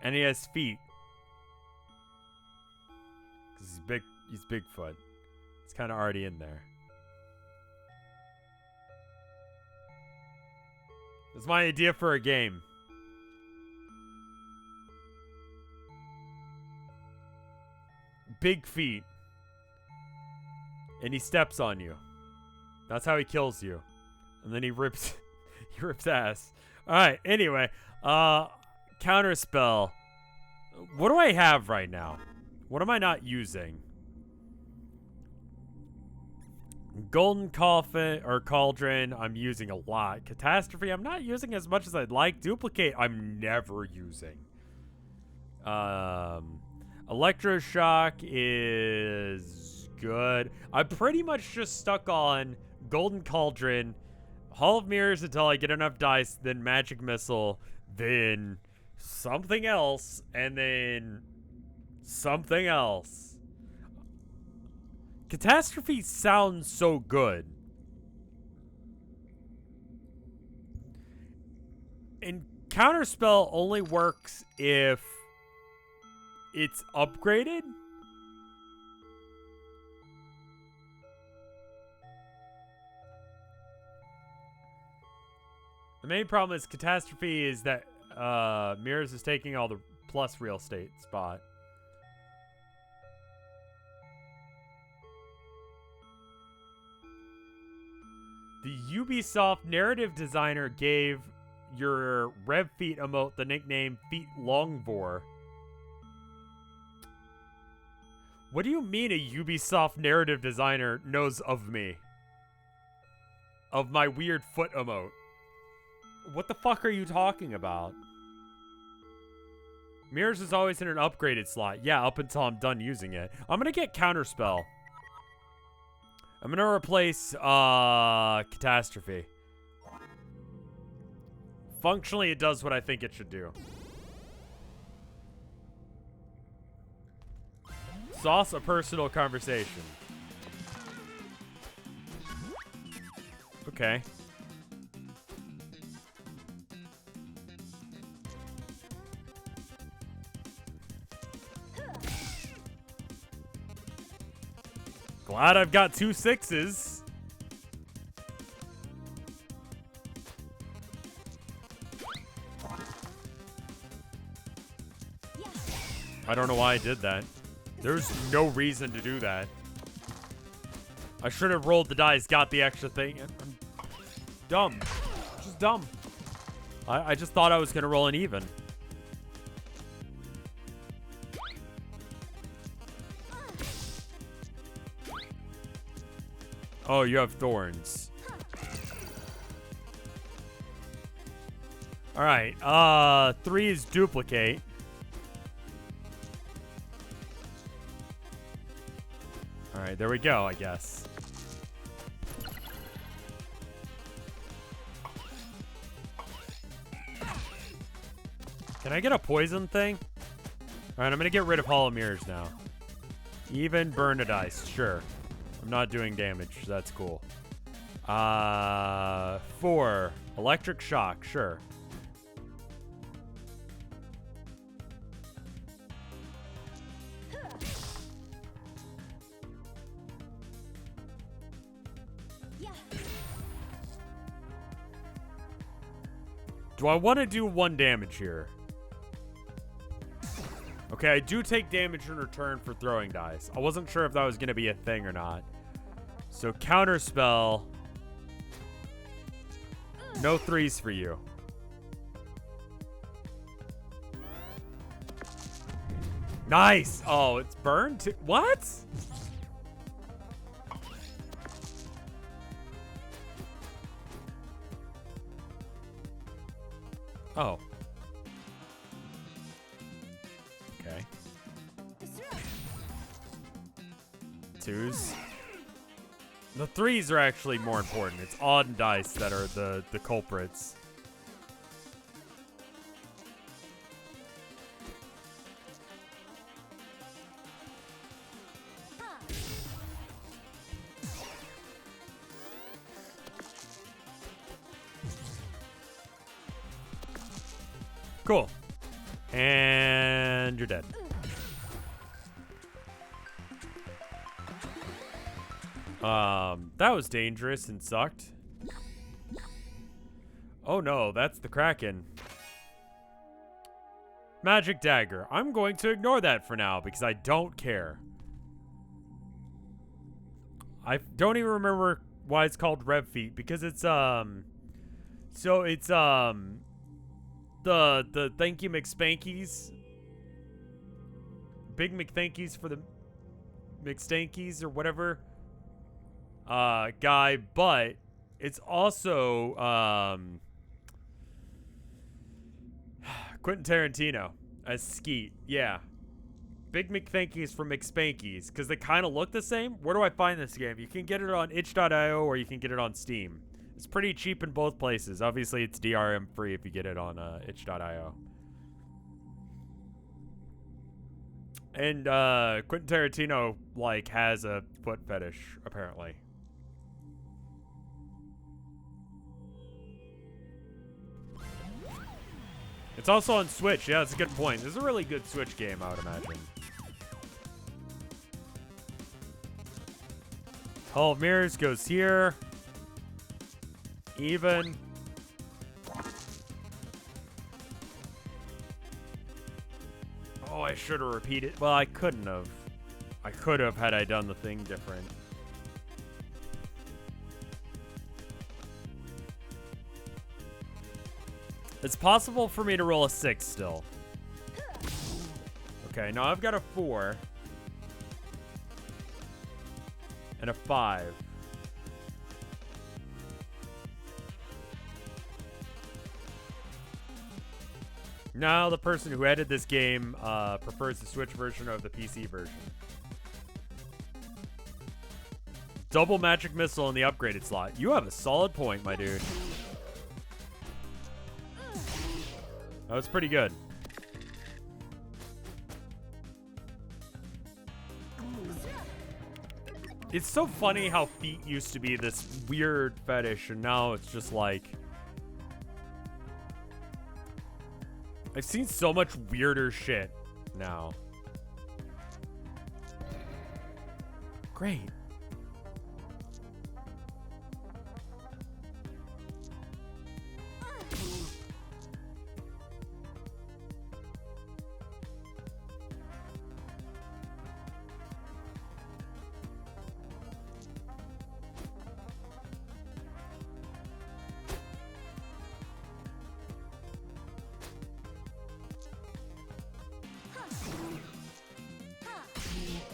And he has feet. Cuz he's Bigfoot. It's kind of already in there. That's my idea for a game. Big feet. And he steps on you. That's how he kills you. And then he rips he rips ass. Alright, anyway. Counterspell. What do I have right now? What am I not using? Golden Coffin or Cauldron, I'm using a lot. Catastrophe, I'm not using as much as I'd like. Duplicate, I'm never using. Electroshock is good. I'm pretty much just stuck on Golden Cauldron, Hall of Mirrors until I get enough dice, then Magic Missile, then something else, and then something else. Catastrophe sounds so good. And Counterspell only works if it's upgraded. The main problem is Catastrophe is that Mirrors is taking all the plus real estate spot. The Ubisoft narrative designer gave your Rev Feet emote the nickname Feet Longvor. What do you mean a Ubisoft narrative designer knows of me? Of my weird foot emote? What the fuck are you talking about? Mirrors is always in an upgraded slot. Yeah, up until I'm done using it. I'm gonna get Counterspell. I'm gonna replace Catastrophe. Functionally, it does what I think it should do. Sauce a personal conversation. Okay. Glad I've got 2 6s. I don't know why I did that. There's no reason to do that. I should have rolled the dice, got the extra thing. I'm dumb. Just dumb. I just thought I was going to roll an even. Oh, you have thorns. All right. 3 is duplicate. All right, there we go, I guess. Can I get a poison thing? All right, I'm gonna get rid of Hollow Mirrors now. Even burn a dice, sure. I'm not doing damage, that's cool. 4. Electric shock, sure. Do I want to do 1 damage here? Okay, I do take damage in return for throwing dice. I wasn't sure if that was going to be a thing or not. So, counterspell. No 3s for you. Nice! Oh, it's burned? What? Oh. Okay. 2s. The 3s are actually more important. It's odd and dice that are the culprits. Cool. And you're dead. That was dangerous and sucked. Oh no, that's the Kraken. Magic Dagger. I'm going to ignore that for now because I don't care. I don't even remember why it's called Rev Feet because it's so it's the thank you McSpankies. Big McThankies for the McStankies or whatever guy, but it's also Quentin Tarantino as Skeet. Yeah. Big McThankies for McSpankies because they kind of look the same. Where do I find this game? You can get it on itch.io or you can get it on Steam. It's pretty cheap in both places. Obviously, it's DRM free if you get it on itch.io. And Quentin Tarantino like has a foot fetish apparently. It's also on Switch. Yeah, that's a good point. This is a really good Switch game, I would imagine. Hall of Mirrors goes here. Even. Oh, I should have repeated. Well, I couldn't have. I could have had I done the thing different. It's possible for me to roll a 6 still. Okay, now I've got a 4. And a 5. Now the person who edited this game prefers the Switch version of the PC version. Double magic missile in the upgraded slot. You have a solid point, my dude. That was pretty good. It's so funny how feet used to be this weird fetish, and now it's just like... I've seen so much weirder shit now. Great.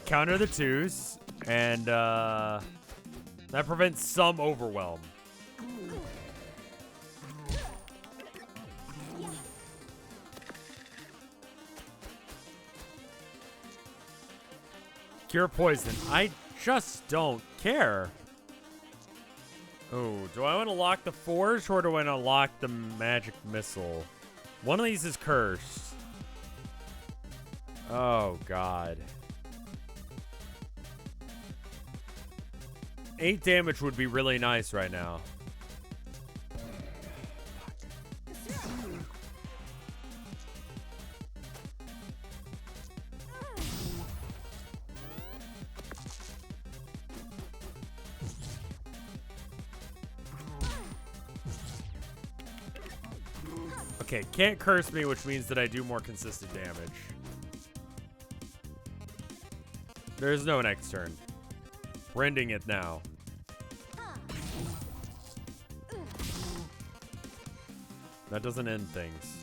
Counter the twos, and that prevents some overwhelm. Cure poison. I just don't care. Oh, do I want to lock the forge or do I want to lock the magic missile? One of these is cursed. Oh, God. 8 damage would be really nice right now. Okay, can't curse me, which means that I do more consistent damage. There's no next turn. We're ending it now. That doesn't end things.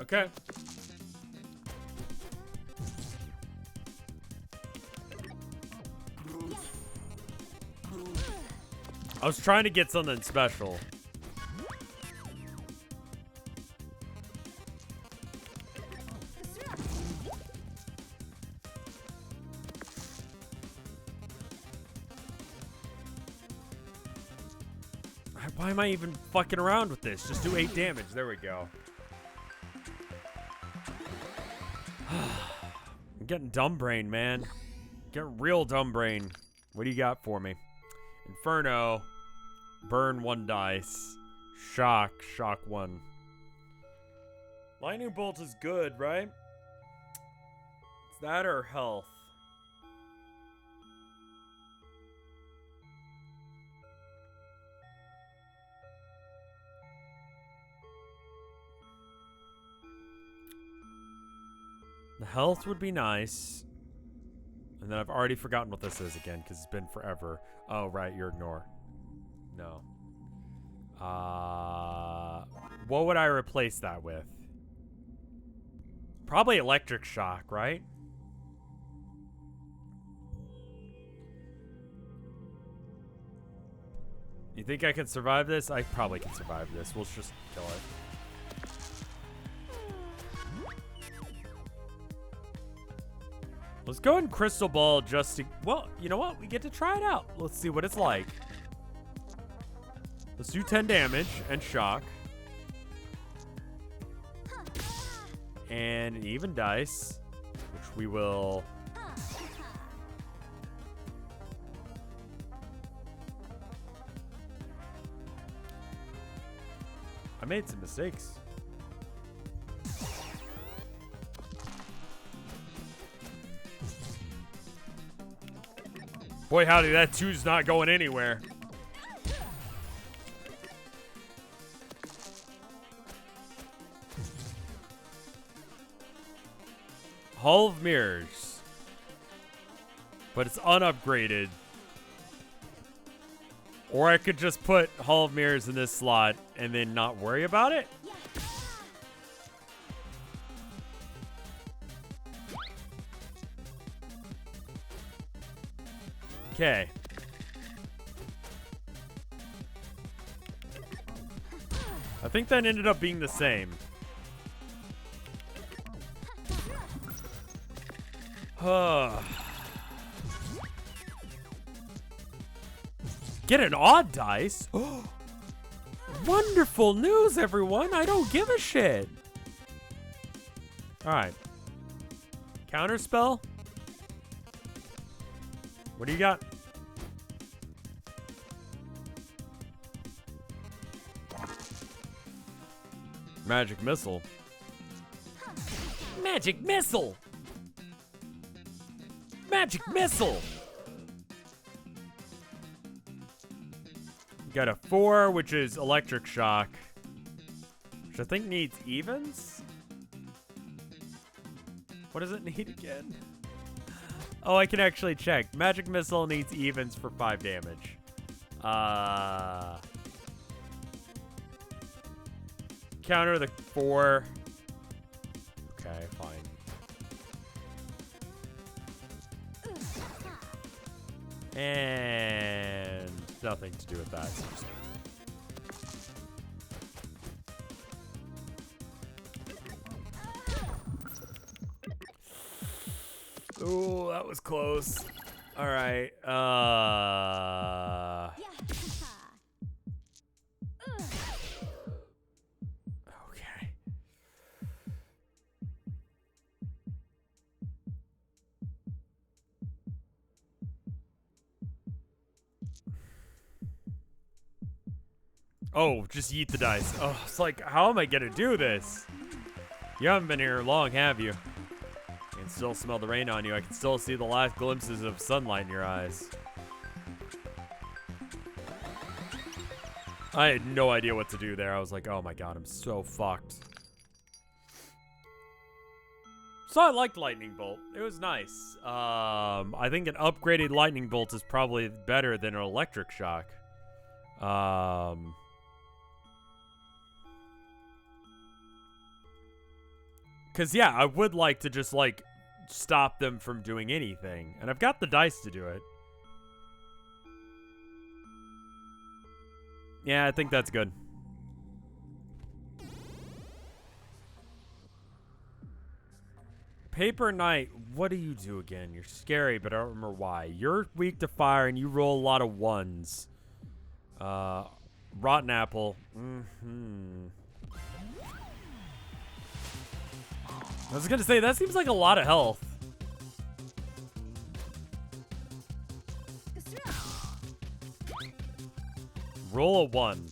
Okay. I was trying to get something special. Why am I even fucking around with this? Just do 8 damage. There we go. I'm getting dumb brain, man. Getting real dumb brain. What do you got for me? Inferno. Burn 1 dice. Shock. Shock 1. Lightning bolt is good, right? It's that or health? The health would be nice. And then I've already forgotten what this is again, because it's been forever. Oh, right, you're ignore. No. What would I replace that with? Probably electric shock, right? You think I can survive this? I probably can survive this. We'll just kill it. Let's go and crystal ball just to... Well, you know what? We get to try it out. Let's see what it's like. Let's do 10 damage and shock. And an even dice, which we will... I made some mistakes. Boy, howdy, that 2's not going anywhere. Hall of Mirrors. But it's unupgraded. Or I could just put Hall of Mirrors in this slot and then not worry about it. Okay. I think that ended up being the same. Get an odd dice. Wonderful news, everyone. I don't give a shit. All right. Counterspell. What do you got? Magic missile. Magic missile. Magic missile. Got a 4, which is electric shock, which I think needs evens. What does it need again? Oh, I can actually check. Magic missile needs evens for 5 damage. Counter the 4. Okay, fine. And nothing to do with that. Ooh, that was close. All right. Okay. Oh, just yeet the dice. Oh, it's like, how am I gonna do this? You haven't been here long, have you? I can still smell the rain on you. I can still see the last glimpses of sunlight in your eyes. I had no idea what to do there. I was like, oh my god, I'm so fucked. So I liked Lightning Bolt. It was nice. I think an upgraded Lightning Bolt is probably better than an Electric Shock. Because, yeah, I would like to just, like, stop them from doing anything. And I've got the dice to do it. Yeah, I think that's good. Paper Knight, what do you do again? You're scary, but I don't remember why. You're weak to fire, and you roll a lot of 1s. Rotten Apple. I was gonna say, that seems like a lot of health. Roll a 1.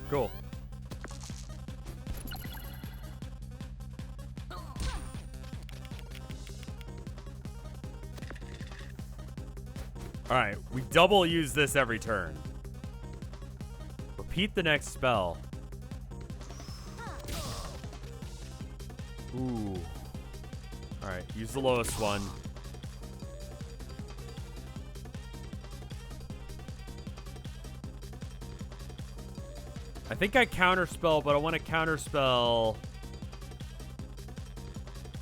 Cool. Alright, we double use this every turn. Repeat the next spell. Ooh. Alright, use the lowest one. I think I counterspell, but I want to counterspell.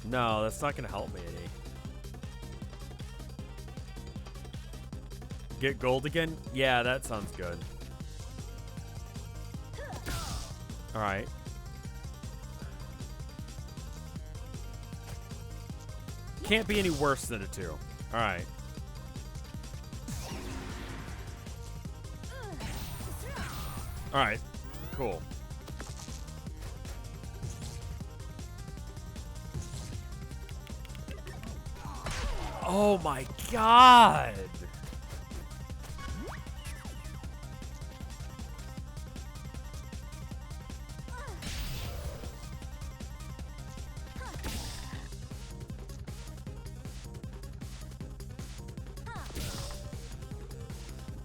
No, that's not going to help me any. Get gold again? Yeah, that sounds good. Alright. Can't be any worse than a 2. Alright. Alright. Cool. Oh my god!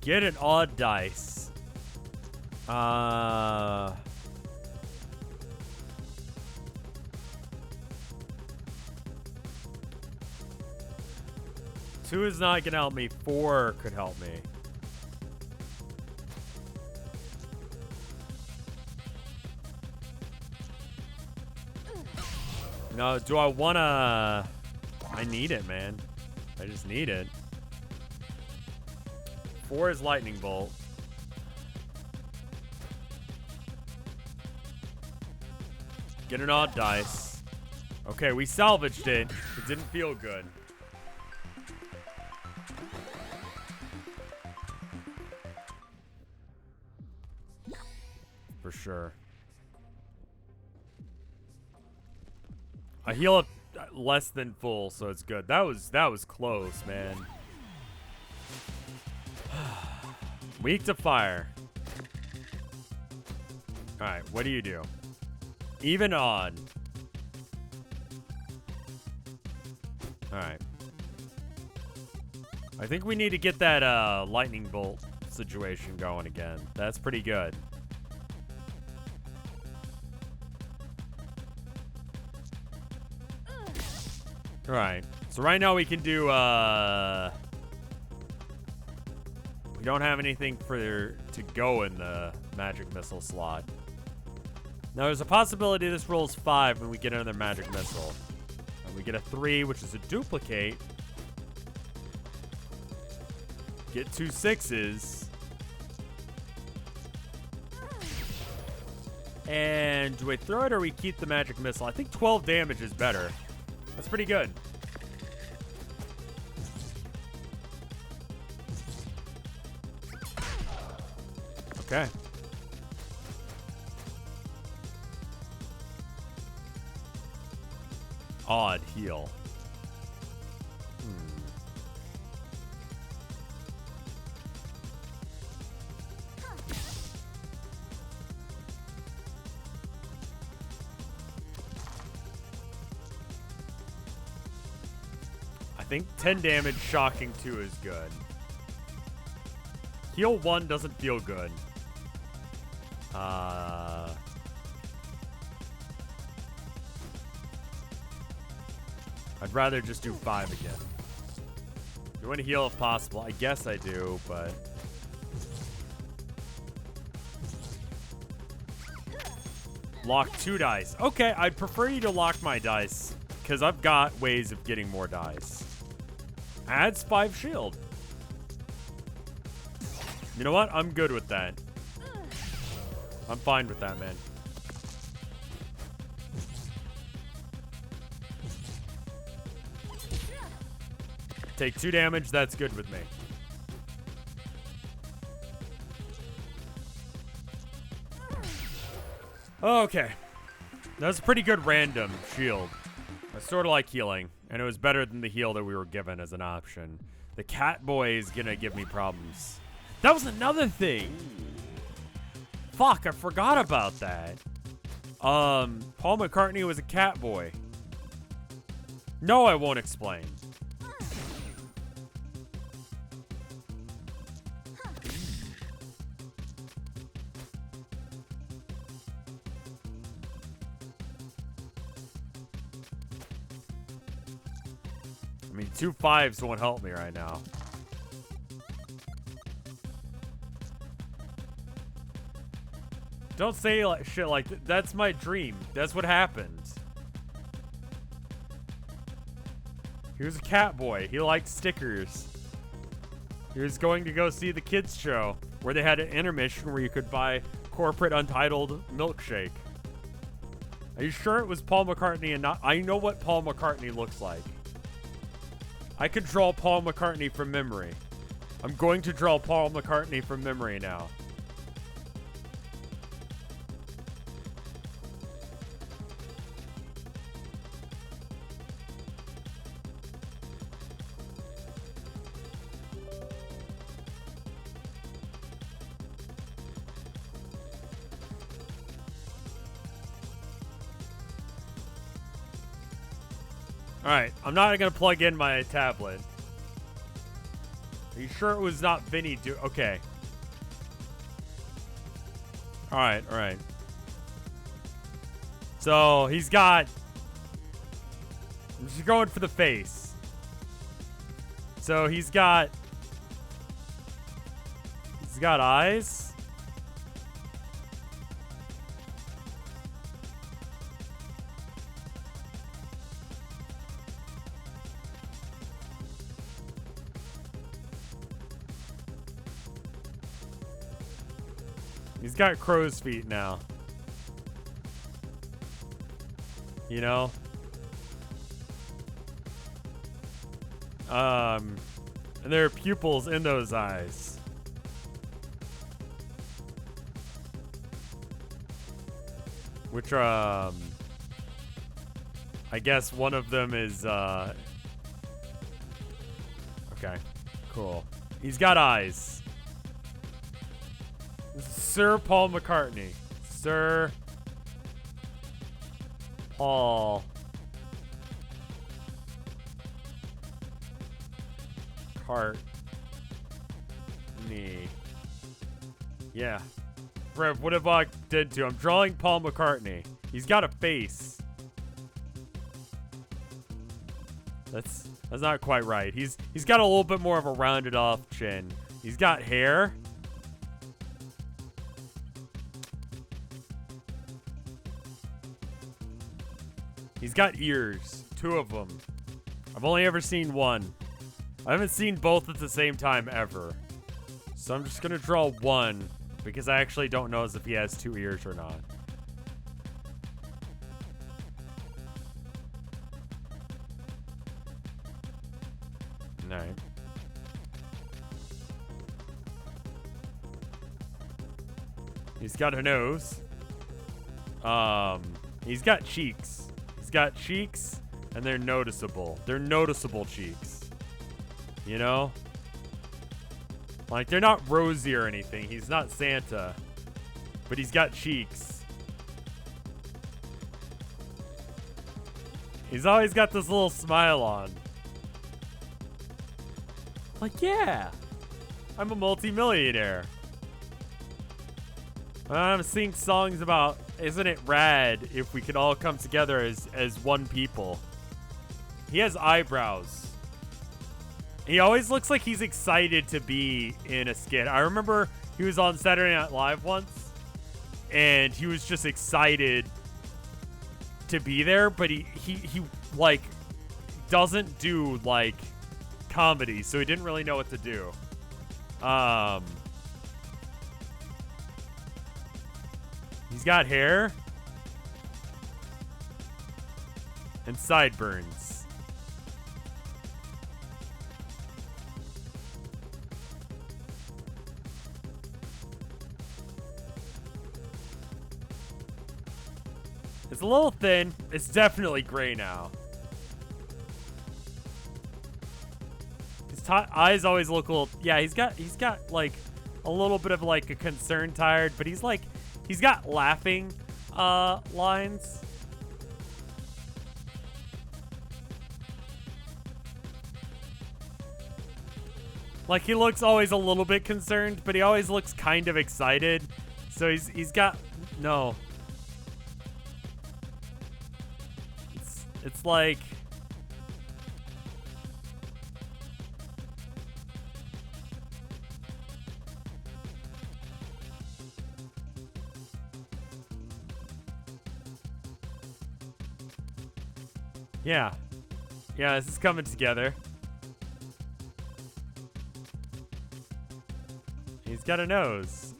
Get an odd dice. 2 is not gonna help me. 4 could help me. No, do I wanna... I need it, man. I just need it. 4 is Lightning Bolt. Get an odd dice. Okay, we salvaged it. It didn't feel good. For sure. I heal up less than full, so it's good. That was close, man. Weak to fire. Alright, what do you do? Even odd. Alright. I think we need to get that lightning bolt situation going again. That's pretty good. Alright. So right now we can do we don't have anything to go in the magic missile slot. Now there's a possibility this rolls 5 when we get another magic missile. And we get a 3, which is a duplicate. Get 2 6s. And do we throw it or we keep the magic missile? I think 12 damage is better. That's pretty good. Okay. Odd heal. I think 10 damage, shocking 2 is good. Heal 1 doesn't feel good. I'd rather just do 5 again. You want to heal if possible? I guess I do, but... Lock 2 dice. Okay, I'd prefer you to lock my dice, because I've got ways of getting more dice. Adds 5 shield. You know what? I'm good with that. I'm fine with that, man. Take 2 damage, that's good with me. Okay. That's a pretty good random shield. I sort of like healing, and it was better than the heal that we were given as an option. The cat boy is gonna give me problems. That was another thing! Fuck, I forgot about that. Paul McCartney was a cat boy. No, I won't explain. I mean, 2 5s won't help me right now. Don't say like shit like that. That's my dream. That's what happened. He was a cat boy. He liked stickers. He was going to go see the kids show where they had an intermission where you could buy corporate untitled milkshake. Are you sure it was Paul McCartney and not? I know what Paul McCartney looks like. I could draw Paul McCartney from memory. I'm going to draw Paul McCartney from memory now. Alright, I'm not gonna plug in my tablet. Are you sure it was not Vinny okay. Alright, alright. So, he's got... I'm just going for the face. So, he's got... He's got eyes. He's got crow's feet now. You know? And there are pupils in those eyes. Which are, I guess one of them is, okay. Cool. He's got eyes. This is Sir Paul McCartney. Sir Paul McCartney. Yeah. Rev, what have I did to? I'm drawing Paul McCartney. He's got a face. That's not quite right. He's got a little bit more of a rounded off chin. He's got hair. He's got ears. 2 of them. I've only ever seen one. I haven't seen both at the same time ever. So I'm just gonna draw one because I actually don't know as if he has 2 ears or not. Alright. He's got a nose. He's got cheeks. He's got cheeks, and they're noticeable. They're noticeable cheeks. You know? Like, they're not rosy or anything. He's not Santa. But he's got cheeks. He's always got this little smile on. Like, yeah, I'm a multi-millionaire. I'm singing songs about, isn't it rad if we could all come together as one people? He has eyebrows. He always looks like he's excited to be in a skit. I remember he was on Saturday Night Live once, and he was just excited to be there, but he like, doesn't do, like, comedy, so he didn't really know what to do. He's got hair and sideburns. It's a little thin. It's definitely gray now. Eyes always look a little, yeah, he's got like a little bit of like a concerned tired, but he's got laughing lines. Like, he looks always a little bit concerned, but he always looks kind of excited. So he's got no. It's like, yeah. Yeah, this is coming together. He's got a nose.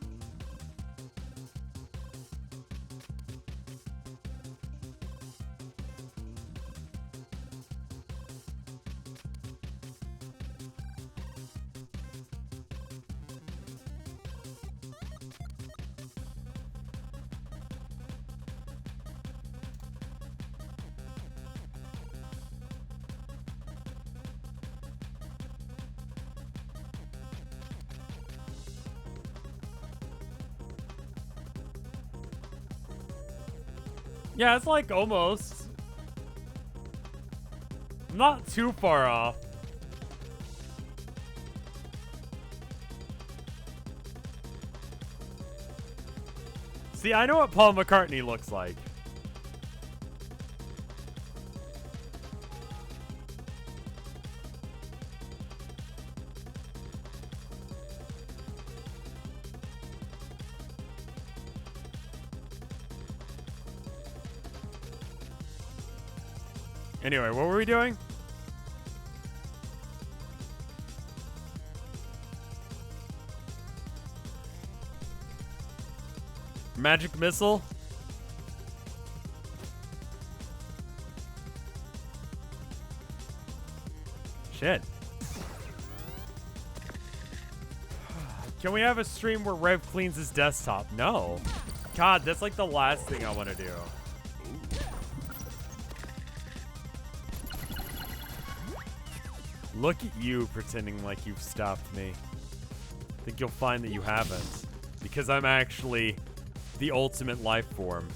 Yeah, it's like almost. Not too far off. See, I know what Paul McCartney looks like. Anyway, what were we doing? Magic missile? Shit. Can we have a stream where Rev cleans his desktop? No. God, that's like the last thing I want to do. Look at you pretending like you've stopped me. I think you'll find that you haven't. Because I'm actually the ultimate life form.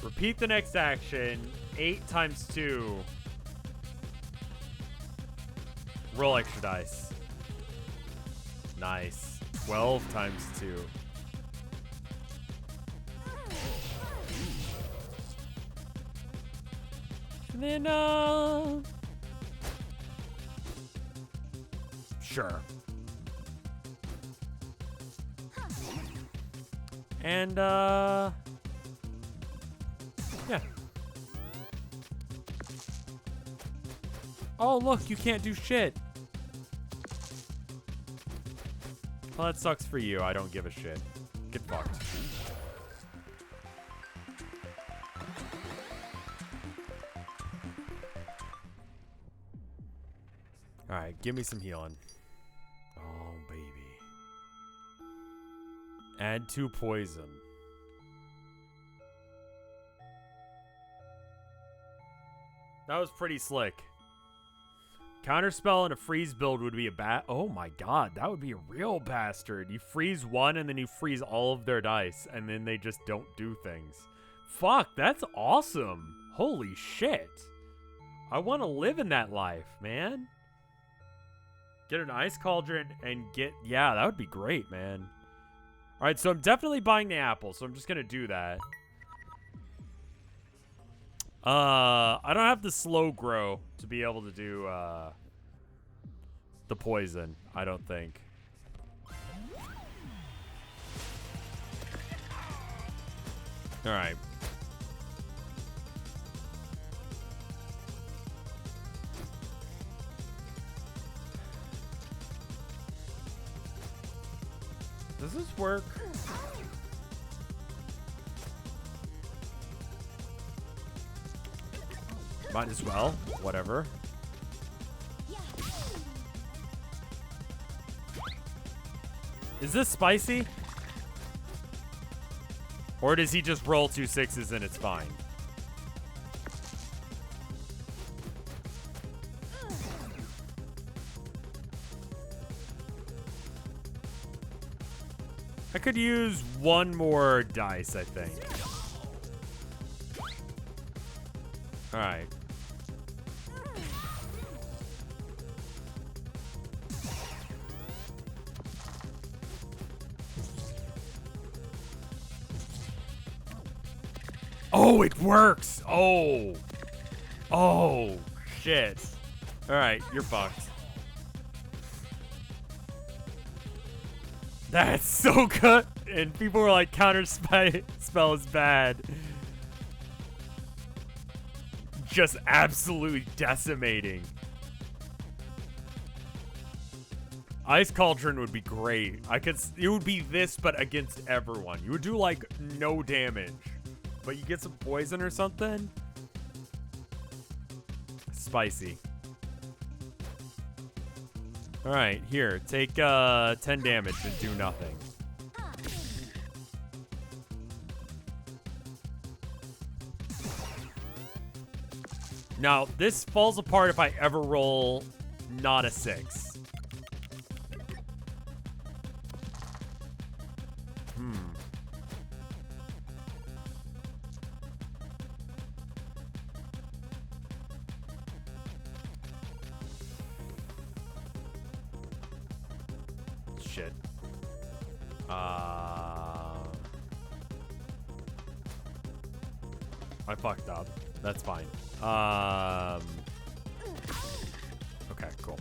Repeat the next action. 8 times 2. Roll extra dice. Nice. 12 times 2. And then, sure. And, yeah. Oh, look, you can't do shit. Well, that sucks for you. I don't give a shit. Get fucked. Alright, give me some healing. Oh, baby. Add 2 poison. That was pretty slick. Counterspell and a freeze build would be a oh my god, that would be a real bastard. You freeze one and then you freeze all of their dice and then they just don't do things. Fuck, that's awesome. Holy shit. I want to live in that life, man. Get an ice cauldron and get, yeah, that would be great, man. All right, so I'm definitely buying the apple, so I'm just going to do that. I don't have the slow grow to be able to do, the poison, I don't think. All right. Does this work? Might as well. Whatever. Is this spicy? Or does he just roll 2 6s and it's fine? I could use 1 more dice, I think. Alright. Oh, it works! Oh! Oh, shit. Alright, you're fucked. That's so good! And people were like, counter spell is bad. Just absolutely decimating. Ice Cauldron would be great. It would be this, but against everyone. You would do like no damage, but you get some poison or something. Spicy. All right, here, take 10 damage and do nothing. Now, this falls apart if I ever roll not a 6. Shit. I fucked up. That's fine. Okay, cool.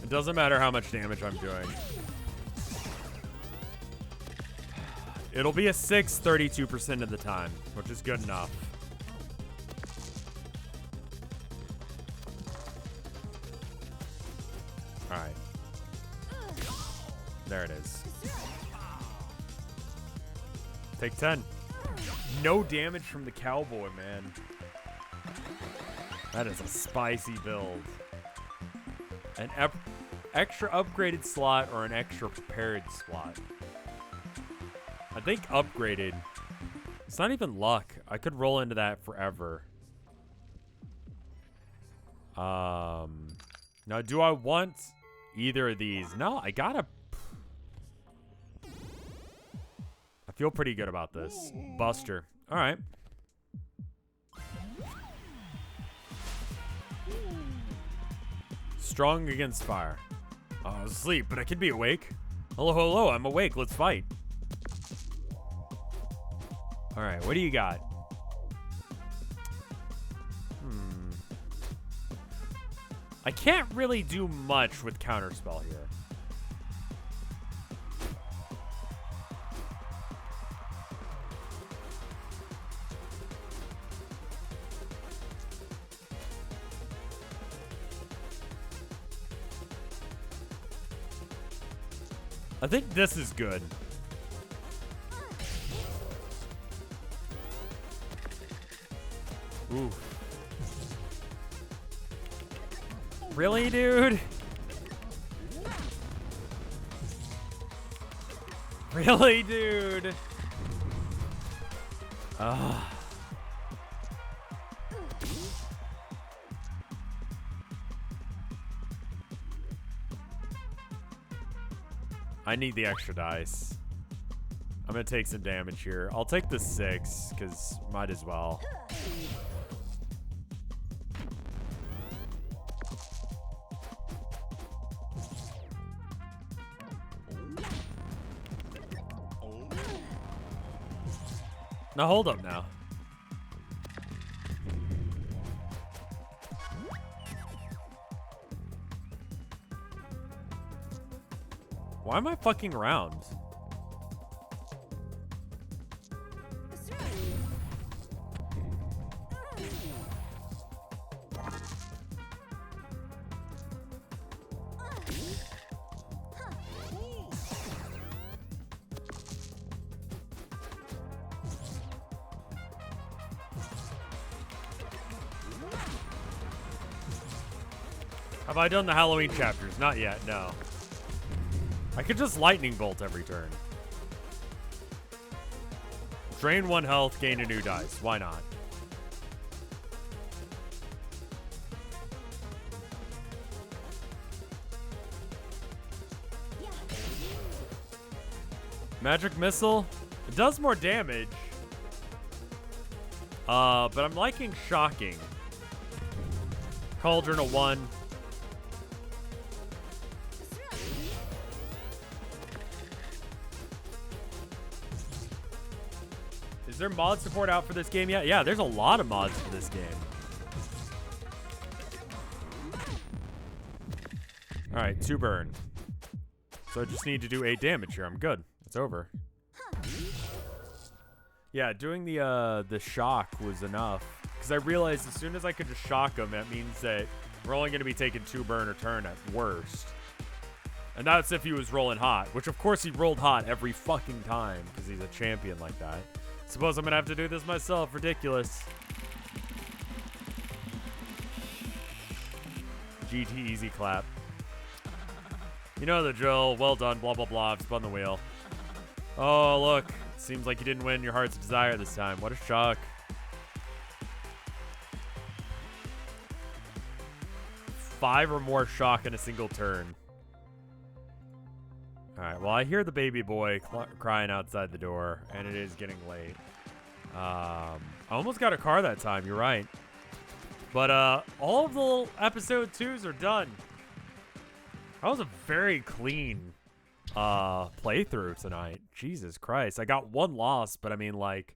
It doesn't matter how much damage I'm doing. It'll be a 6 32% of the time, which is good enough. Alright. There it is. Take 10. No damage from the cowboy, man. That is a spicy build. An extra upgraded slot or an extra prepared slot? I think upgraded. It's not even luck. I could roll into that forever. Now, do I want either of these? No, I gotta... I feel pretty good about this. Buster. All right. Strong against fire. Oh, I was asleep, but I could be awake. Hello, hello, I'm awake. Let's fight. All right, what do you got? I can't really do much with Counterspell here. I think this is good. Ooh. Really, dude? Really, dude? Ugh. I need the extra dice. I'm gonna take some damage here. I'll take the 6, because might as well. Now hold up now. Why am I fucking around? Have I done the Halloween chapters? Not yet, no. I could just lightning bolt every turn. Drain 1 health, gain a new dice. Why not? Magic Missile. It does more damage. But I'm liking Shocking. Cauldron a 1. Is there mod support out for this game yet? Yeah, there's a lot of mods for this game. Alright, 2 burn. So I just need to do 8 damage here. I'm good. It's over. Yeah, doing the shock was enough. Because I realized as soon as I could just shock him, that means that we're only going to be taking 2 burn a turn at worst. And that's if he was rolling hot. Which, of course, he rolled hot every fucking time. Because he's a champion like that. Suppose I'm going to have to do this myself. Ridiculous. GT easy clap. You know the drill. Well done. Blah, blah, blah. I've spun the wheel. Oh, look. Seems like you didn't win your heart's desire this time. What a shock. Five or more shock in a single turn. Alright, well, I hear the baby boy crying outside the door, and it is getting late. I almost got a car that time, you're right. But all of the episode 2s are done. That was a very clean playthrough tonight. Jesus Christ. I got 1 loss, but I mean, like,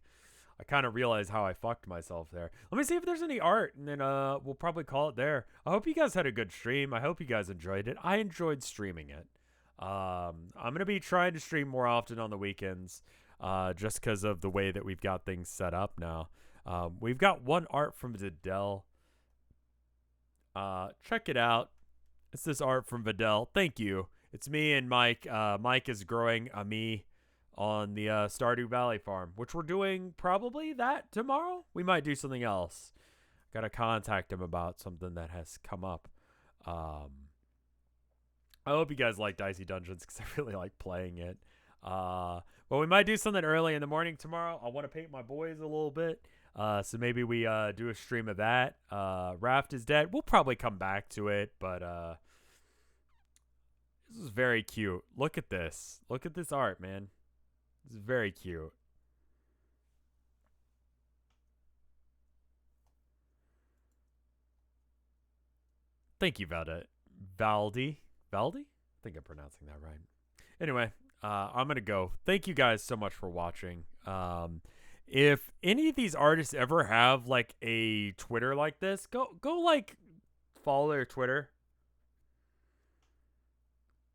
I kind of realized how I fucked myself there. Let me see if there's any art, and then we'll probably call it there. I hope you guys had a good stream. I hope you guys enjoyed it. I enjoyed streaming it. I'm gonna be trying to stream more often on the weekends, just because of the way that we've got things set up now. We've got one art from Videl. Check it out. It's this art from Videl. Thank you. It's me and Mike. Mike is growing a me on the Stardew Valley farm, which we're doing probably that tomorrow. We might do something else. Gotta contact him about something that has come up. I hope you guys like Dicey Dungeons because I really like playing it. But we might do something early in the morning tomorrow. I want to paint my boys a little bit. So maybe we do a stream of that. Raft is dead. We'll probably come back to it, but this is very cute. Look at this. Look at this art, man. This is very cute. Thank you, Valdi? I think I'm pronouncing that right. Anyway, I'm going to go. Thank you guys so much for watching. If any of these artists ever have like a Twitter like this, go like follow their Twitter.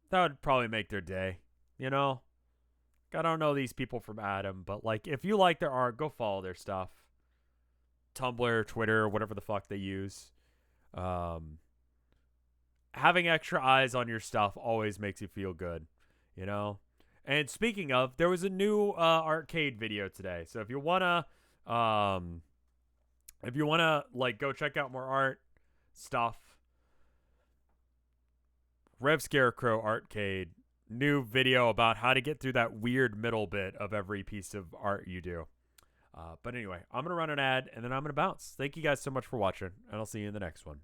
That would probably make their day, you know? I don't know these people from Adam, but like if you like their art, go follow their stuff. Tumblr, Twitter, whatever the fuck they use. Having extra eyes on your stuff always makes you feel good, you know? And speaking of, there was a new arcade video today. So if you wanna like go check out more art stuff, RevScarecrow arcade, new video about how to get through that weird middle bit of every piece of art you do. But anyway, I'm gonna run an ad and then I'm gonna bounce. Thank you guys so much for watching, and I'll see you in the next one.